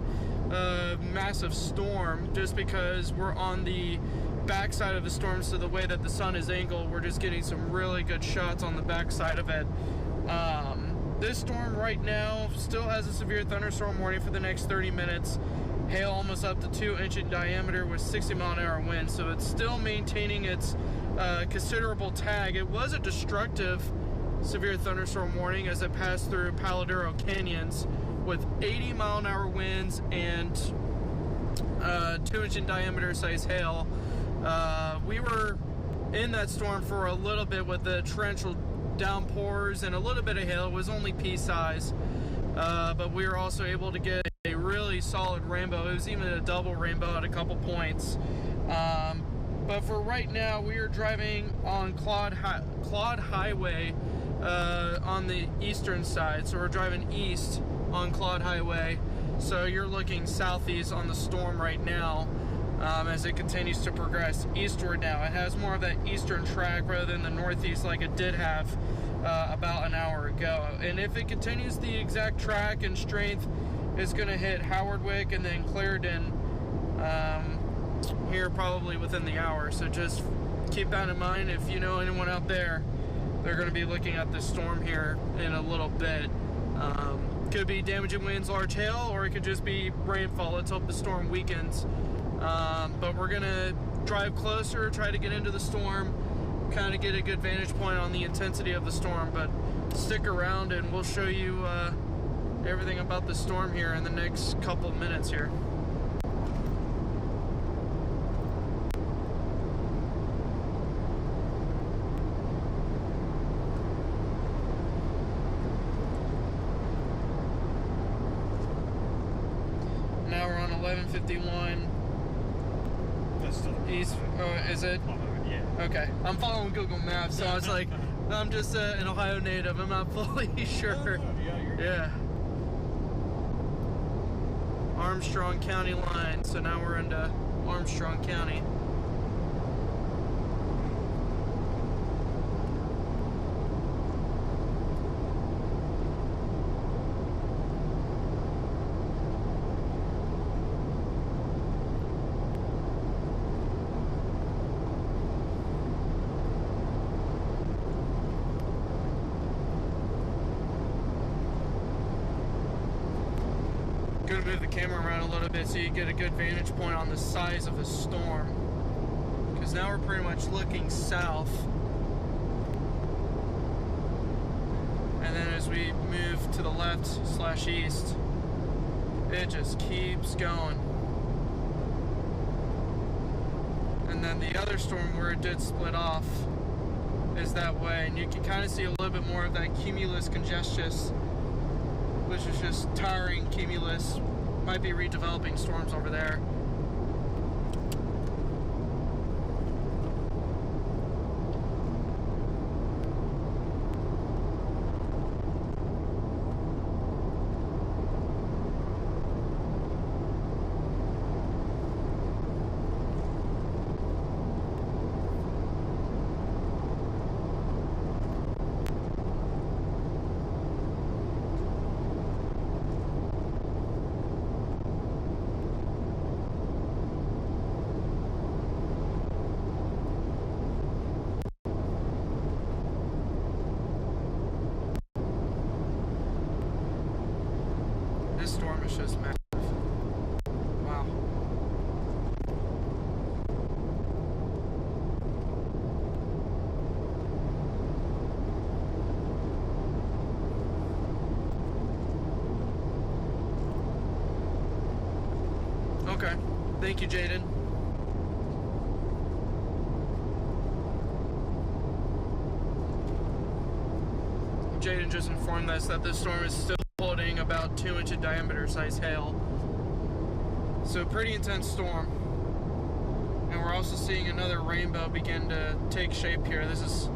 massive storm, just because we're on the backside of the storm, so the way that the sun is angled, we're just getting some really good shots on the backside of it. This storm right now still has a severe thunderstorm warning for the next 30 minutes. Hail almost up to 2 inches in diameter with 60-mile-an-hour winds, so it's still maintaining its considerable tag. It was a destructive severe thunderstorm warning as it passed through Palo Duro canyons with 80-mile-an-hour winds and 2-inch in diameter size hail. We were in that storm for a little bit with the torrential downpours and a little bit of hail. It was only pea size, but we were also able to get a really solid rainbow. It was even a double rainbow at a couple points. But for right now, we are driving on Claude Highway on the eastern side. So we're driving east on Claude Highway. So you're looking southeast on the storm right now as it continues to progress eastward now. It has more of that eastern track rather than the northeast like it did have about an hour ago. And if it continues the exact track and strength, it's going to hit Howardwick and then Clarendon here probably within the hour. So just keep that in mind. If you know anyone out there, they're going to be looking at this storm here in a little bit. Could be damaging winds, large hail, or it could just be rainfall. Let's hope the storm weakens. But we're going to drive closer, try to get into the storm, kind of get a good vantage point on the intensity of the storm. But stick around and we'll show you everything about the storm here in the next couple of minutes here. Now we're on 1151 That's still east. Is it? yeah. Okay. I'm following Google Maps, so I was like, I'm just an Ohio native. I'm not fully sure. Yeah, you're good. Yeah. Armstrong County line. So now we're into Armstrong County. Gonna move the camera around a little bit so you get a good vantage point on the size of the storm. Because now we're pretty much looking south. And then as we move to the left/east, it just keeps going. And then the other storm where it did split off is that way. And you can kind of see a little bit more of that cumulus congestus, which is just tiring cumulus. Might be redeveloping storms over there. This storm is just massive. Wow. Okay. Thank you, Jaden. Jaden just informed us that this storm is still holding about 2-inch diameter size hail. So pretty intense storm. And we're also seeing another rainbow begin to take shape here. This has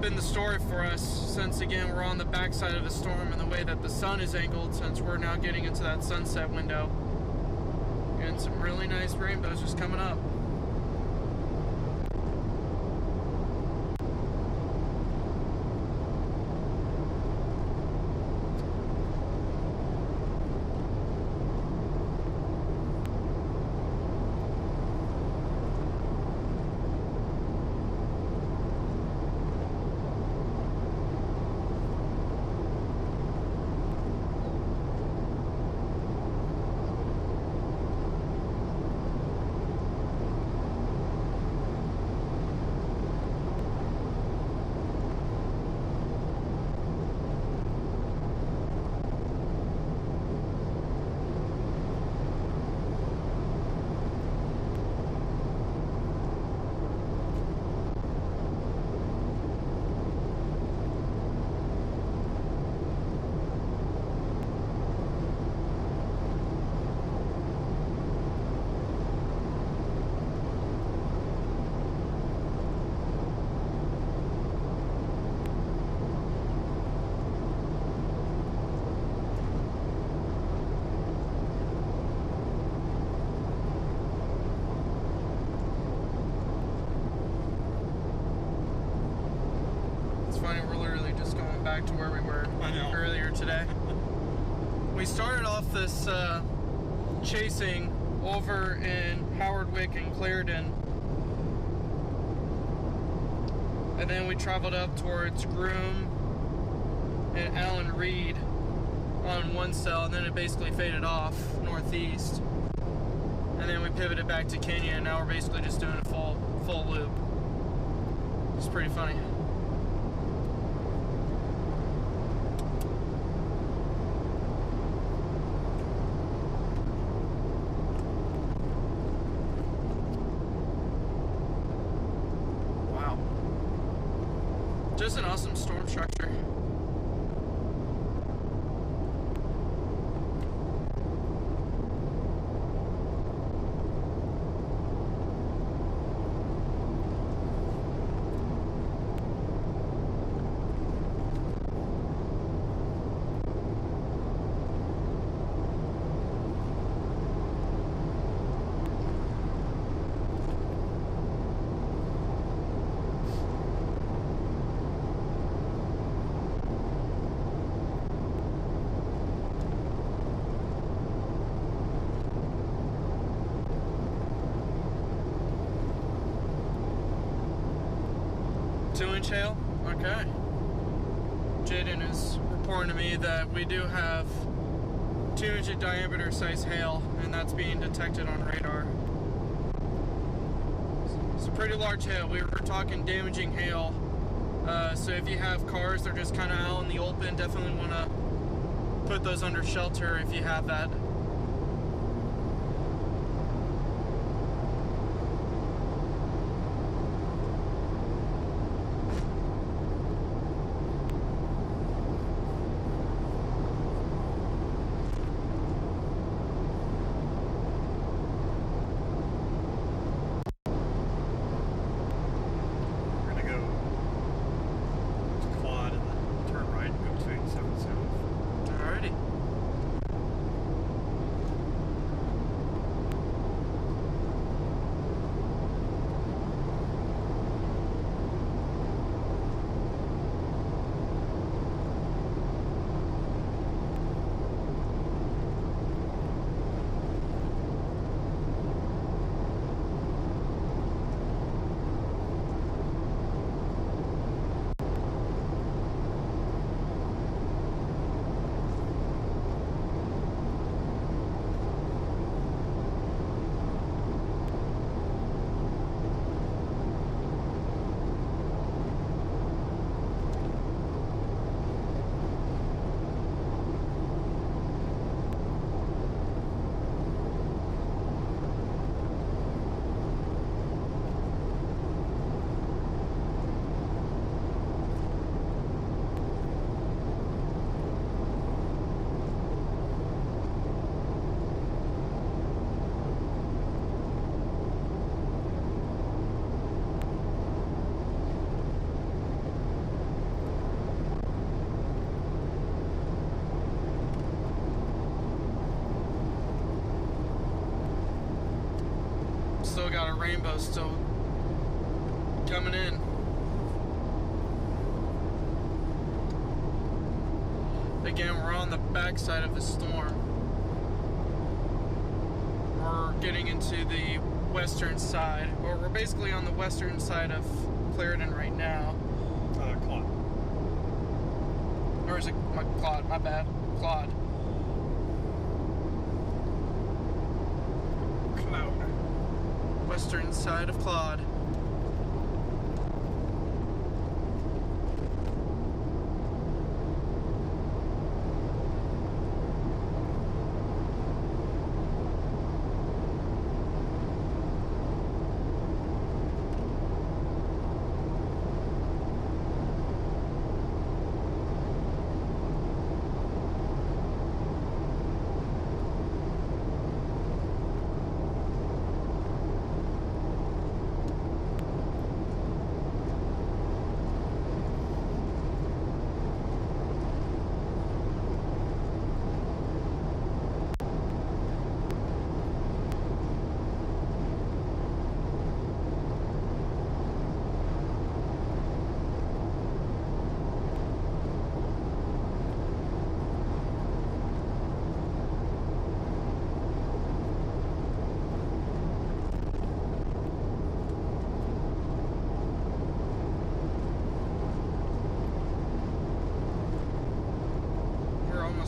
been the story for us since, again, we're on the backside of the storm and the way that the sun is angled, since we're now getting into that sunset window. And some really nice rainbows just coming up. We're literally just going back to where we were earlier today. We started off this chasing over in Howardwick and Clarendon, and then we traveled up towards Groom and Allen Reed on one cell, and then it basically faded off northeast, and then we pivoted back to Kenya, and now we're basically just doing a full loop. It's pretty funny. Just an awesome storm structure. Hail? Okay. Jaden is reporting to me that we do have 2-inch diameter size hail, and that's being detected on radar. It's a pretty large hail. We were talking damaging hail. So if you have cars that are just kind of out in the open, definitely want to put those under shelter if you have that. got a rainbow still coming in. Again, we're on the backside of the storm. We're getting into the western side, or we're basically on the western side of Clarendon right now. Claude. Or is it Claude? My bad. Claude. Cloud. Western side of Claude.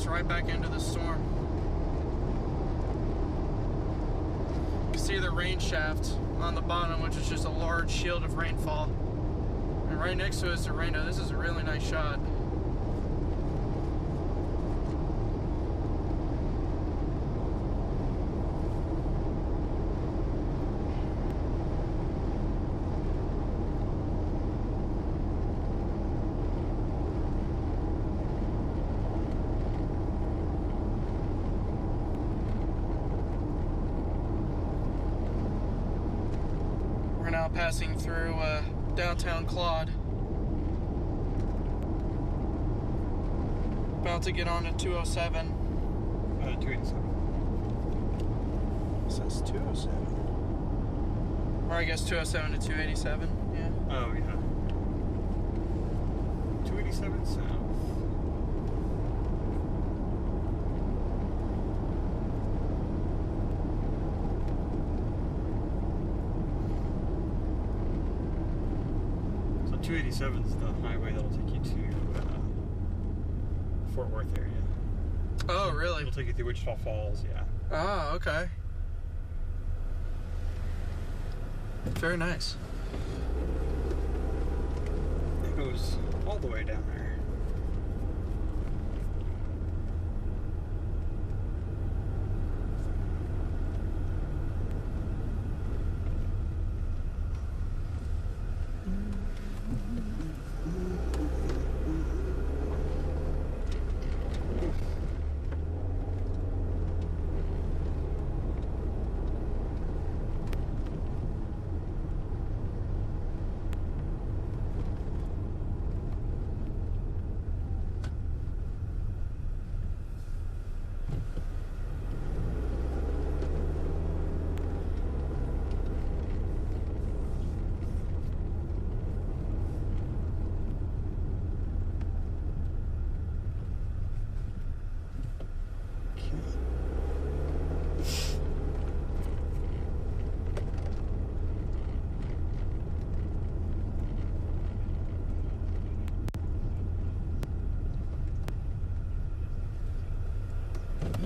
Right back into the storm. You can see the rain shaft on the bottom, which is just a large shield of rainfall. And right next to it is the rainbow. This is a really nice shot. Now passing through downtown Claude. About to get on to 207. 287. It says 207. Or I guess 207 to 287, yeah. Oh, yeah. 287 south. So 287 is the highway that'll take you to Fort Worth area. Oh, really? It'll take you through Wichita Falls, yeah. Oh, okay. Very nice. It goes all the way down there.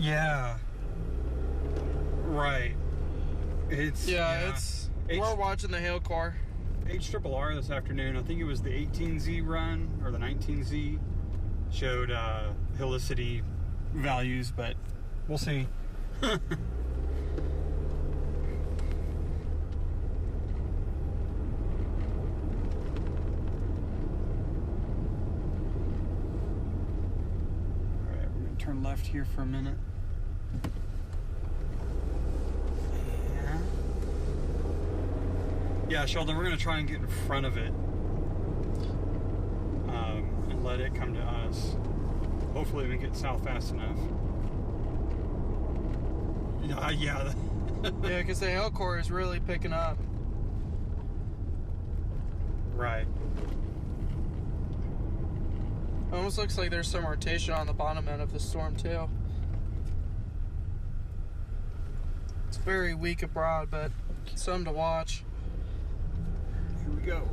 Yeah. Right. It's we're watching the hail core. HRRR this afternoon. I think it was the 18Z run or the 19Z showed helicity values, but we'll see. Turn left here for a minute. Yeah, Sheldon, we're going to try and get in front of it and let it come to us. Hopefully we get south fast enough. Yeah, Yeah, because the hail core is really picking up. Right. Almost looks like there's some rotation on the bottom end of the storm too. It's very weak abroad, but something to watch. Here we go.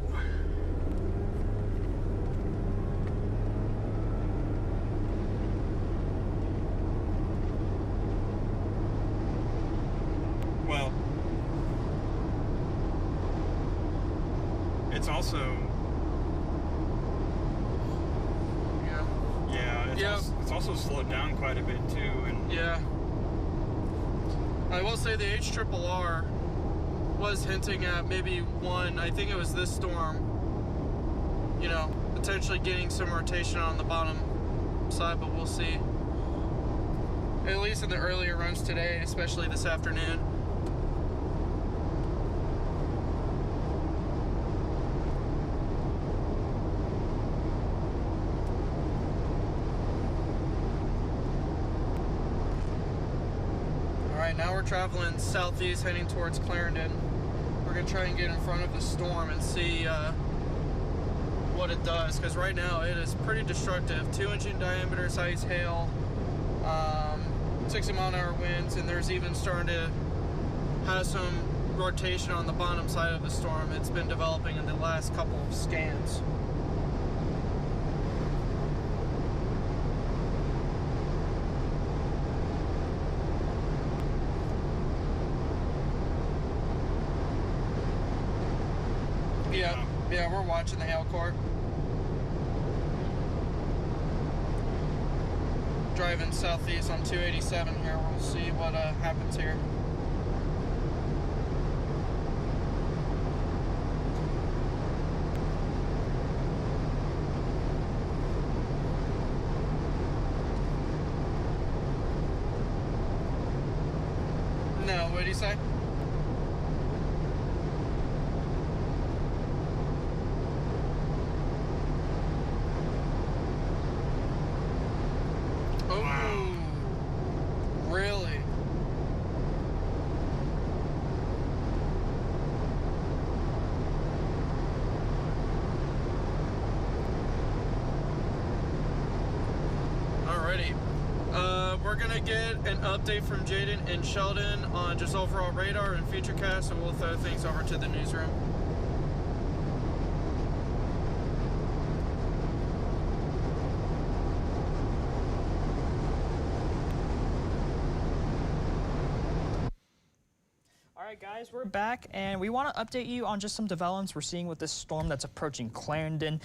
Well, it's also it's also slowed down quite a bit too, and yeah. I will say the HRRR was hinting at maybe one, I think it was this storm, you know, potentially getting some rotation on the bottom side, but we'll see. At least in the earlier runs today, especially this afternoon. Alright, now we're traveling southeast heading towards Clarendon. We're going to try and get in front of the storm and see what it does, because right now it is pretty destructive. 2-inch in diameter size hail, 60-mile-an-hour winds, and there's even starting to have some rotation on the bottom side of the storm. It's been developing in the last couple of scans. Yeah, we're watching the hail core. Driving southeast on 287 here. We'll see what happens here. No, what did he say? Really? Alrighty. We're gonna get an update from Jaden and Sheldon on just overall radar and futurecast, and we'll throw things over to the newsroom. Guys, we're back, and we want to update you on just some developments we're seeing with this storm that's approaching Clarendon.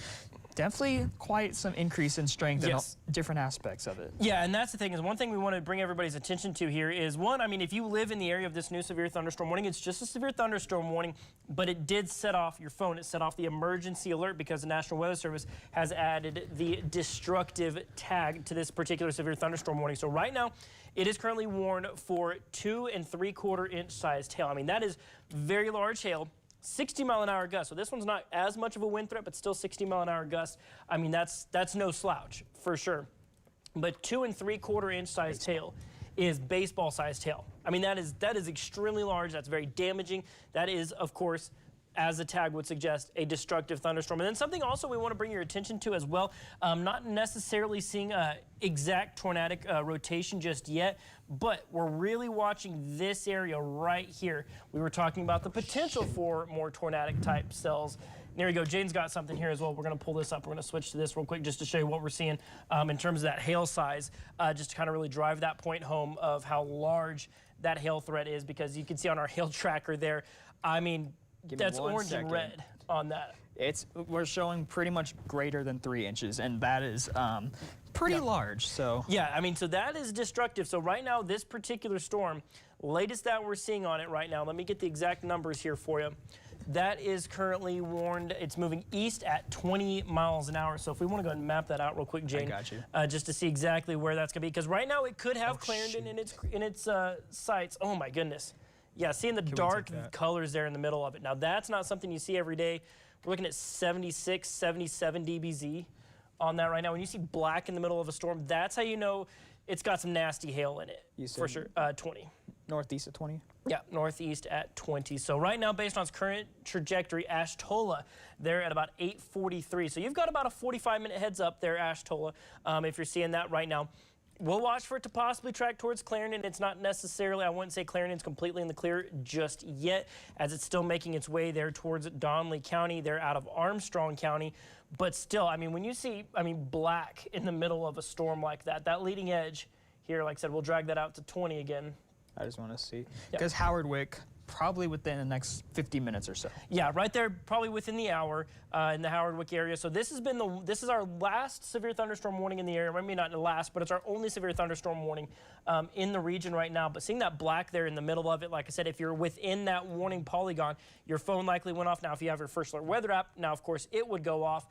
Definitely quite some increase in strength in different aspects of it. Yeah, and that's the thing, is one thing we want to bring everybody's attention to here is, one, I mean, if you live in the area of this new severe thunderstorm warning, it's just a severe thunderstorm warning, but it did set off your phone. It set off the emergency alert because the National Weather Service has added the destructive tag to this particular severe thunderstorm warning. So right now, it is currently warned for 2 3/4 inch sized hail. I mean, that is very large hail. 60-mile-an-hour gusts. So this one's not as much of a wind threat, but still 60-mile-an-hour gusts. I mean, that's no slouch for sure. But 2 3/4 inch sized hail is baseball-sized hail. I mean, that is extremely large. That's very damaging. That is, of course, as the tag would suggest, a destructive thunderstorm. And then something also we want to bring your attention to as well, not necessarily seeing exact tornadic rotation just yet, but we're really watching this area right here. We were talking about the potential for more tornadic type cells. There you go. Jane's got something here as well. We're going to pull this up. We're going to switch to this real quick just to show you what we're seeing in terms of that hail size, just to kind of really drive that point home of how large that hail threat is, because you can see on our hail tracker there, I mean, that's orange and red on that. We're showing pretty much greater than 3 inches, and that is pretty large. So yeah, I mean, so that is destructive. So right now, this particular storm, latest that we're seeing on it right now, let me get the exact numbers here for you. That is currently warned. It's moving east at 20 miles an hour. So if we want to go ahead and map that out real quick, Jane, I got you. Just to see exactly where that's going to be, because right now it could have Clarendon in its sights. Oh my goodness. Yeah, seeing the dark colors there in the middle of it. Now, that's not something you see every day. We're looking at 76, 77 dBz on that right now. When you see black in the middle of a storm, that's how you know it's got some nasty hail in it, You for said- sure. 20. Northeast at 20. Yeah, northeast at 20. So right now, based on its current trajectory, Ashtola, they're at about 8:43. So you've got about a 45-minute heads up there, Ashtola, if you're seeing that right now. We'll watch for it to possibly track towards Clarendon. It's not necessarily, I wouldn't say Clarendon's completely in the clear just yet, as it's still making its way there towards Donley County. They're out of Armstrong County. But still, I mean, when you see, black in the middle of a storm like that, that leading edge here, like I said, we'll drag that out to 20 again. I just want to see. Because Howard Wick, probably within the next 50 minutes or so. Yeah, right there, probably within the hour in the Howard Wick area. So this is our last severe thunderstorm warning in the area. Maybe not the last, but it's our only severe thunderstorm warning in the region right now. But seeing that black there in the middle of it, like I said, if you're within that warning polygon, your phone likely went off. Now, if you have your First Alert weather app, now of course it would go off.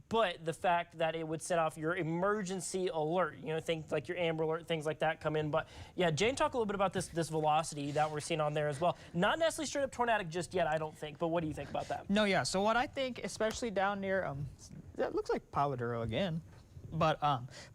But the fact that it would set off your emergency alert, things like your Amber Alert, things like that come in. But yeah, Jane, talk a little bit about this velocity that we're seeing on there as well. Not necessarily straight up tornadic just yet, I don't think. But what do you think about that? No, yeah. So what I think, especially down near, that looks like Palo Duro again. But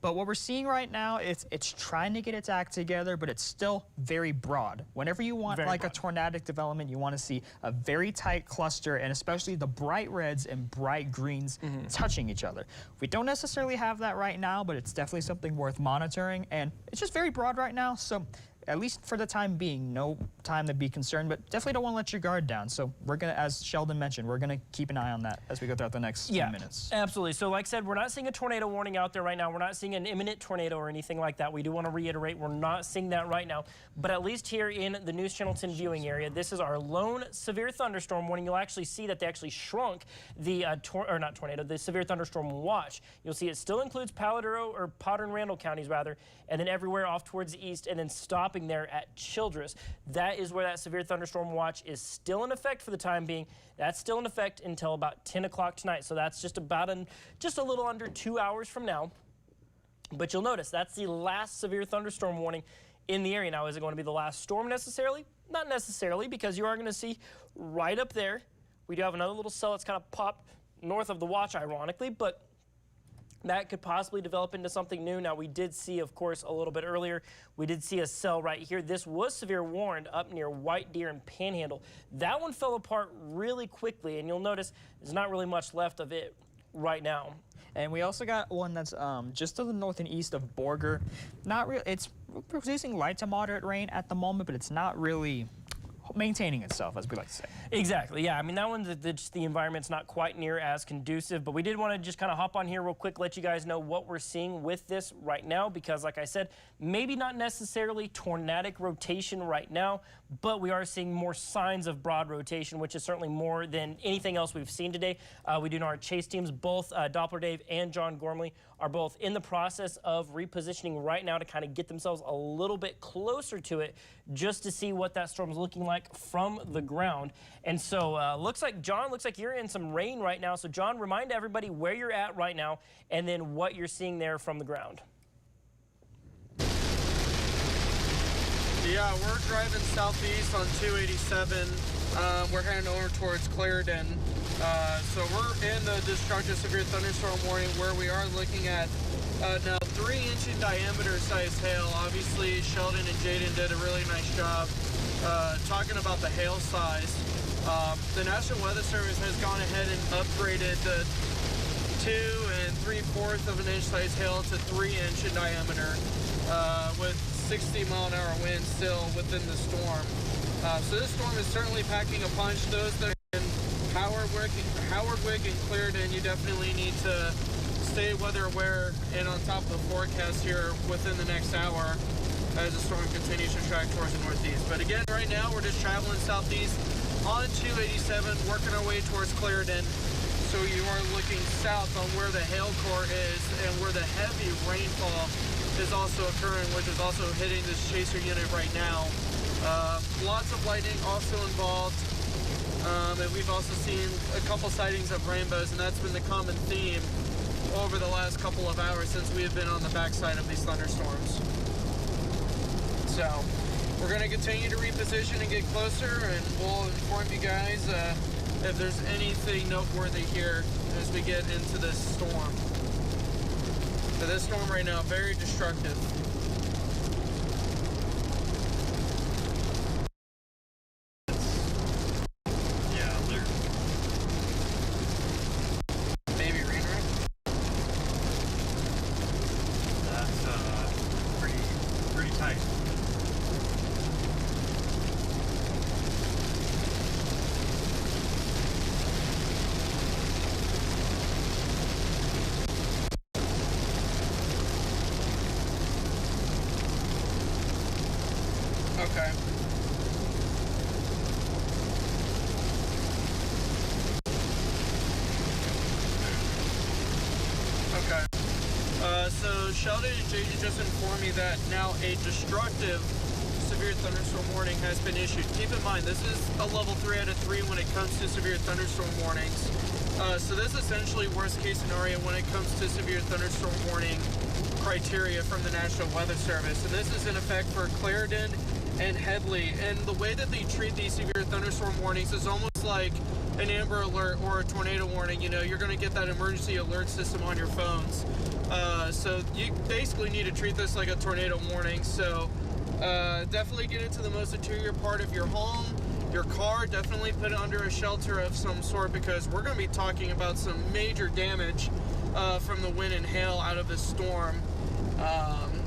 what we're seeing right now, it's trying to get its act together, but it's still very broad. Whenever you want a tornadic development, you want to see a very tight cluster, and especially the bright reds and bright greens touching each other. We don't necessarily have that right now, but it's definitely something worth monitoring, and it's just very broad right now. So at least for the time being, no time to be concerned, but definitely don't want to let your guard down. So we're going to, as Sheldon mentioned, we're going to keep an eye on that as we go throughout the next few minutes. Absolutely. So like I said, we're not seeing a tornado warning out there right now. We're not seeing an imminent tornado or anything like that. We do want to reiterate, we're not seeing that right now. But at least here in the News Channel 10 viewing area, this is our lone severe thunderstorm warning. You'll actually see that they actually shrunk the, the severe thunderstorm watch. You'll see it still includes Palo Duro, or Potter and Randall counties rather, and then everywhere off towards the east, and then stopping there at Childress. That is where that severe thunderstorm watch is still in effect for the time being. That's still in effect until about 10 o'clock tonight. So that's just about just a little under 2 hours from now. But you'll notice that's the last severe thunderstorm warning in the area. Now, is it going to be the last storm necessarily? Not necessarily, because you are going to see right up there, we do have another little cell that's kind of popped north of the watch, ironically, but that could possibly develop into something new. Now, we did see, of course, a little bit earlier, we did see a cell right here. This was severe warned up near White Deer and Panhandle. That one fell apart really quickly, and you'll notice there's not really much left of it right now. And we also got one that's just to the north and east of Borger. Not real. It's producing light to moderate rain at the moment, but it's not really maintaining itself, as we like to say. Exactly, yeah. I mean, that one's just the environment's not quite near as conducive, but we did want to just kind of hop on here real quick, let you guys know what we're seeing with this right now, because like I said, maybe not necessarily tornadic rotation right now, but we are seeing more signs of broad rotation, which is certainly more than anything else we've seen today. We do know our chase teams, both Doppler Dave and John Gormley, are both in the process of repositioning right now to kind of get themselves a little bit closer to it, just to see what that storm's looking like from the ground. And so looks like, John, looks like you're in some rain right now. So John, remind everybody where you're at right now and then what you're seeing there from the ground. Yeah, we're driving southeast on 287. We're heading over towards Clarendon. So we're in the destructive severe thunderstorm warning, where we are looking at now 3-inch in diameter size hail. Obviously, Sheldon and Jaden did a really nice job talking about the hail size. The National Weather Service has gone ahead and upgraded the 2 3/4 of an inch size hail to 3-inch in diameter, with 60-mile-an-hour winds still within the storm. So this storm is certainly packing a punch. Those that are in Howard Wick and Clarendon, you definitely need to stay weather aware and on top of the forecast here within the next hour as the storm continues to track towards the northeast. But again, right now we're just traveling southeast on 287, working our way towards Clarendon. So you are looking south on where the hail core is and where the heavy rainfall is also occurring, which is also hitting this chaser unit right now. Lots of lightning also involved, and we've also seen a couple sightings of rainbows, and that's been the common theme over the last couple of hours since we have been on the backside of these thunderstorms. So we're going to continue to reposition and get closer, and we'll inform you guys if there's anything noteworthy here as we get into this storm. So this storm right now, very destructive. tight. Okay. Okay. So Sheldon and JD just informed me that now a destructive severe thunderstorm warning has been issued. Keep in mind, this is a level 3 out of 3 when it comes to severe thunderstorm warnings. So this is essentially worst case scenario when it comes to severe thunderstorm warning criteria from the National Weather Service. And this is in effect for Clarendon and Headley. And the way that they treat these severe thunderstorm warnings is almost like an Amber Alert or a tornado warning. You know, you're going to get that emergency alert system on your phones. So you basically need to treat this like a tornado warning. So definitely get into the most interior part of your home, your car. Definitely put it under a shelter of some sort, because we're going to be talking about some major damage from the wind and hail out of this storm.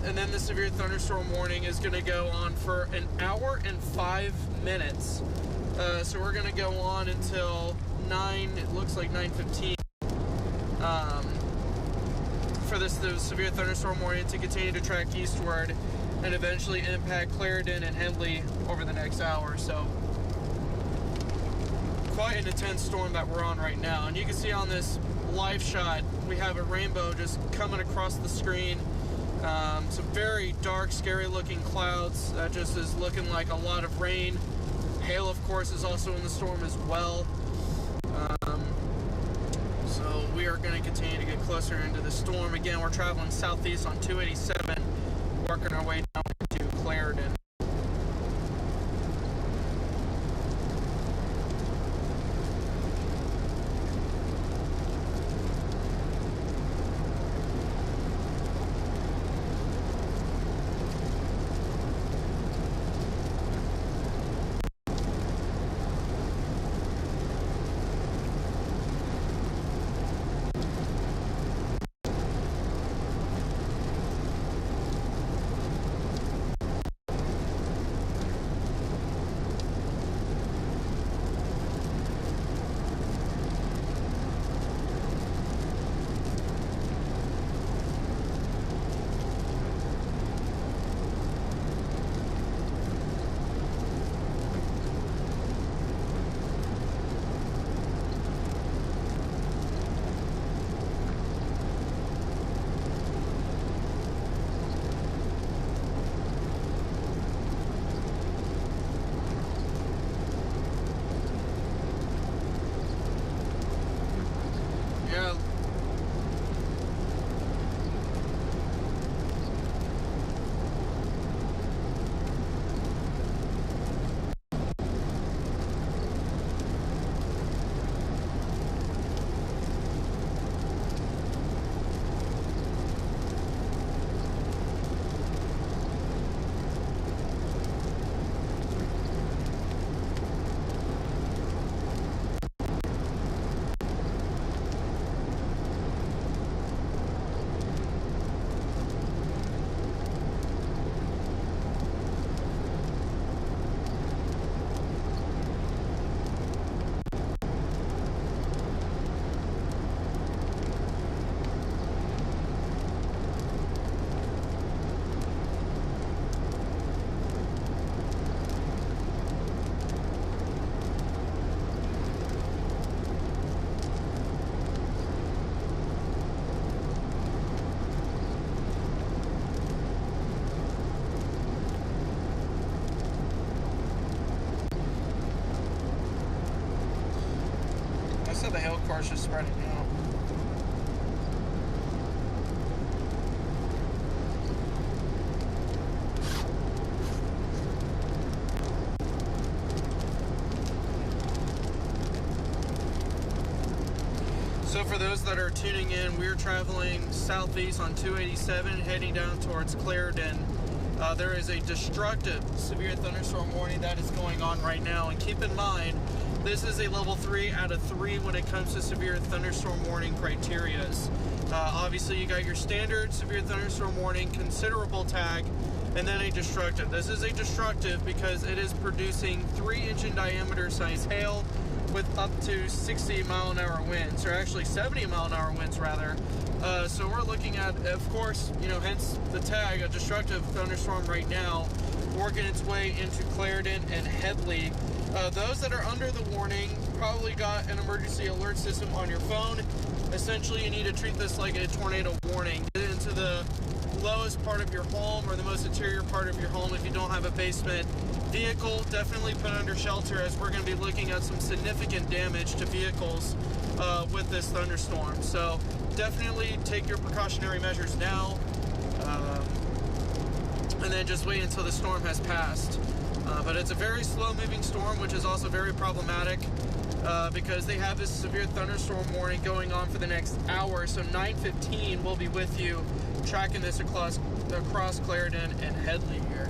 And then the severe thunderstorm warning is going to go on for an hour and 5 minutes. So we're going to go on until 9, it looks like 9:15. For this severe thunderstorm warning to continue to track eastward and eventually impact Clarendon and Headley over the next hour. So quite an intense storm that we're on right now. And you can see on this live shot, we have a rainbow just coming across the screen. Some very dark, scary looking clouds. That just is looking like a lot of rain. Hail, of course, is also in the storm as well. So we are going to continue to get closer into the storm. Again, we're traveling southeast on 287, working our way down to Clarendon. The hail course is spreading out. So for those that are tuning in, we're traveling southeast on 287, heading down towards Clarendon. There is a destructive severe thunderstorm warning that is going on right now, and keep in mind, this is a level 3 out of 3 when it comes to severe thunderstorm warning criterias. Obviously, you got your standard severe thunderstorm warning, considerable tag, and then a destructive. This is a destructive because it is producing 3-inch in diameter size hail with up to 60 mile an hour winds, or actually 70 mile an hour winds rather. So we're looking at, of course, you know, hence the tag, a destructive thunderstorm right now, working its way into Clarendon and Headley. Those that are under the warning probably got an emergency alert system on your phone. Essentially, you need to treat this like a tornado warning. Get into the lowest part of your home or the most interior part of your home. If you don't have a basement vehicle, definitely put under shelter, as we're going to be looking at some significant damage to vehicles with this thunderstorm. So definitely take your precautionary measures now, and then just wait until the storm has passed. But it's a very slow moving storm, which is also very problematic because they have this severe thunderstorm warning going on for the next hour. So 9:15 we'll be with you tracking this across Clarendon and Headley here.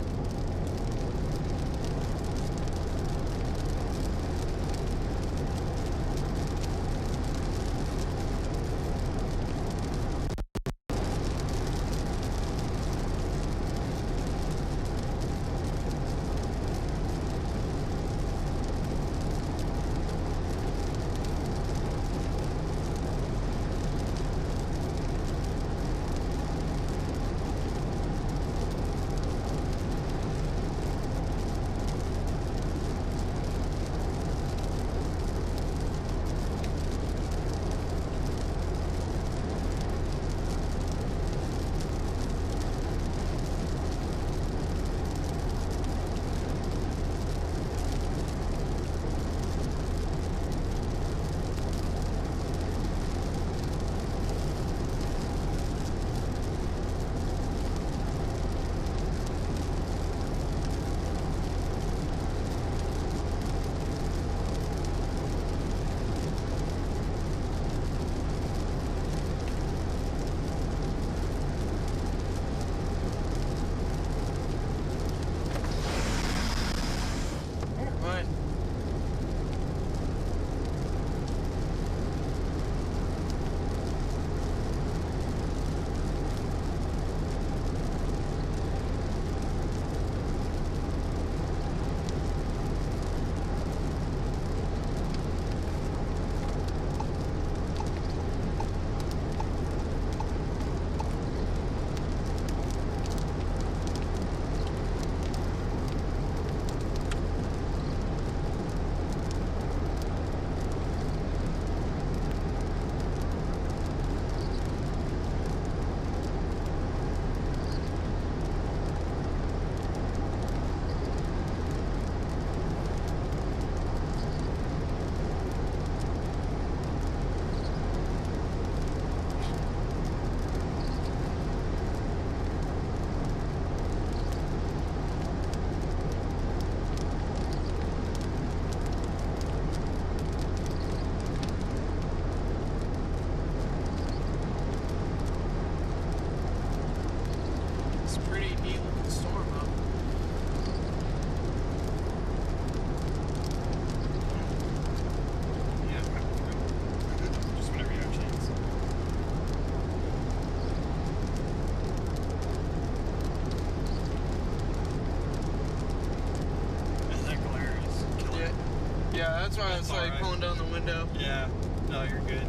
Yeah, that's why I was like pulling down the window. Yeah, no, you're good.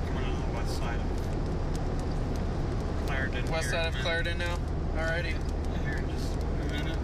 Coming on the west side of Clarendon. West side of Clarendon now? Alrighty. Here in just a minute.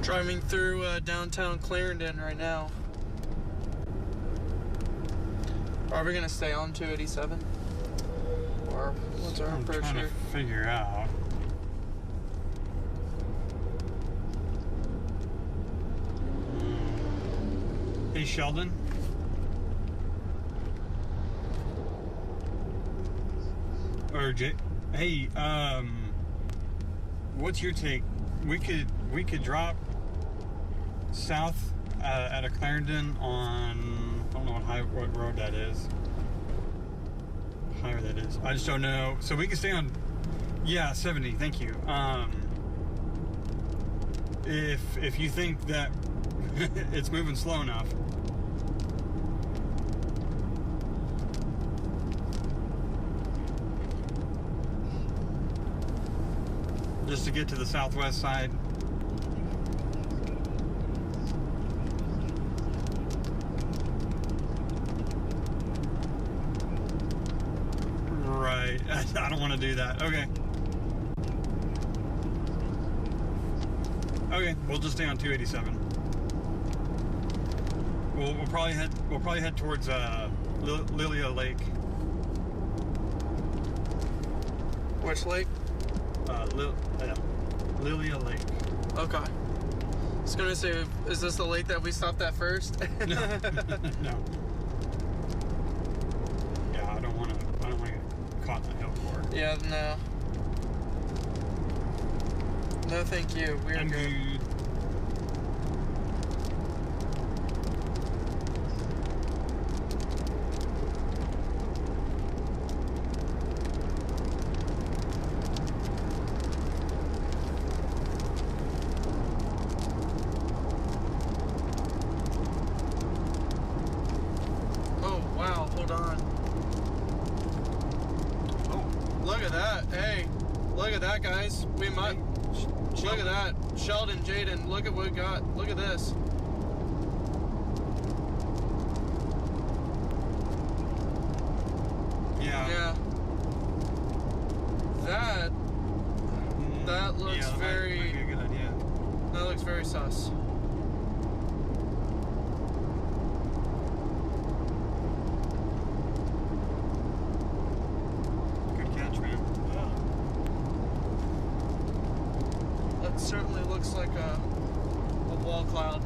Driving through downtown Clarendon right now. Are we gonna stay on 287? Or what's our I'm approach trying here? to figure out. Hey, Sheldon. Or Jay. Hey, what's your take? We could drop south out of Clarendon on, I don't know what road that is. Highway that is. I just don't know. So we can stay on, yeah, 70. Thank you. If you think that it's moving slow enough. Just to get to the southwest side. Right. I don't want to do that. Okay. Okay, we'll just stay on 287. We'll probably head towards Lilia Lake. Which lake? Lilia Lake. Okay. I was gonna say, is this the lake that we stopped at first? No. No. Yeah, I don't want to get caught in the hill core. Yeah, no. No, thank you. We're I'm good. good. Oh, wow, hold on. Oh, look at that. Hey, look at that, guys. We might. Look at that. Sheldon, Jaden, look at what we got. Look at this. Yeah. Yeah. That looks yeah, that very. might be a good idea. That looks very sus. Good catch, man. That certainly looks like a wall cloud.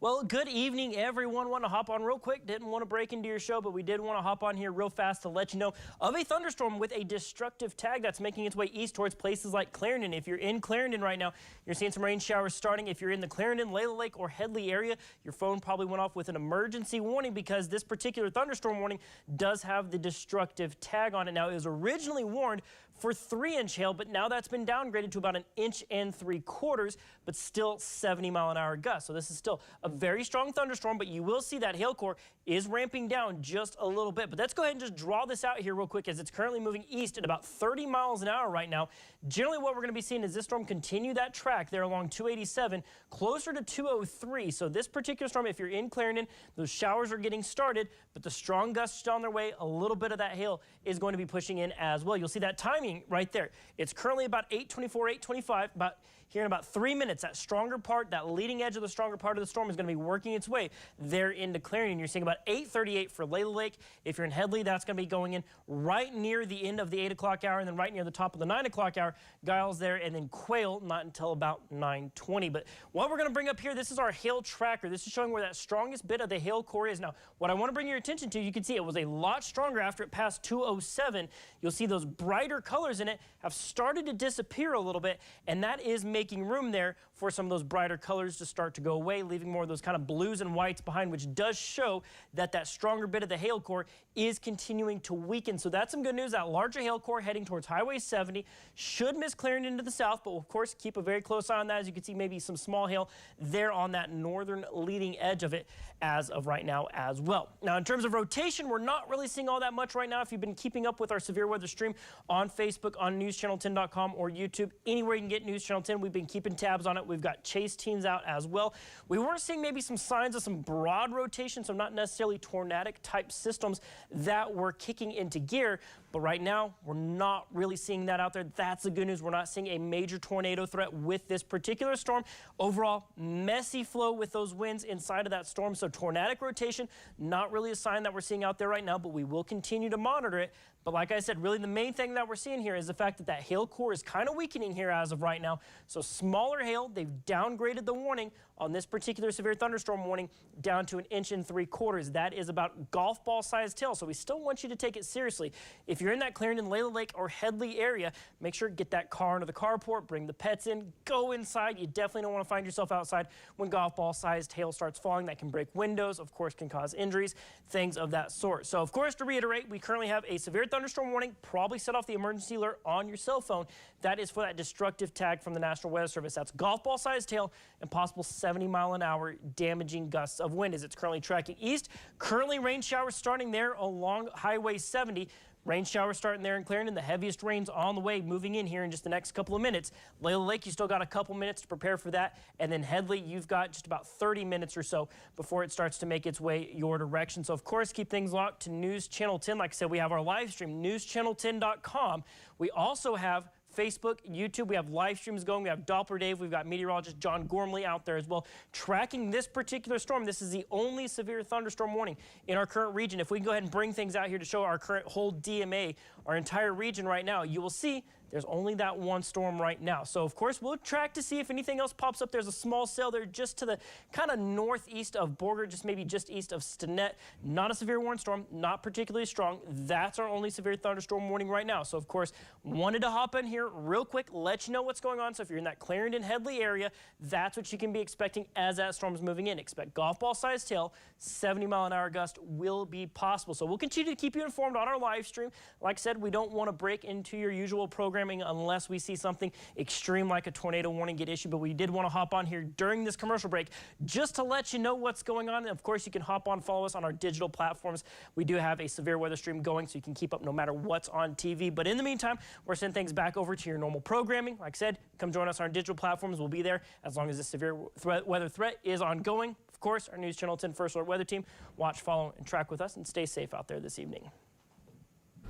Well, good evening, everyone. Want to hop on real quick. Didn't want to break into your show, but we did want to hop on here real fast to let you know of a thunderstorm with a destructive tag that's making its way east towards places like Clarendon. If you're in Clarendon right now, you're seeing some rain showers starting. If you're in the Clarendon, Layla Lake, or Headley area, your phone probably went off with an emergency warning because this particular thunderstorm warning does have the destructive tag on it. Now, it was originally warned for 3-inch hail, but now that's been downgraded to about 1 3/4 inches, but still 70-mile-an-hour gusts. So this is still a very strong thunderstorm, but you will see that hail core is ramping down just a little bit. But let's go ahead and just draw this out here real quick as it's currently moving east at about 30 miles an hour right now. Generally, what we're going to be seeing is this storm continue that track there along 287 closer to 203. So this particular storm, if you're in Clarendon, those showers are getting started, but the strong gusts on their way. A little bit of that hail is going to be pushing in as well. You'll see that timing right there. It's currently about 8:24, 8:25, about here in about 3 minutes. That stronger part, that leading edge of the stronger part of the storm is going to be working its way there into Clarendon. You're seeing about 8:38 for Layla Lake. If you're in Headley, that's going to be going in right near the end of the 8 o'clock hour and then right near the top of the 9 o'clock hour. Giles there, and then Quail not until about 9:20. But what we're going to bring up here, this is our hail tracker. This is showing where that strongest bit of the hail core is. Now, what I want to bring your attention to, you can see it was a lot stronger after it passed 207. You'll see those brighter colors in it have started to disappear a little bit, and that is making room there for some of those brighter colors to start to go away, leaving more of those kind of blues and whites behind, which does show that that stronger bit of the hail core is continuing to weaken. So that's some good news. That larger hail core heading towards Highway 70 should miss Clarendon to the south, but of course keep a very close eye on that. As you can see, maybe some small hail there on that northern leading edge of it as of right now as well. Now, in terms of rotation, we're not really seeing all that much right now. If you've been keeping up with our severe weather stream on Facebook, on NewsChannel10.com, or YouTube, anywhere you can get News Channel 10, we've We've been keeping tabs on it. We've got chase teams out as well. We were seeing maybe some signs of some broad rotation, so not necessarily tornadic type systems that were kicking into gear. But right now, we're not really seeing that out there. That's the good news. We're not seeing a major tornado threat with this particular storm. Overall, messy flow with those winds inside of that storm. So tornadic rotation, not really a sign that we're seeing out there right now, but we will continue to monitor it. But like I said, really the main thing that we're seeing here is the fact that that hail core is kind of weakening here as of right now. So smaller hail, they've downgraded the warning on this particular severe thunderstorm warning down to 1.75 inches. That is about golf ball sized hail. So we still want you to take it seriously. If you're in that Clarendon, Layla Lake, or Headley area, make sure to get that car into the carport, bring the pets in, go inside. You definitely don't want to find yourself outside when golf ball sized hail starts falling. That can break windows, of course, can cause injuries, things of that sort. So of course, to reiterate, we currently have a severe thunderstorm warning. Probably set off the emergency alert on your cell phone. That is for that destructive tag from the National Weather Service. That's golf ball sized hail and possible 70-mile-an-hour damaging gusts of wind as it's currently tracking east. Currently rain showers starting there along Highway 70. Rain showers starting there in Clarendon. The heaviest rains on the way, moving in here in just the next couple of minutes. Layla Lake, you still got a couple minutes to prepare for that. And then Headley, you've got just about 30 minutes or so before it starts to make its way your direction. So, of course, keep things locked to News Channel 10. Like I said, we have our live stream, newschannel10.com. We also have Facebook, YouTube. We have live streams going. We have Doppler Dave. We've got meteorologist John Gormley out there as well, tracking this particular storm. This is the only severe thunderstorm warning in our current region. If we can go ahead and bring things out here to show our current whole DMA, our entire region right now, you will see there's only that one storm right now. So, of course, we'll track to see if anything else pops up. There's a small cell there just to the kind of northeast of Borger, maybe just east of Stinnett. Not a severe warning storm, not particularly strong. That's our only severe thunderstorm warning right now. So, of course, wanted to hop in here real quick, let you know what's going on. So if you're in that Clarendon, Headley area, that's what you can be expecting as that storm's moving in. Expect golf ball sized hail, 70-mile-an-hour gust will be possible. So we'll continue to keep you informed on our live stream. Like I said, we don't want to break into your usual programming unless we see something extreme like a tornado warning get issued, but we did want to hop on here during this commercial break just to let you know what's going on. And of course, you can hop on, follow us on our digital platforms. We do have a severe weather stream going, so you can keep up no matter what's on TV. But in the meantime, we're sending things back over to your normal programming. Like I said, come join us on our digital platforms. We'll be there as long as the severe weather threat is ongoing. Of course, our News Channel 10 First Alert Weather Team. Watch, follow, and track with us, and stay safe out there this evening.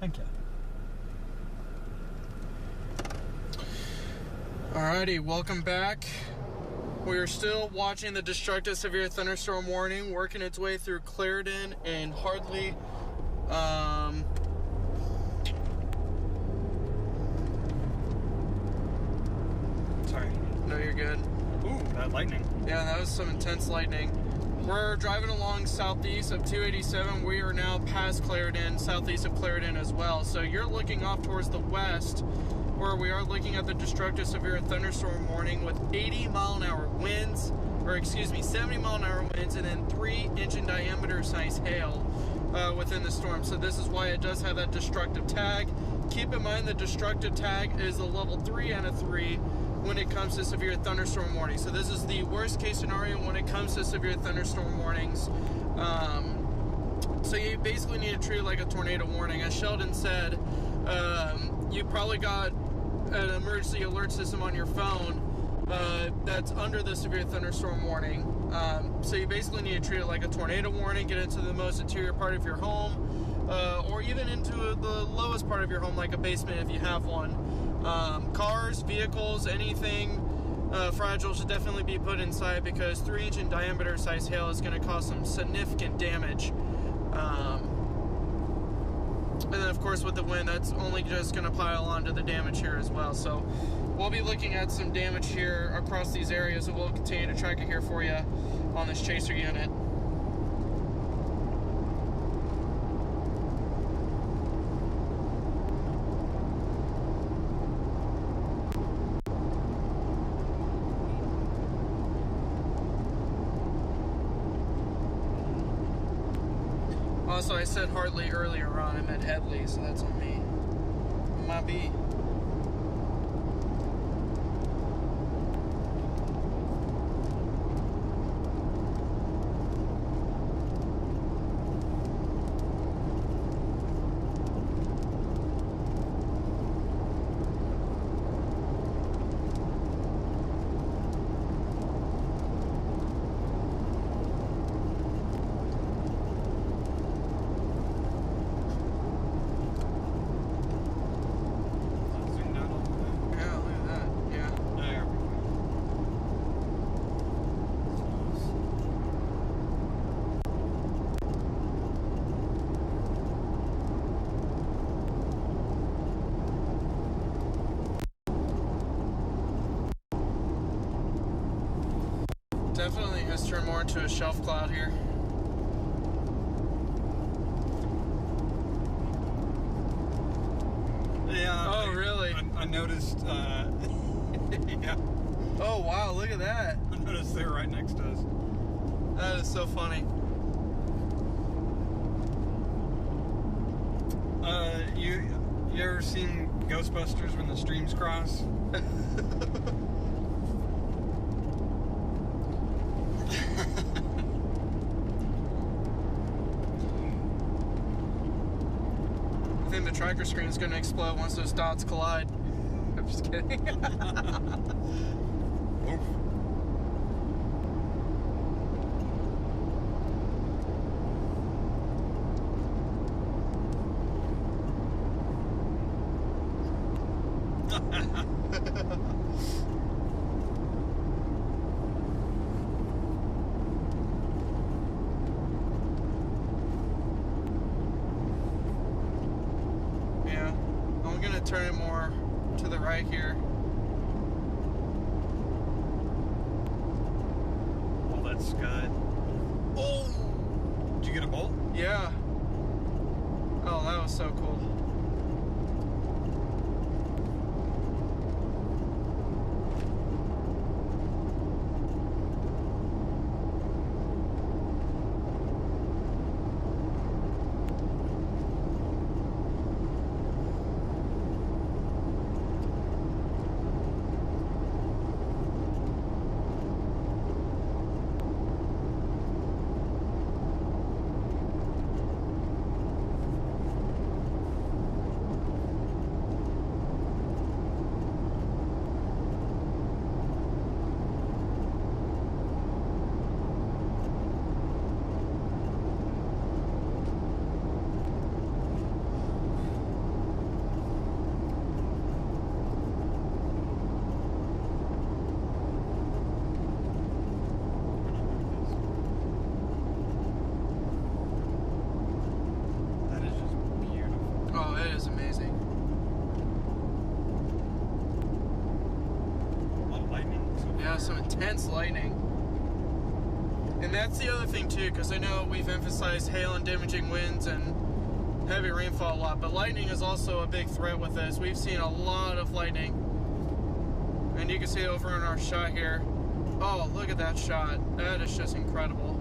Thank you. Alrighty, welcome back. We are still watching the destructive severe thunderstorm warning working its way through Clarendon and Hardly. Sorry. No, you're good. Ooh, that lightning. Yeah, that was some intense lightning. We're driving along southeast of 287. We are now past Clarendon, southeast of Clarendon as well. So you're looking off towards the west, where we are looking at the destructive severe thunderstorm warning with 80-mile-an-hour winds, or excuse me, 70-mile-an-hour winds, and then 3-inch in diameter size hail within the storm. So this is why it does have that destructive tag. Keep in mind the destructive tag is a level 3 out of 3 when it comes to severe thunderstorm warnings. So this is the worst case scenario when it comes to severe thunderstorm warnings. So you basically need to treat it like a tornado warning. As Sheldon said, you probably got an emergency alert system on your phone that's under the severe thunderstorm warning. So you basically need to treat it like a tornado warning, get into the most interior part of your home, or even into the lowest part of your home, like a basement if you have one. Cars, vehicles, anything fragile should definitely be put inside, because 3-inch in diameter size hail is going to cause some significant damage. And then, of course, with the wind, that's only just going to pile on to the damage here as well. So we'll be looking at some damage here across these areas, and we'll continue to track it here for you on this chaser unit. Also, I said Hardly earlier on, I meant Headley, so that's on me. Might be. definitely has turned more into a shelf cloud here. Yeah. Oh, really? I noticed, yeah. Oh, wow, look at that. I noticed they were right next to us. That is so funny. You ever seen Ghostbusters when the streams cross? I think the tracker screen is going to explode once those dots collide. I'm just kidding. Oof. Yeah, I'm going to turn it more to the right here. Oh, that's scud. Oh! Did you get a bolt? Yeah. Oh, that was so cool. That is just beautiful. Oh, it is amazing. A lot of lightning. Yeah, some intense lightning. And that's the other thing too, because I know we've emphasized hail and damaging winds and heavy rainfall a lot, but lightning is also a big threat with this. We've seen a lot of lightning. And you can see it over in our shot here. Oh, look at that shot. That is just incredible.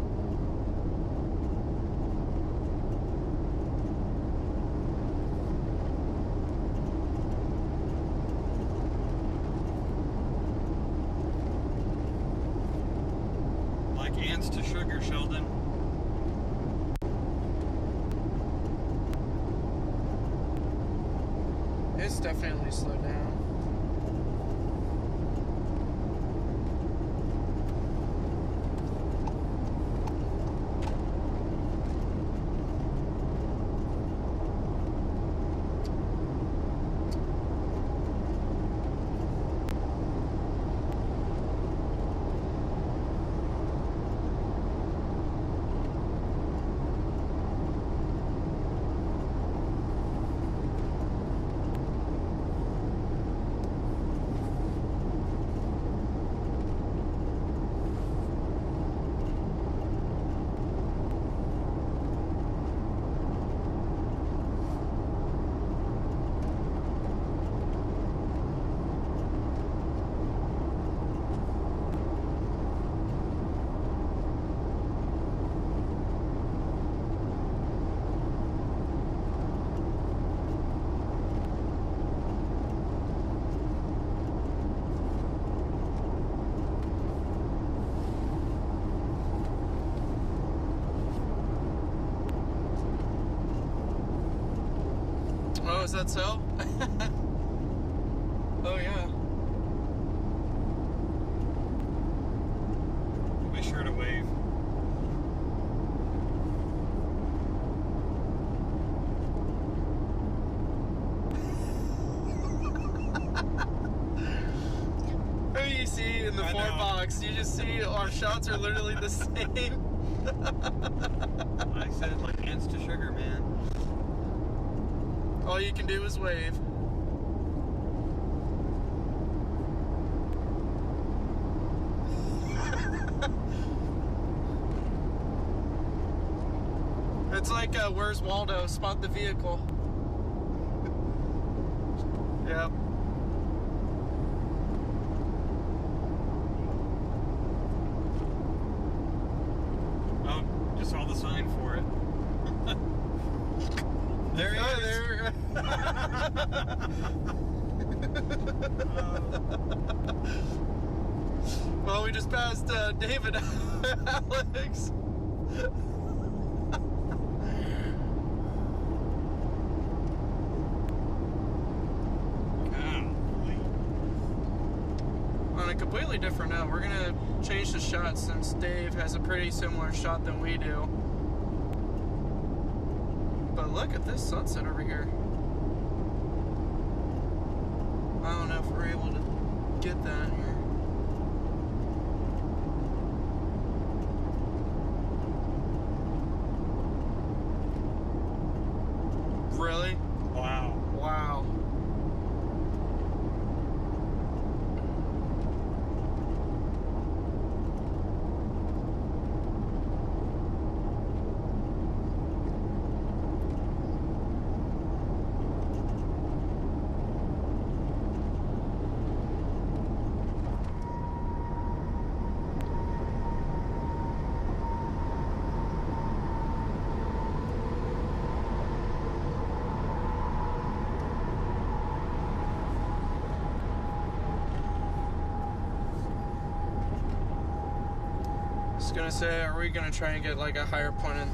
Like ants to sugar, Sheldon. It's definitely slowed down. Oh, is that so? Oh, yeah. Be sure to wave. Who you see in the I Ford know. box, you just see our shots are literally the same. I said like ants to sugar, man. All you can do is wave. It's like Where's Waldo? Spot the vehicle. Yep. Oh, just saw the sign for it. There he is. There. Well, we just passed David Alex. On a completely different note, we're gonna change the shot since Dave has a pretty similar shot than we do. But look at this sunset over here. I don't know if we're able to get that in here. Really? Wow. Wow. I was gonna say, are we gonna try and get like a higher point in?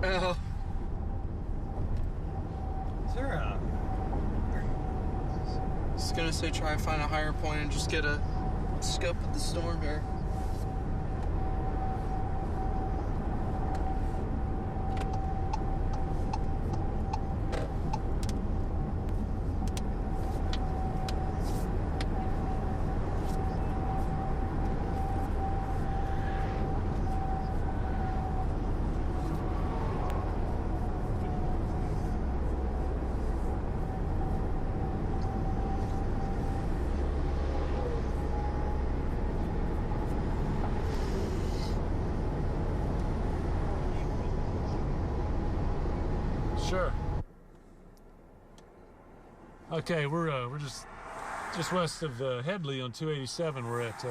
Oh. Is there a... I was gonna say try and find a higher point and just get a scope of the storm here. Sure. Okay, we're just west of Headley on 287. We're at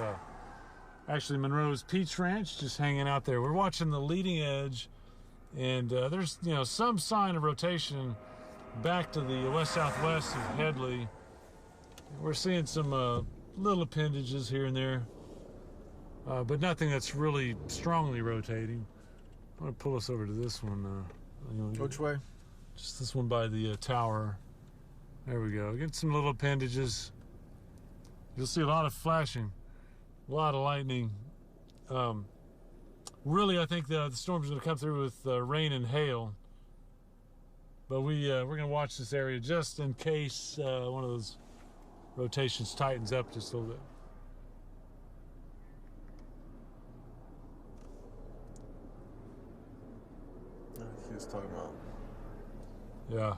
actually Monroe's Peach Ranch, just hanging out there. We're watching the leading edge, and there's some sign of rotation back to the west-southwest of Headley. We're seeing some little appendages here and there, but nothing that's really strongly rotating. I'm gonna pull us over to this one. Which way? Just this one by the tower. There we go. Get some little appendages. You'll see a lot of flashing, a lot of lightning. Really, I think the storm's going to come through with rain and hail. But we're going to watch this area just in case one of those rotations tightens up just a little bit. He was talking about. Yeah.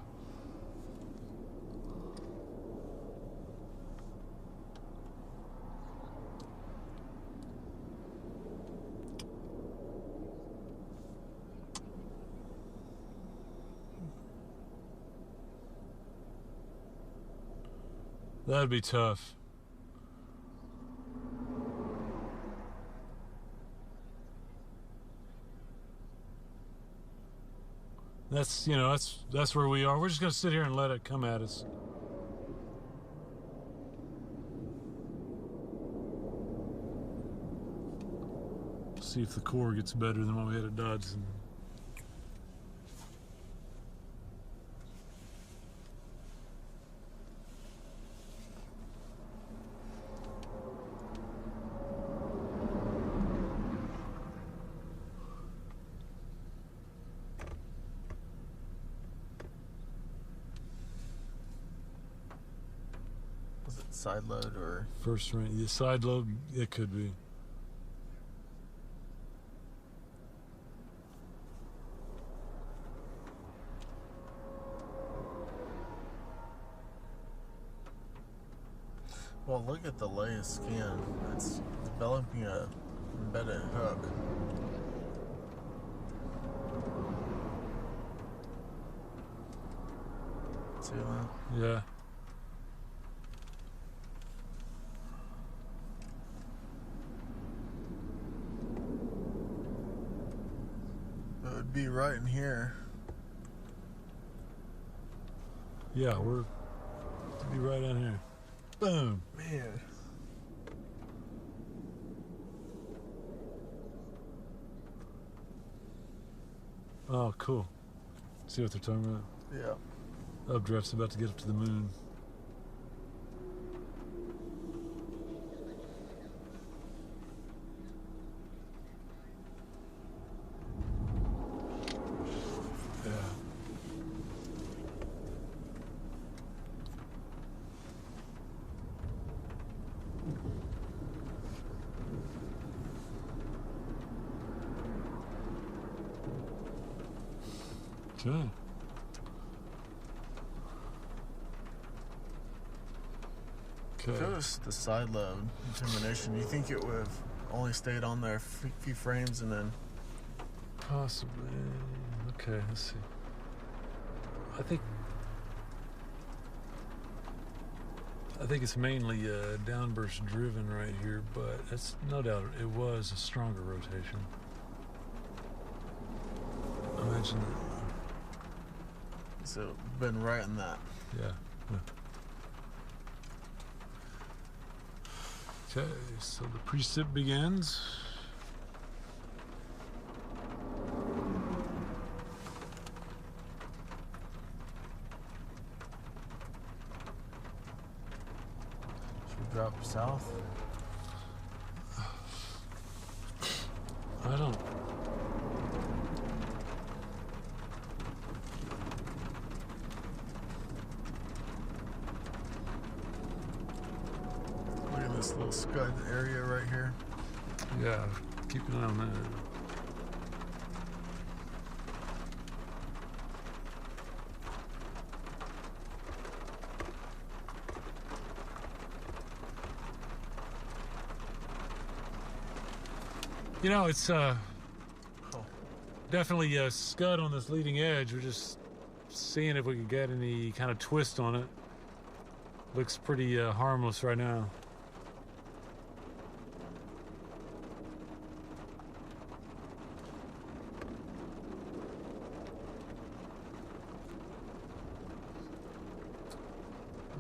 That'd be tough. That's that's where we are. We're just gonna sit here and let it come at us. See if the core gets better than what we had at Dodson. Was it side load or? First rain, yeah, side load, it could be. Well, look at the latest scan. It's developing a embedded hook. See that? Yeah. It would be right in here. Yeah, we're to be right down here. Boom. Man. Oh, cool. See what they're talking about? Yeah. Updraft's about to get up to the moon. Yeah. Okay. If it was the side load determination, you think it would have only stayed on there a few frames and then... Possibly. Okay, let's see. I think it's mainly downburst driven right here, but it's no doubt it was a stronger rotation. Imagine that. So been right in that. Yeah. Okay, so the precip begins. Should we drop south? I don't. Look at this little scud area right here. Yeah, keep an eye on that. You know, it's definitely a scud on this leading edge. We're just seeing if we can get any kind of twist on it. Looks pretty harmless right now.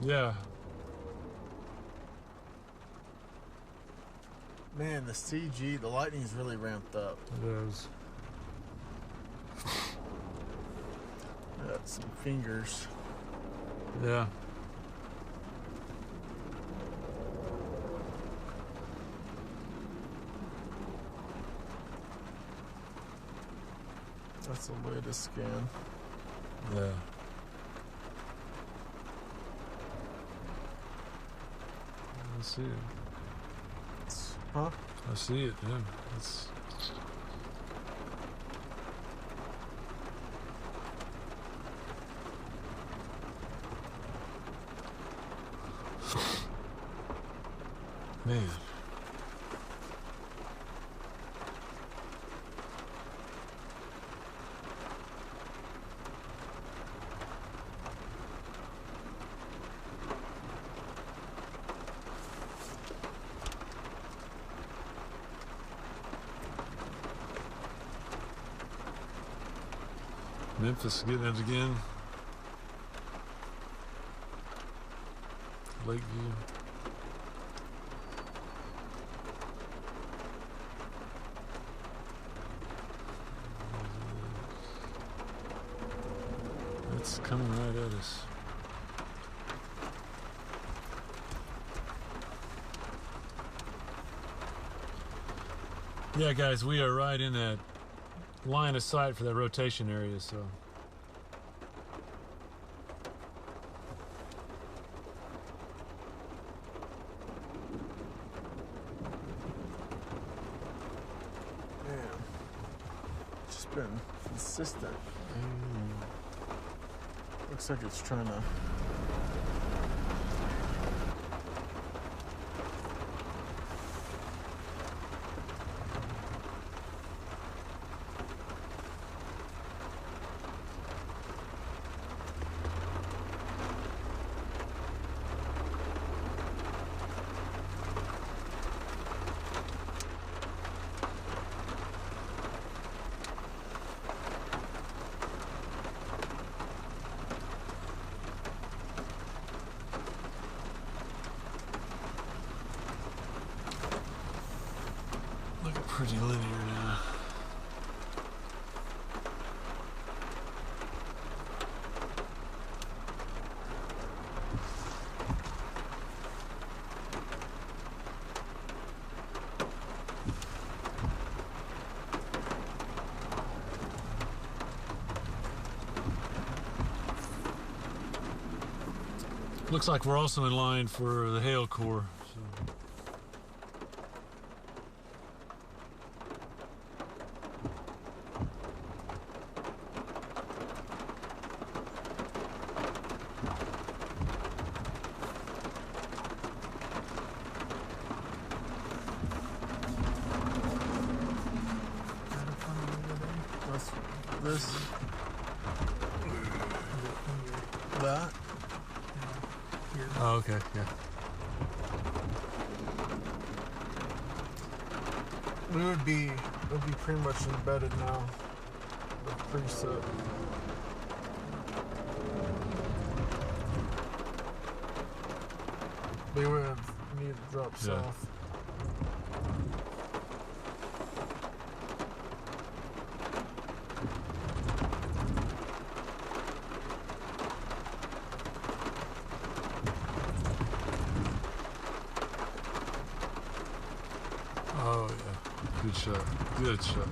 Yeah. Man, the CG, the lightning's really ramped up. It is. Got some fingers. Yeah. That's the latest scan. Yeah. I see it. Huh? I see it, yeah. It's... Man. Memphis getting it again. Lakeview. It's coming right at us. Yeah, guys, we are right in that line of sight for that rotation area, so. Man. Just been consistent. Looks like it's trying to... pretty linear now. Looks like we're also in line for the hail core. So. This. That. Oh, okay, yeah. It would be pretty much embedded now. The preset. They would have needed to drop south. Oh yeah, good shot, good shot.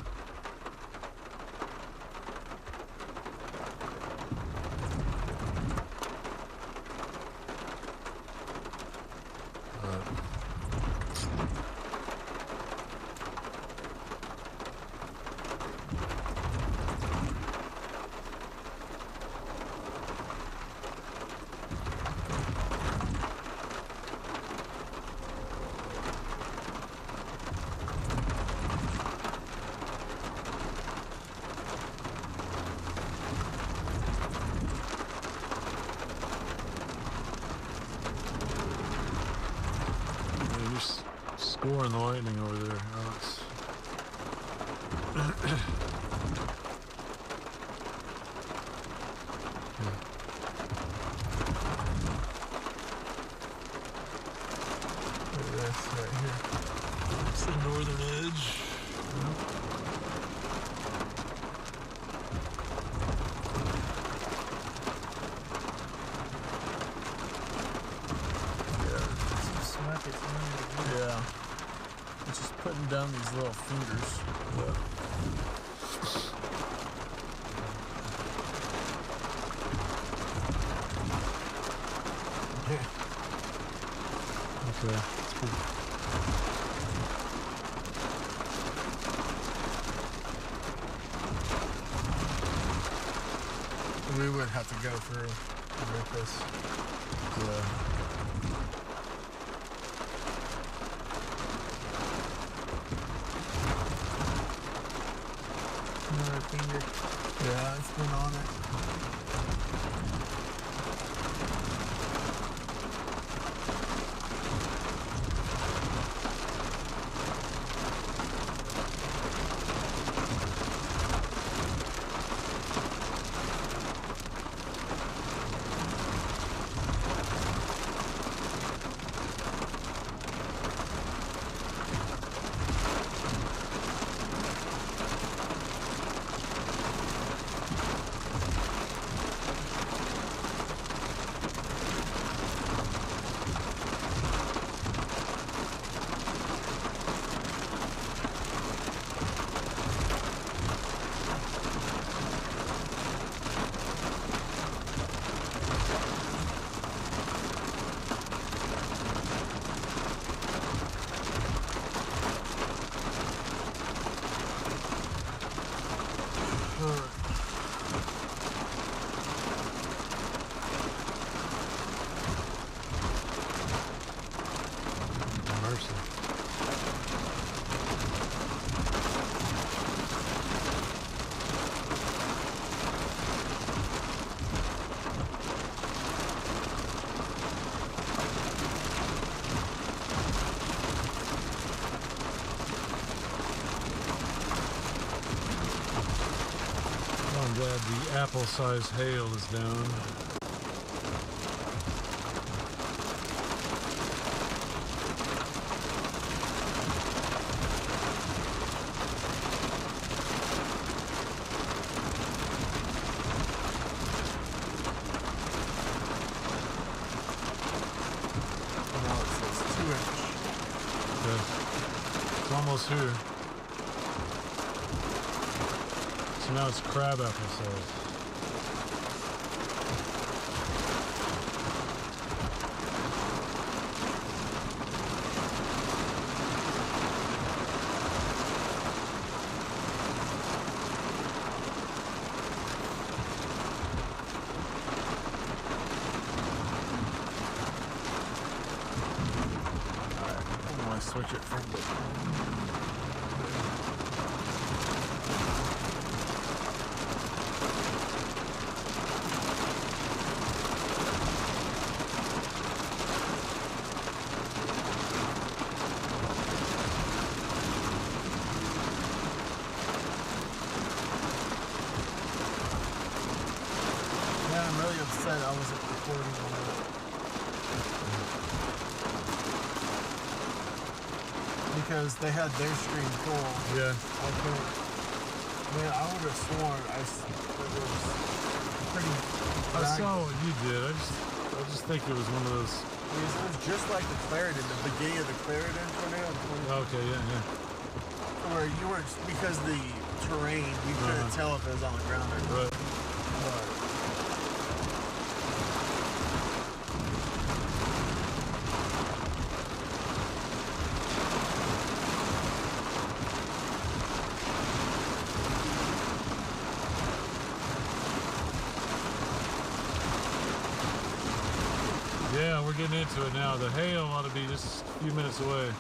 Scoring the lightning over there, Alex. Look at this right here. It's the northern edge. Yeah. It's just putting down these little fingers. Yeah. Okay. That's pretty. We would have to go through to make this. Yeah. Another finger. Yeah, it's been on it. I'm glad the apple-sized hail is down. close here. So now it's crab apple size. Switch it from the yeah, I'm really upset I wasn't recording on that. Because they had their stream full. Yeah. I couldn't. Man, I would have sworn it was pretty. I saw what you did. I just think it was one of those. It was just like the Clarendon, the beginning of the Clarendon tornado. Okay, yeah. Where you were, because the terrain, you couldn't tell if it was on the ground or not. Right. But yeah, we're getting into it now. The hail ought to be just a few minutes away.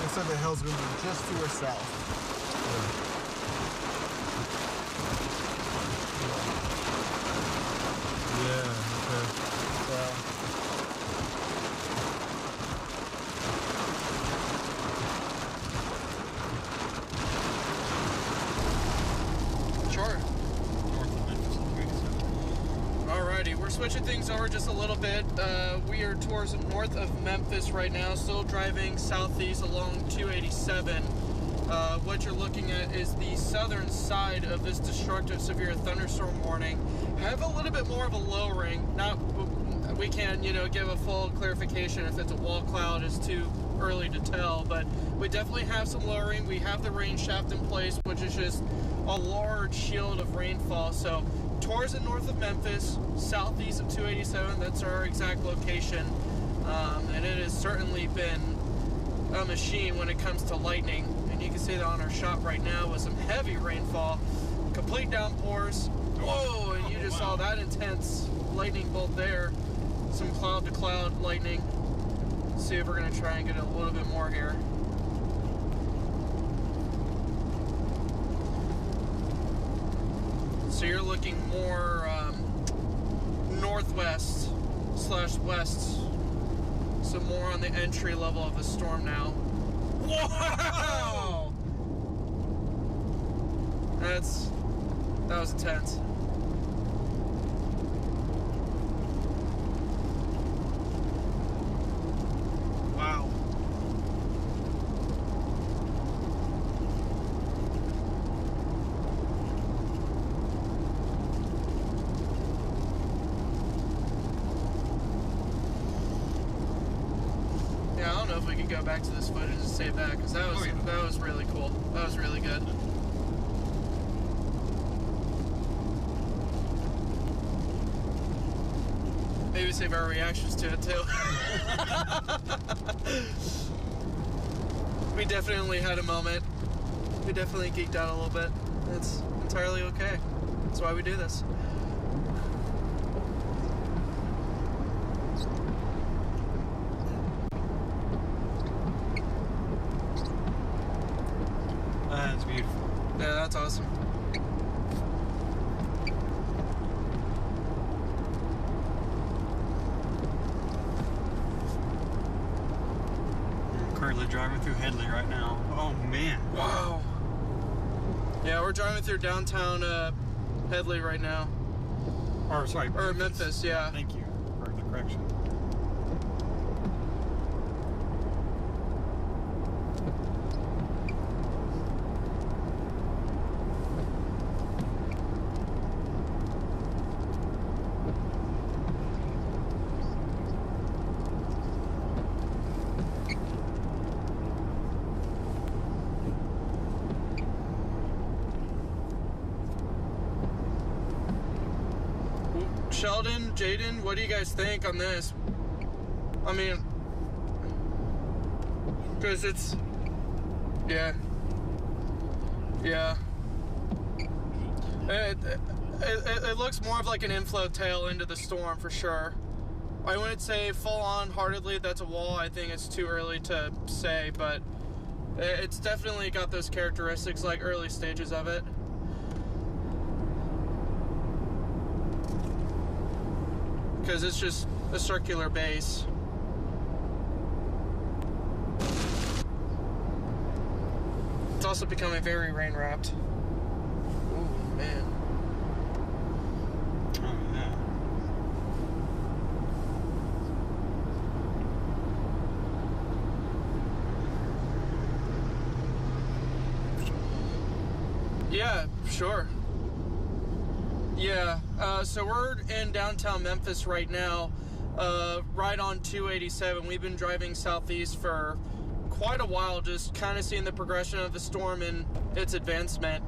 they said the hell's going to be just to our south. Yeah, okay. Sure. Alrighty, we're switching things over just a little bit. We are towards north of Memphis right now, still driving southeast along 287. What you're looking at is the southern side of this destructive severe thunderstorm warning. Have a little bit more of a lowering. We can't, give a full clarification if it's a wall cloud. It's too early to tell, but we definitely have some lowering. We have the rain shaft in place, which is just a large shield of rainfall. So towards the north of Memphis, southeast of 287, that's our exact location. And it has certainly been a machine when it comes to lightning. And you can see that on our shot right now with some heavy rainfall, complete downpours. Whoa, and you just saw that intense lightning bolt there. Some cloud to cloud lightning. Let's see if we're gonna try and get a little bit more here. So you're looking more northwest / west. So more on the entry level of the storm now. Wow! That was intense. Wow. Yeah, I don't know if we could go back to this footage and save that, because that was really cool. That was really good. Maybe save our reactions to it too. We definitely had a moment. We definitely geeked out a little bit. It's entirely okay. That's why we do this. That's awesome. I'm currently driving through Headley right now. Oh man. Wow. Yeah, we're driving through downtown Headley right now. Or sorry, Or Memphis, yeah. Thank you for the correction. Sheldon, Jaden, what do you guys think on this? I mean, because it's, yeah. It looks more of like an inflow tail into the storm for sure. I wouldn't say full on heartedly that's a wall. I think it's too early to say, but it's definitely got those characteristics like early stages of it. Because it's just a circular base. It's also becoming very rain wrapped. Ooh, man. Oh yeah. Yeah, sure. Yeah, so we're in downtown Memphis right now, right on 287. We've been driving southeast for quite a while, just kind of seeing the progression of the storm and its advancement.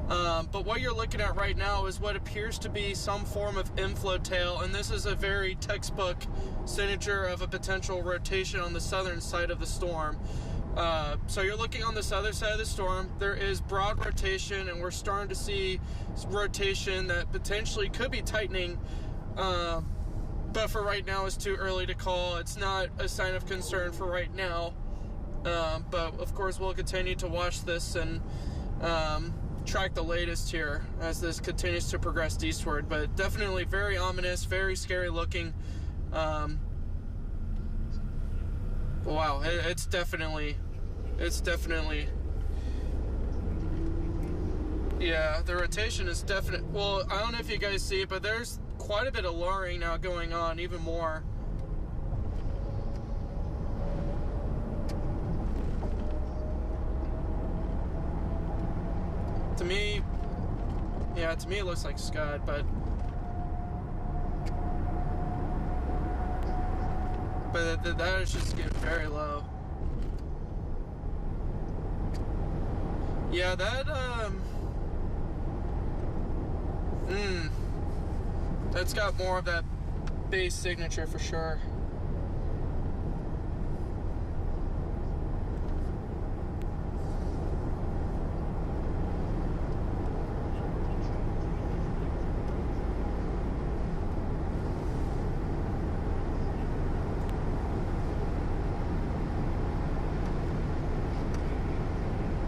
But what you're looking at right now is what appears to be some form of inflow tail, and this is a very textbook signature of a potential rotation on the southern side of the storm. So you're looking on this other side of the storm. There is broad rotation, and we're starting to see rotation that potentially could be tightening. But for right now, it's too early to call. It's not a sign of concern for right now. But of course, we'll continue to watch this and track the latest here as this continues to progress eastward. But definitely very ominous, very scary looking. Wow, it's definitely, yeah, the rotation is definite. Well, I don't know if you guys see it, but there's quite a bit of lowering now going on, even more. To me, yeah, to me it looks like Scud, but that is just getting very low. Yeah, that's got more of that base signature for sure.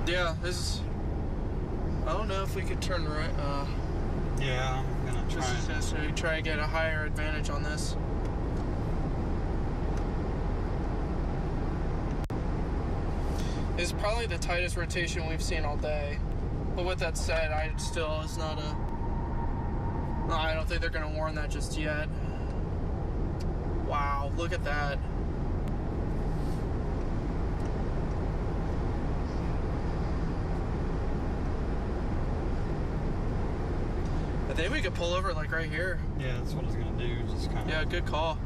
Yeah, this is, I don't know if we could turn right. Yeah, I'm gonna try. Just try to get a higher advantage on this. This is probably the tightest rotation we've seen all day. But with that said, I don't think they're gonna warn that just yet. Wow, look at that. I think we could pull over like right here. Yeah, that's what I was gonna do. Just kind of. Yeah, good call.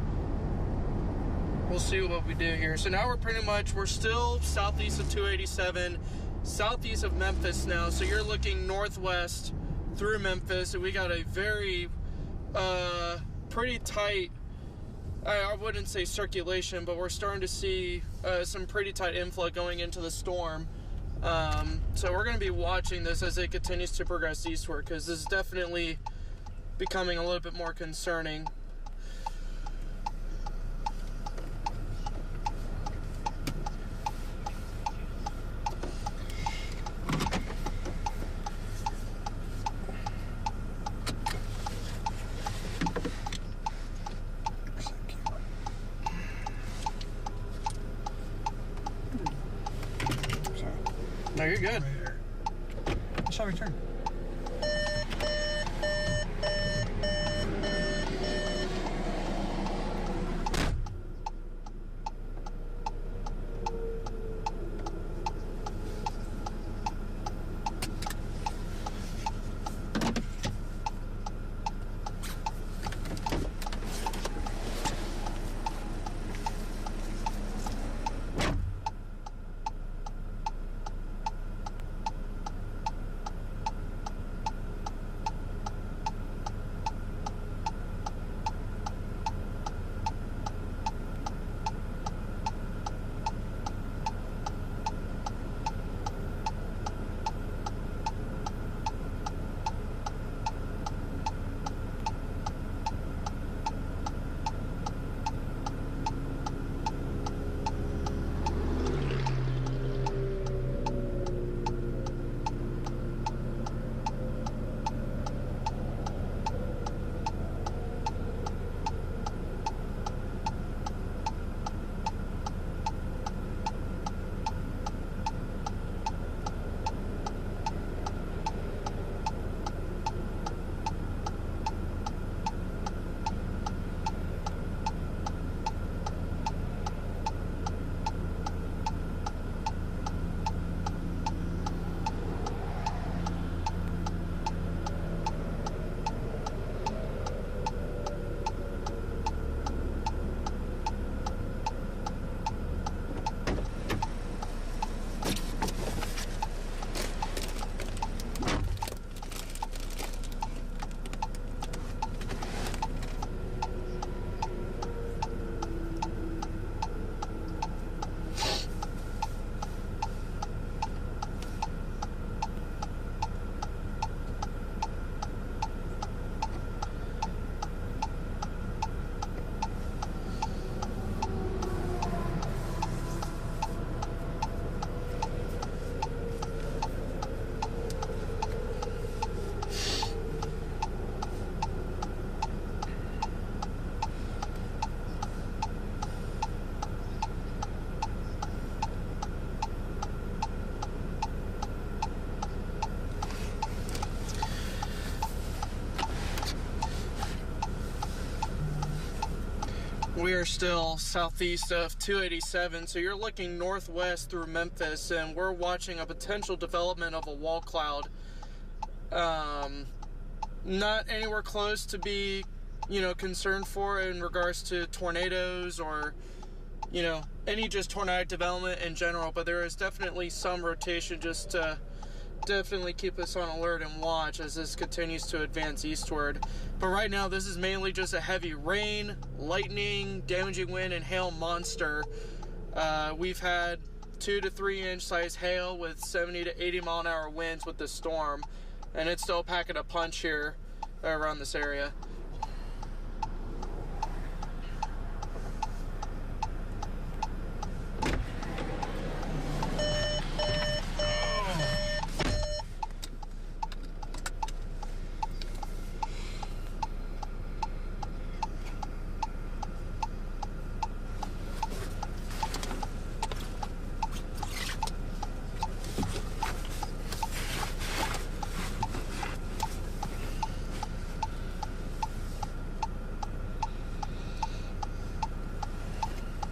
We'll see what we do here. So now we're still southeast of 287, southeast of Memphis now. So you're looking northwest through Memphis, and we got a very, pretty tight, I wouldn't say circulation, but we're starting to see some pretty tight inflow going into the storm. So we're going to be watching this as it continues to progress eastward, because this is definitely becoming a little bit more concerning. you're good. I shall return. We are still southeast of 287, so you're looking northwest through Memphis, and we're watching a potential development of a wall cloud. Not anywhere close to be, concerned for in regards to tornadoes or, any just tornadic development in general, but there is definitely some rotation just to definitely keep us on alert and watch as this continues to advance eastward. But right now, this is mainly just a heavy rain, lightning, damaging wind, and hail monster. We've had 2 to 3 inch size hail with 70 to 80 mile an hour winds with this storm, and it's still packing a punch here around this area.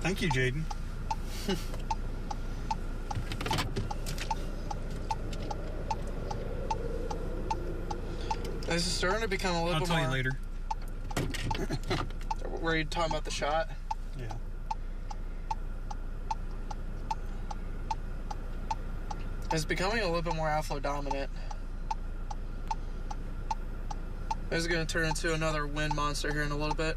Thank you, Jaden. This is starting to become a little bit more... I'll tell you later. Were you talking about the shot? Yeah. It's becoming a little bit more outflow dominant. This is going to turn into another wind monster here in a little bit.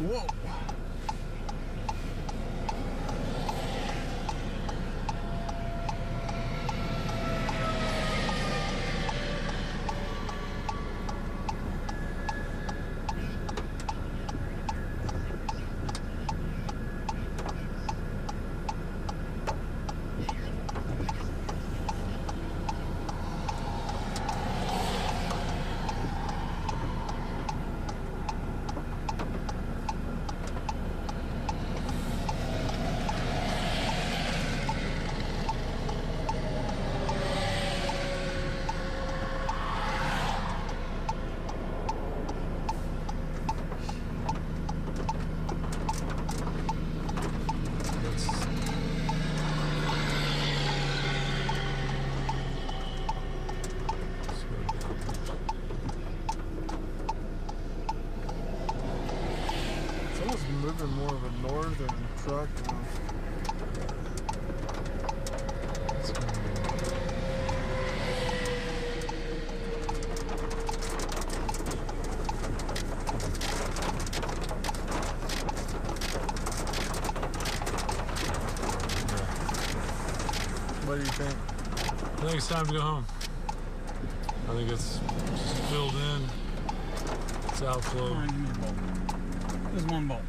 Whoa. Moving more of a northern truck now. What do you think? I think it's time to go home. I think it's just filled in. It's outflow. There's one bolt.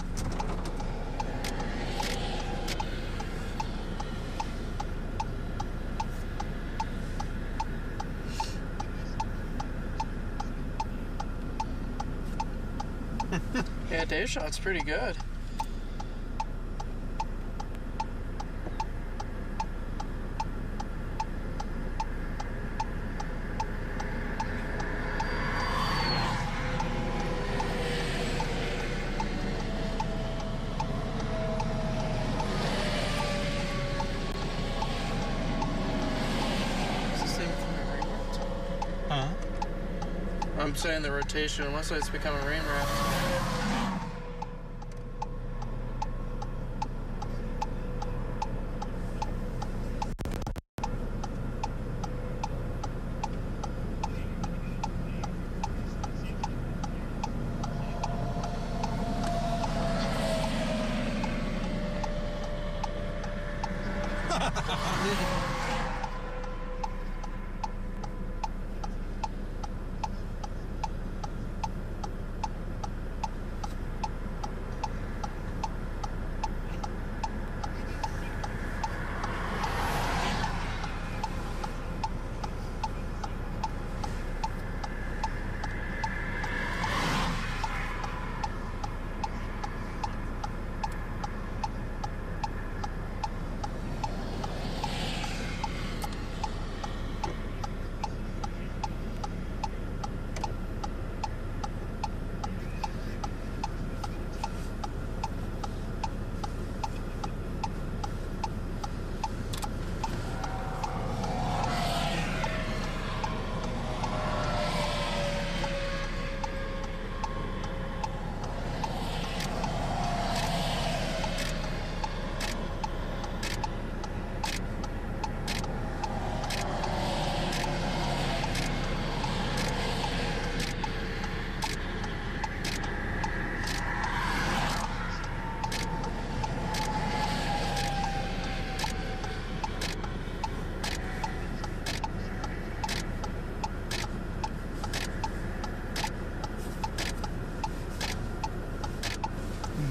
Yeah, day shot's pretty good. Huh? I'm saying the rotation, unless it's become a rain raft.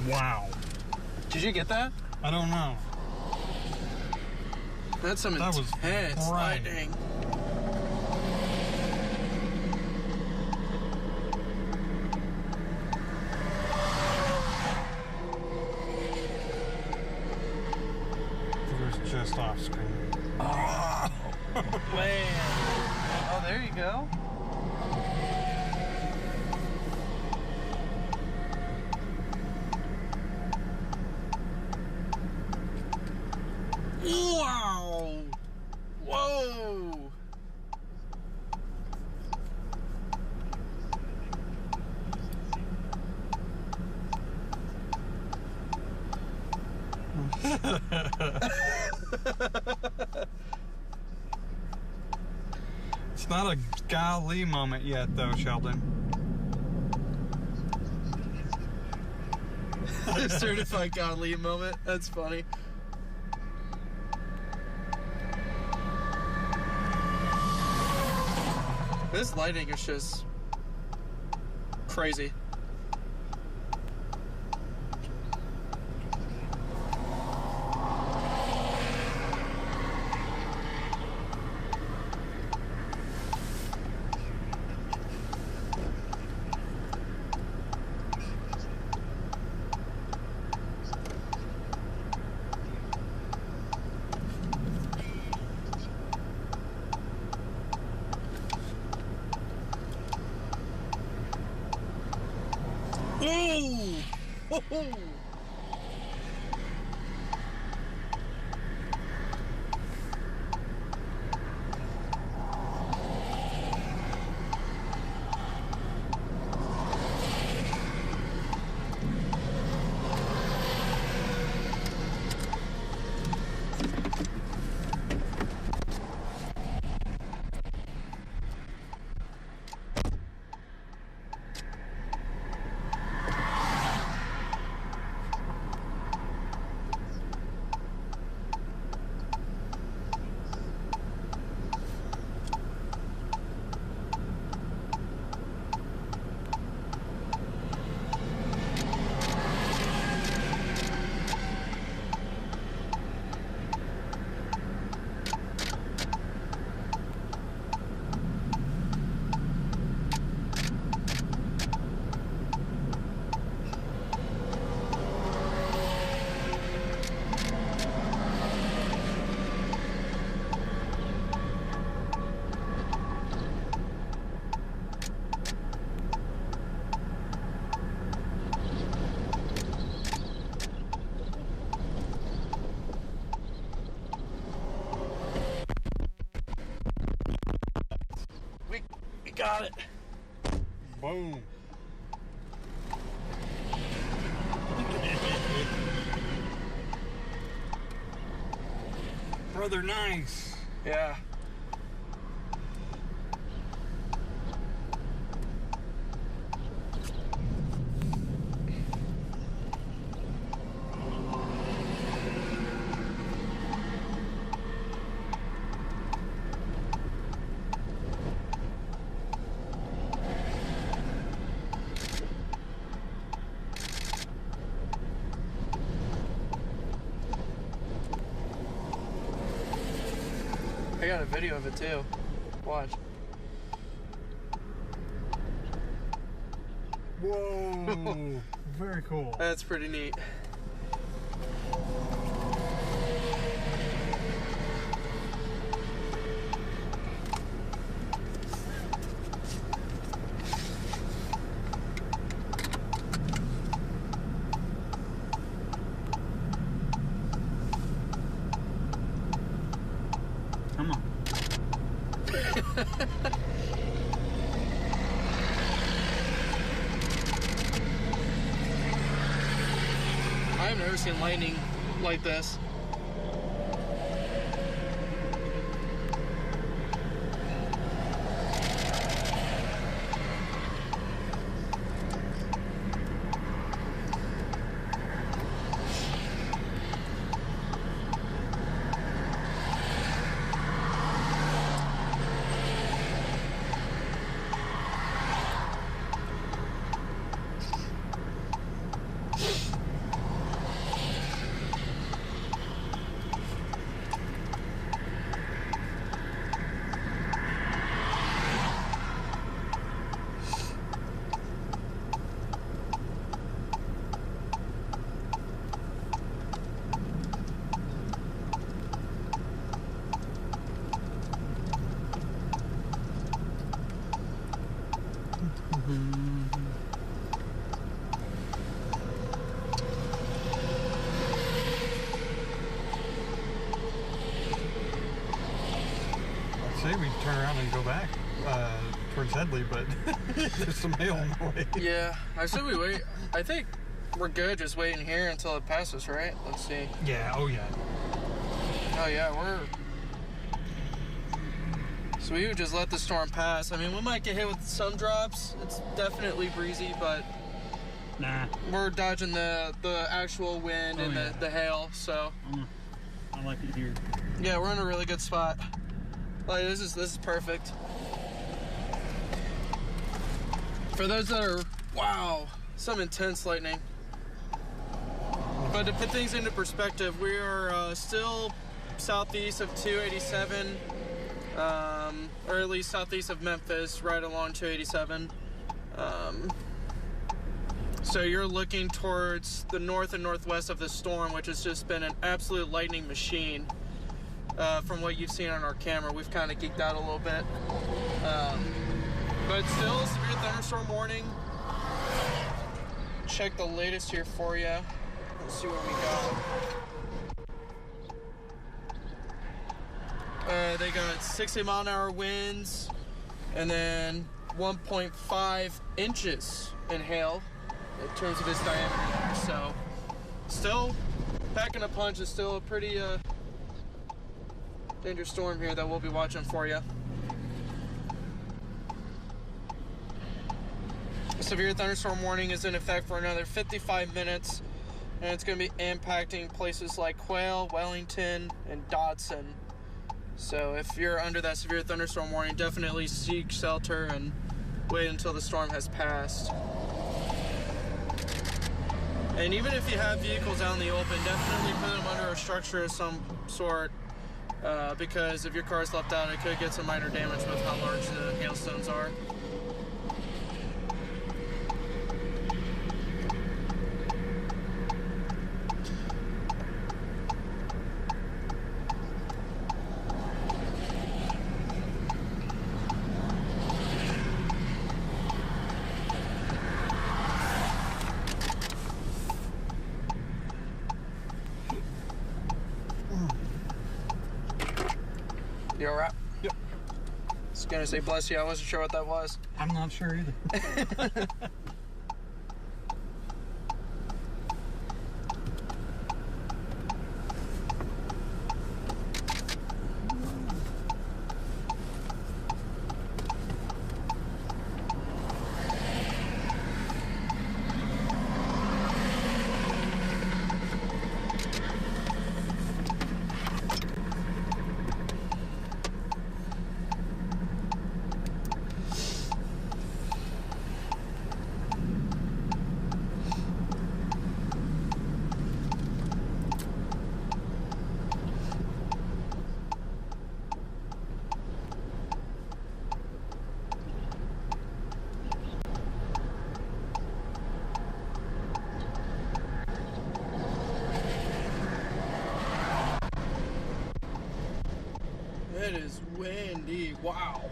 Wow. Did you get that? I don't know. That's some That was intense bright. lightning. It was just off screen. Oh, man. Oh, there you go. Wow. Whoa. It's not a golly moment yet, though, Sheldon. Certified godly moment. That's funny. This lighting is just crazy. Oh! We got it. Boom. Brother, nice. Yeah. I got a video of it too. Watch. Whoa. Very cool. That's pretty neat. Come on. I've never seen lightning like this. I'd say we turn around and go back towards Headley, but there's some hail on the way. Yeah, I said we wait. I think we're good. Just waiting here until it passes, right? Let's see. Yeah, oh yeah. Oh yeah, so we would just let the storm pass. I mean, we might get hit with some drops. It's definitely breezy, but Nah. we're dodging the actual wind and the hail, so. I like it here. Yeah, we're in a really good spot. Like, this is perfect. For those that are, wow, some intense lightning. But to put things into perspective, we are still southeast of 287, or at least southeast of Memphis, right along 287. So you're looking towards the north and northwest of the storm, which has just been an absolute lightning machine. From what you've seen on our camera, we've kind of geeked out a little bit. But still, severe thunderstorm warning. Check the latest here for you. Let's see what we got. They got 60-mile-an-hour winds, and then 1.5 inches in hail in terms of its diameter. So, still packing a punch. Is still a pretty dangerous storm here that we'll be watching for you. A severe thunderstorm warning is in effect for another 55 minutes, and it's going to be impacting places like Quail, Wellington, and Dodson. So if you're under that severe thunderstorm warning, definitely seek shelter and wait until the storm has passed. And even if you have vehicles out in the open, definitely put them under a structure of some sort, because if your car's left out, it could get some minor damage with how large the hailstones are. You all right? Yep. I was gonna say bless you. I wasn't sure what that was. I'm not sure either. It is windy. Wow.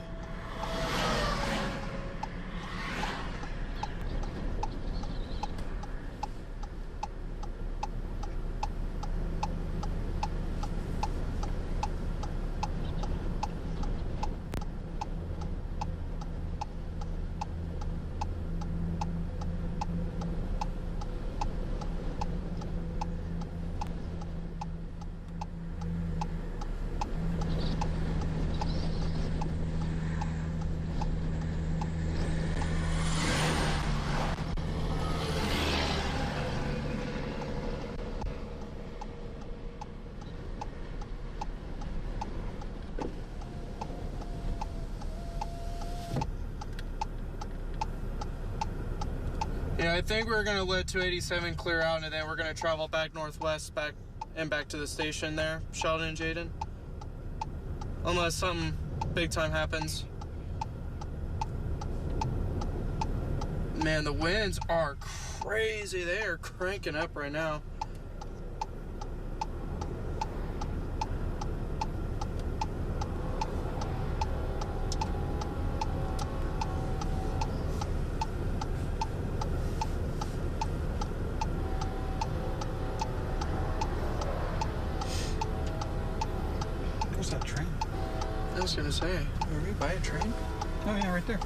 Yeah, I think we're gonna let 287 clear out, and then we're gonna travel back northwest, back to the station there, Sheldon and Jaden. Unless something big time happens. Man, the winds are crazy. They are cranking up right now. Where's that train? I was gonna say, are we by a train? Oh yeah, right there.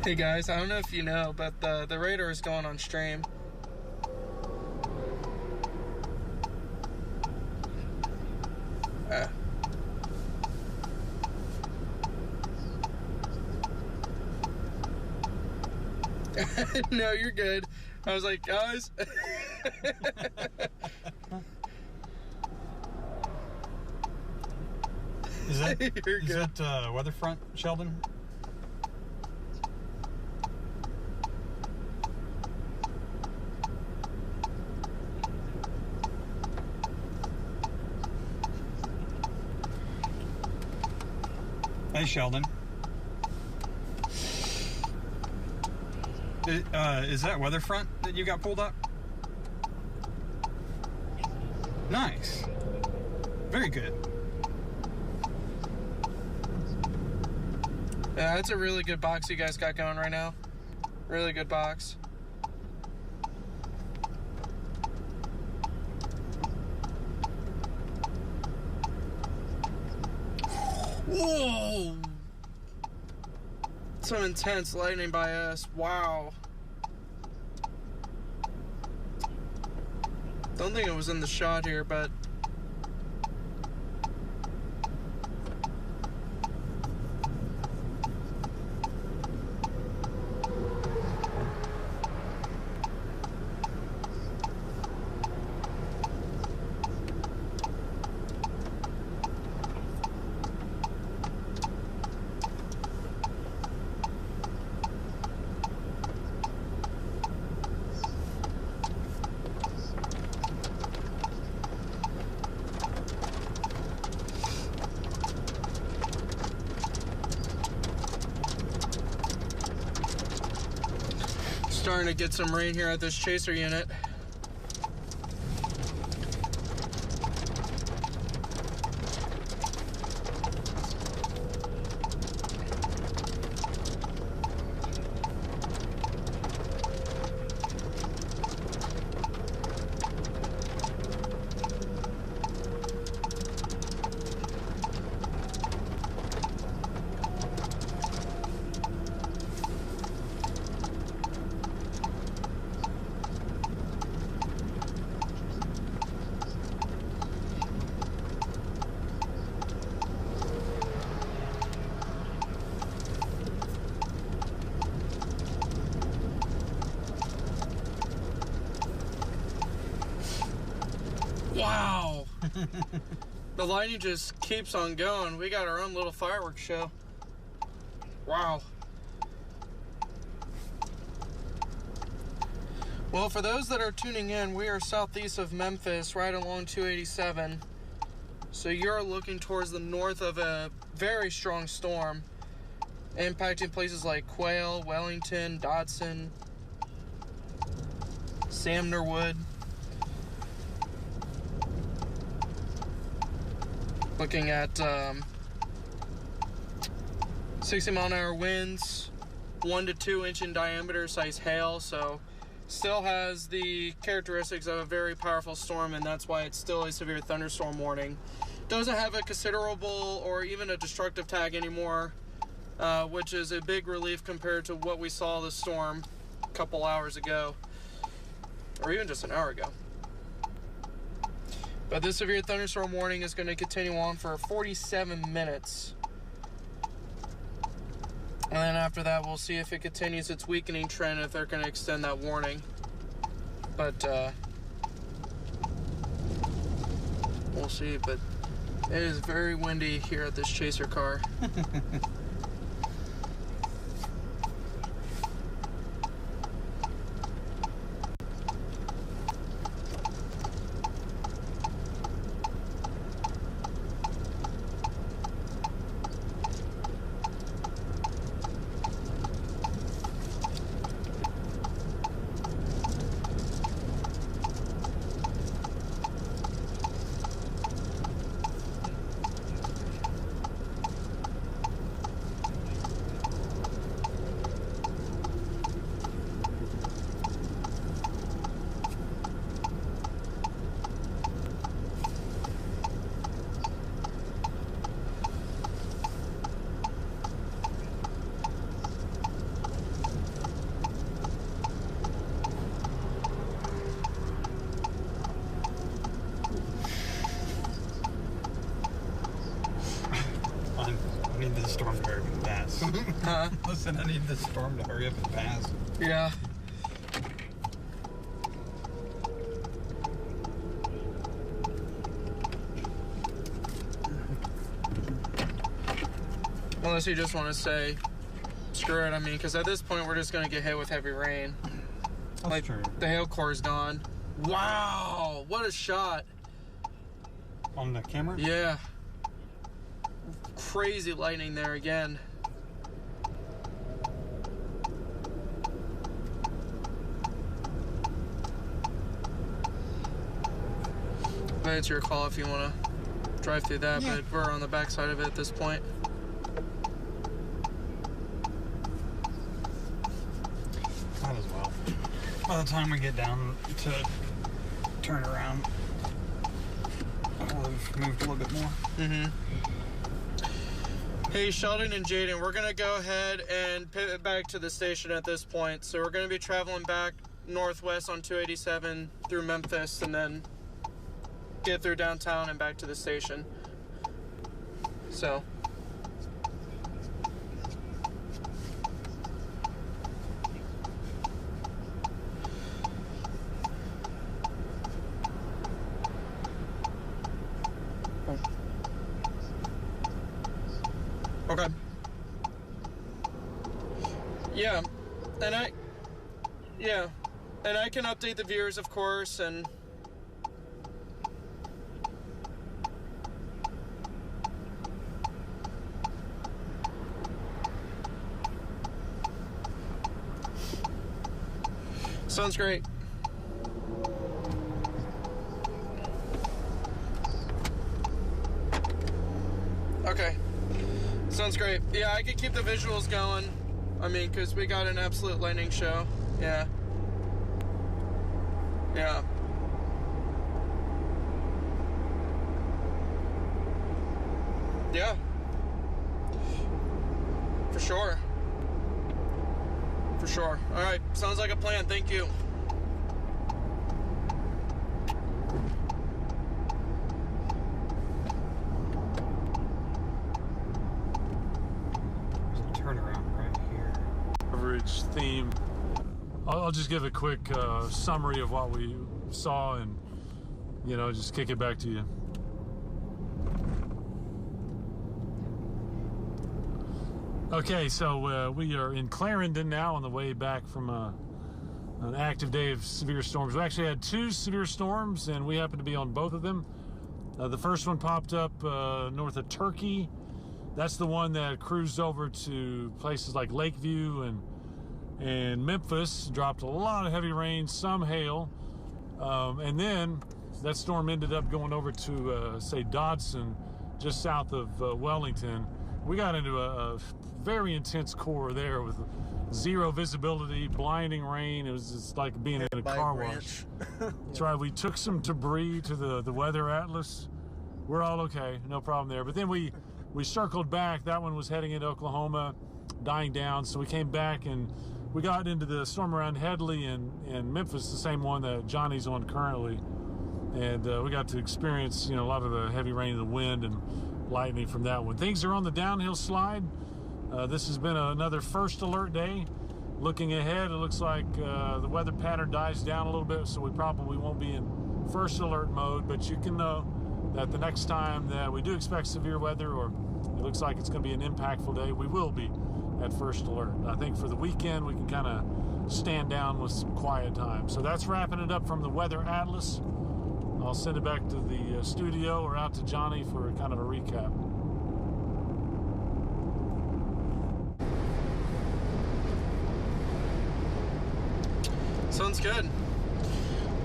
Hey guys, I don't know if you know, but the radar is going on stream. No, you're good. I was like, guys. Is that You're good. weather front, Sheldon? Hey, Sheldon. Is that weather front that you got pulled up? Nice. Very good. Yeah, that's a really good box you guys got going right now. Really good box. Whoa! Some intense lightning by us. Wow. Don't think it was in the shot here, but starting to get some rain here at this chaser unit. Wow. The lightning just keeps on going. We got our own little fireworks show. Wow. Well, for those that are tuning in, we are southeast of Memphis, right along 287. So you're looking towards the north of a very strong storm, impacting places like Quail, Wellington, Dodson, Samnerwood. Looking at 60-mile-an-hour winds, 1 to 2 inch in diameter size hail, so still has the characteristics of a very powerful storm, and that's why it's still a severe thunderstorm warning. Doesn't have a considerable or even a destructive tag anymore, which is a big relief compared to what we saw the storm a couple hours ago, or even just an hour ago. But this severe thunderstorm warning is going to continue on for 47 minutes. And then after that, we'll see if it continues its weakening trend, if they're going to extend that warning. But we'll see. But it is very windy here at this chaser car. need this storm to hurry up and pass. Huh? Listen, I need this storm to hurry up and pass. Yeah. Unless you just want to say, screw it, I mean, because at this point we're just going to get hit with heavy rain. That's true. The hail core is gone. Wow, what a shot. On the camera? Yeah. Crazy lightning there again. But it's your call if you want to drive through that, but we're on the backside of it at this point. Might as well. By the time we get down to turn around, we'll have moved a little bit more. Mm-hmm. Hey, Sheldon and Jaden, we're going to go ahead and pivot back to the station at this point. So we're going to be traveling back northwest on 287 through Memphis and then get through downtown and back to the station. So. Okay. Yeah, and I can update the viewers, of course, and sounds great. Okay. Sounds great. Yeah, I could keep the visuals going. I mean, because we got an absolute lightning show. Yeah. Yeah. Yeah. For sure. For sure. All right. Sounds like a plan. Thank you. Theme. I'll just give a quick summary of what we saw and, you know, just kick it back to you. Okay, so we are in Clarendon now on the way back from an active day of severe storms. We actually had 2 severe storms and we happened to be on both of them. The first one popped up north of Turkey. That's the one that cruised over to places like Lakeview and Memphis, dropped a lot of heavy rain, some hail, and then that storm ended up going over to, say, Dodson, just south of Wellington. We got into a very intense core there with zero visibility, blinding rain. It was just like being in a car wash. That's right. We took some debris to the weather atlas. We're all okay, no problem there. But then we circled back. That one was heading into Oklahoma, dying down. So we came back and we got into the storm around Headley and Memphis, the same one that Johnny's on currently. And we got to experience, you know, a lot of the heavy rain, the wind, and lightning from that one. Things are on the downhill slide. This has been another first alert day. Looking ahead, it looks like the weather pattern dies down a little bit, so we probably won't be in first alert mode, but you can know that the next time that we do expect severe weather, or it looks like it's going to be an impactful day, we will be at first alert. I think for the weekend we can kind of stand down with some quiet time. So that's wrapping it up from the Weather Atlas. I'll send it back to the studio or out to Johnny for kind of a recap. Sounds good.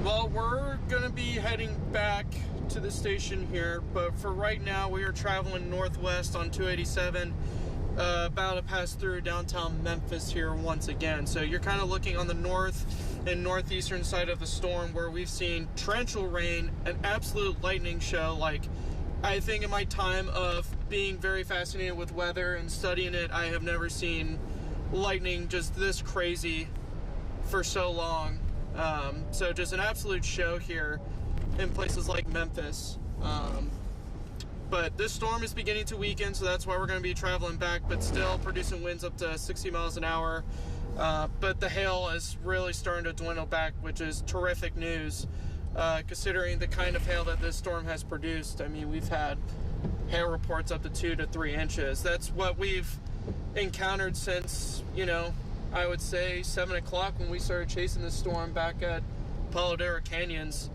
Well, we're gonna be heading back to the station here, but for right now we are traveling northwest on 287, about to pass through downtown Memphis here once again. So you're kind of looking on the north and northeastern side of the storm, where we've seen torrential rain, an absolute lightning show. Like, I think in my time of being very fascinated with weather and studying it, I have never seen lightning just this crazy for so long. So just an absolute show here in places like Memphis. But this storm is beginning to weaken, so that's why we're going to be traveling back, but still producing winds up to 60 miles an hour. But the hail is really starting to dwindle back, which is terrific news, considering the kind of hail that this storm has produced. I mean, we've had hail reports up to 2 to 3 inches. That's what we've encountered since, you know, I would say 7 o'clock when we started chasing the storm back at Palo Duro Canyons.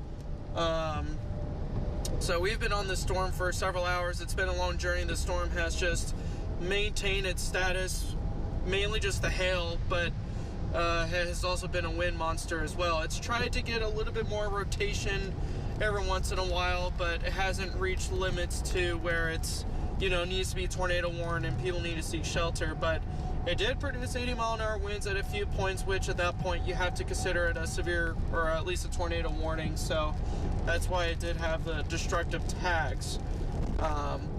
So we've been on this storm for several hours. It's been a long journey. The storm has just maintained its status, mainly just the hail, but has also been a wind monster as well. It's tried to get a little bit more rotation every once in a while, but it hasn't reached limits to where it's, you know, needs to be tornado warned and people need to seek shelter. But it did produce 80-mile-an-hour winds at a few points, which at that point you have to consider it a severe or at least a tornado warning. So that's why it did have the destructive tags.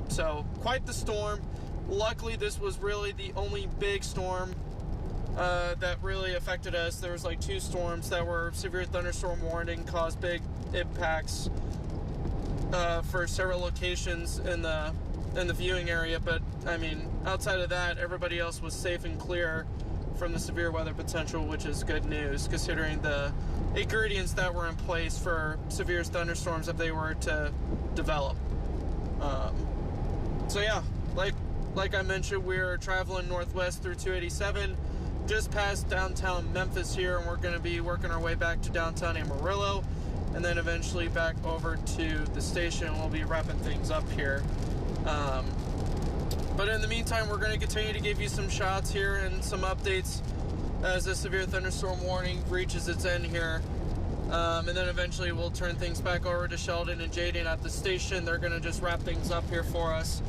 So quite the storm. Luckily, this was really the only big storm that really affected us. There was like 2 storms that were severe thunderstorm warning, caused big impacts for several locations in the viewing area. But I mean, outside of that, everybody else was safe and clear from the severe weather potential, which is good news considering the ingredients that were in place for severe thunderstorms if they were to develop. So yeah, like I mentioned, we're traveling northwest through 287, just past downtown Memphis here, and we're going to be working our way back to downtown Amarillo, and then eventually back over to the station. We'll be wrapping things up here. But in the meantime, we're going to continue to give you some shots here and some updates as the severe thunderstorm warning reaches its end here. And then eventually we'll turn things back over to Sheldon and Jaden at the station. They're going to just wrap things up here for us.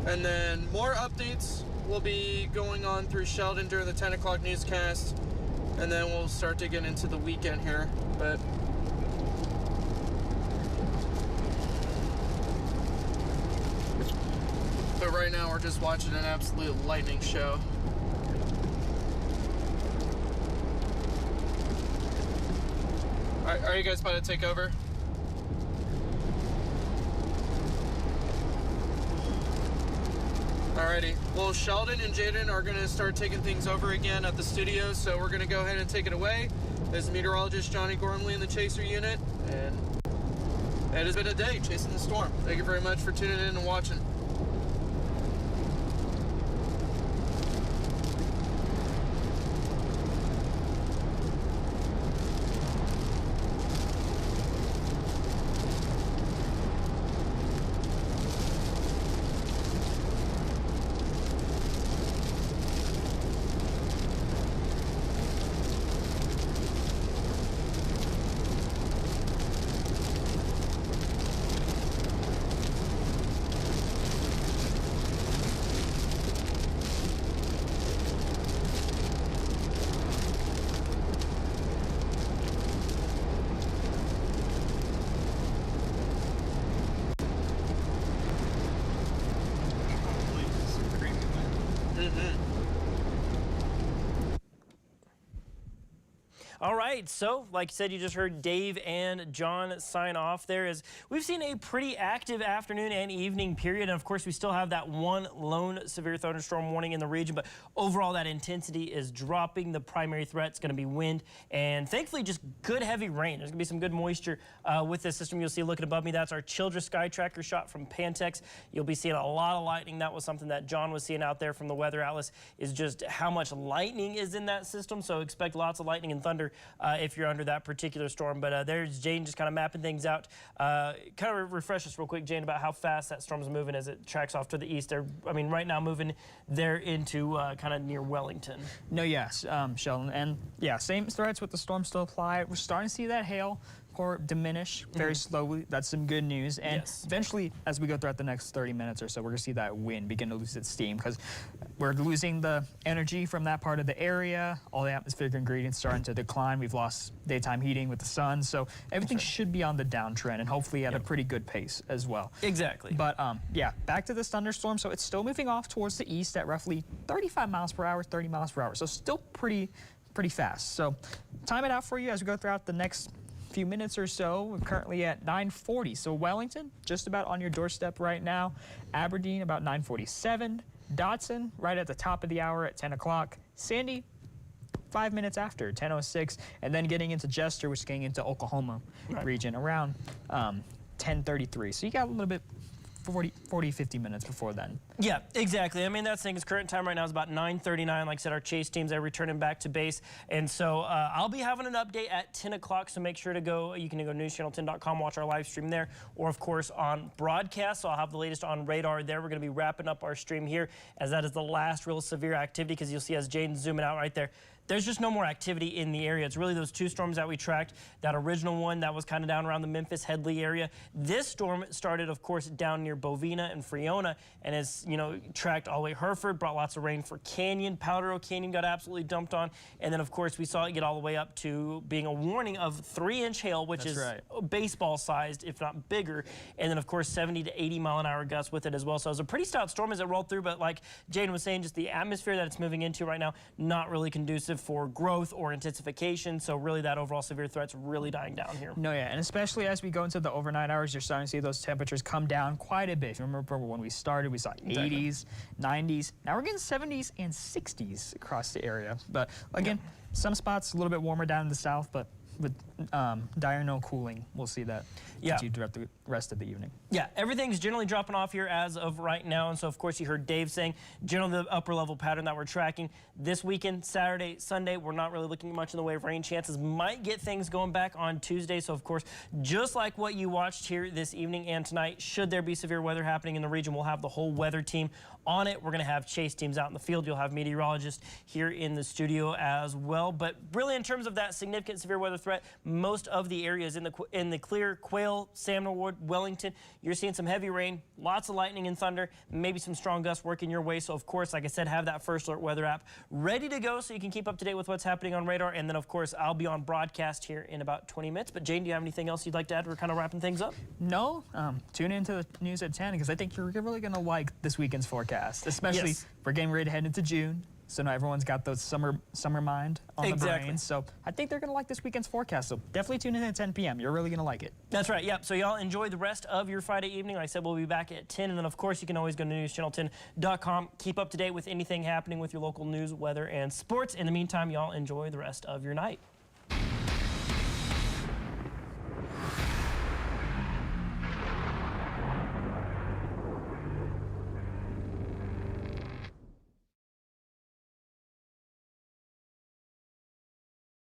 And then more updates will be going on through Sheldon during the 10 o'clock newscast. And then we'll start to get into the weekend here. But right now we're just watching an absolute lightning show. Are you guys about to take over? Alrighty. Well, Sheldon and Jaden are going to start taking things over again at the studio, so we're going to go ahead and take it away. There's meteorologist Johnny Gormley in the Chaser unit, and it has been a day chasing the storm. Thank you very much for tuning in and watching. All right, so like you said, you just heard Dave and John sign off there. As we've seen a pretty active afternoon and evening period, and of course we still have that one lone severe thunderstorm warning in the region, but overall that intensity is dropping. The primary threat's going to be wind and thankfully just good heavy rain. There's going to be some good moisture with this system. You'll see looking above me, that's our Childress Sky Tracker shot from Pantex. You'll be seeing a lot of lightning. That was something that John was seeing out there from the Weather Atlas, is just how much lightning is in that system. So expect lots of lightning and thunder if you're under that particular storm. But there's Jane just kind of mapping things out. Kind of refresh us real quick, Jane, about how fast that storm's moving as it tracks off to the east. They're, I mean, right now moving there into kind of near Wellington. No, yes, Sheldon. And yeah, same threats with the storm still apply. We're starting to see that hail core diminish very slowly. That's some good news. And eventually, as we go throughout the next 30 minutes or so, we're going to see that wind begin to lose its steam because we're losing the energy from that part of the area. All the atmospheric ingredients starting to decline. We've lost daytime heating with the sun. So everything should be on the downtrend and hopefully at a pretty good pace as well. Exactly. But yeah, back to this thunderstorm. So it's still moving off towards the east at roughly 35 miles per hour, 30 miles per hour. So still pretty fast. So time it out for you as we go throughout the next few minutes or so. We're currently at 9:40. So Wellington, just about on your doorstep right now. Aberdeen, about 9:47. Dotson, right at the top of the hour at 10 o'clock. Sandy, 5 minutes after, 10:06. And then getting into Jester, which is getting into Oklahoma region around 10:33. So you got a little bit 40, 50 minutes before then. Yeah, exactly. I mean, that's the thing. His current time right now is about 9:39. Like I said, our chase teams are returning back to base. And so I'll be having an update at 10 o'clock, so make sure to go. You can go to newschannel10.com, watch our live stream there, or, of course, on broadcast. So I'll have the latest on radar there. We're going to be wrapping up our stream here, as that is the last real severe activity, because you'll see as Jaden's zooming out right there, there's just no more activity in the area. It's really those two storms that we tracked. That original one that was kind of down around the Memphis Headley area. This storm started, of course, down near Bovina and Friona, and has, you know, tracked all the way Hereford, brought lots of rain for Canyon. Powder Oak Canyon got absolutely dumped on. And then, of course, we saw it get all the way up to being a warning of 3-inch hail, which is baseball-sized, if not bigger. And then, of course, 70 to 80-mile-an-hour gusts with it as well. So it was a pretty stout storm as it rolled through, but like Jaden was saying, just the atmosphere that it's moving into right now, not really conducive for growth or intensification. So really that overall severe threat's really dying down here. No, yeah, and especially as we go into the overnight hours, you're starting to see those temperatures come down quite a bit. If you remember when we started, we saw 80s, 90s. Now we're getting 70s and 60s across the area. But again, some spots a little bit warmer down in the south, but with dire no cooling, we'll see that continue throughout the rest of the evening. Yeah, everything's generally dropping off here as of right now. And so, of course, you heard Dave saying generally the upper level pattern that we're tracking this weekend, Saturday, Sunday, we're not really looking much in the way of rain chances. Might get things going back on Tuesday. So, of course, just like what you watched here this evening and tonight, should there be severe weather happening in the region, we'll have the whole weather team on it. We're going to have chase teams out in the field. You'll have meteorologists here in the studio as well. But really, in terms of that significant severe weather threat, most of the areas in the clear, Quail, Salmon Ward, Wellington, you're seeing some heavy rain, lots of lightning and thunder, maybe some strong gusts working your way. So, of course, like I said, have that First Alert weather app ready to go so you can keep up to date with what's happening on radar. And then, of course, I'll be on broadcast here in about 20 minutes. But, Jane, do you have anything else you'd like to add? We're kind of wrapping things up. No. Tune into the news at 10 because I think you're really going to like this weekend's forecast, especially we're getting ready to head into June. So now everyone's got those summer mind on the brain. So I think they're going to like this weekend's forecast. So definitely tune in at 10 p.m. You're really going to like it. That's right. Yep. So y'all enjoy the rest of your Friday evening. Like I said, we'll be back at 10. And then, of course, you can always go to newschannel10.com. Keep up to date with anything happening with your local news, weather, and sports. In the meantime, y'all enjoy the rest of your night.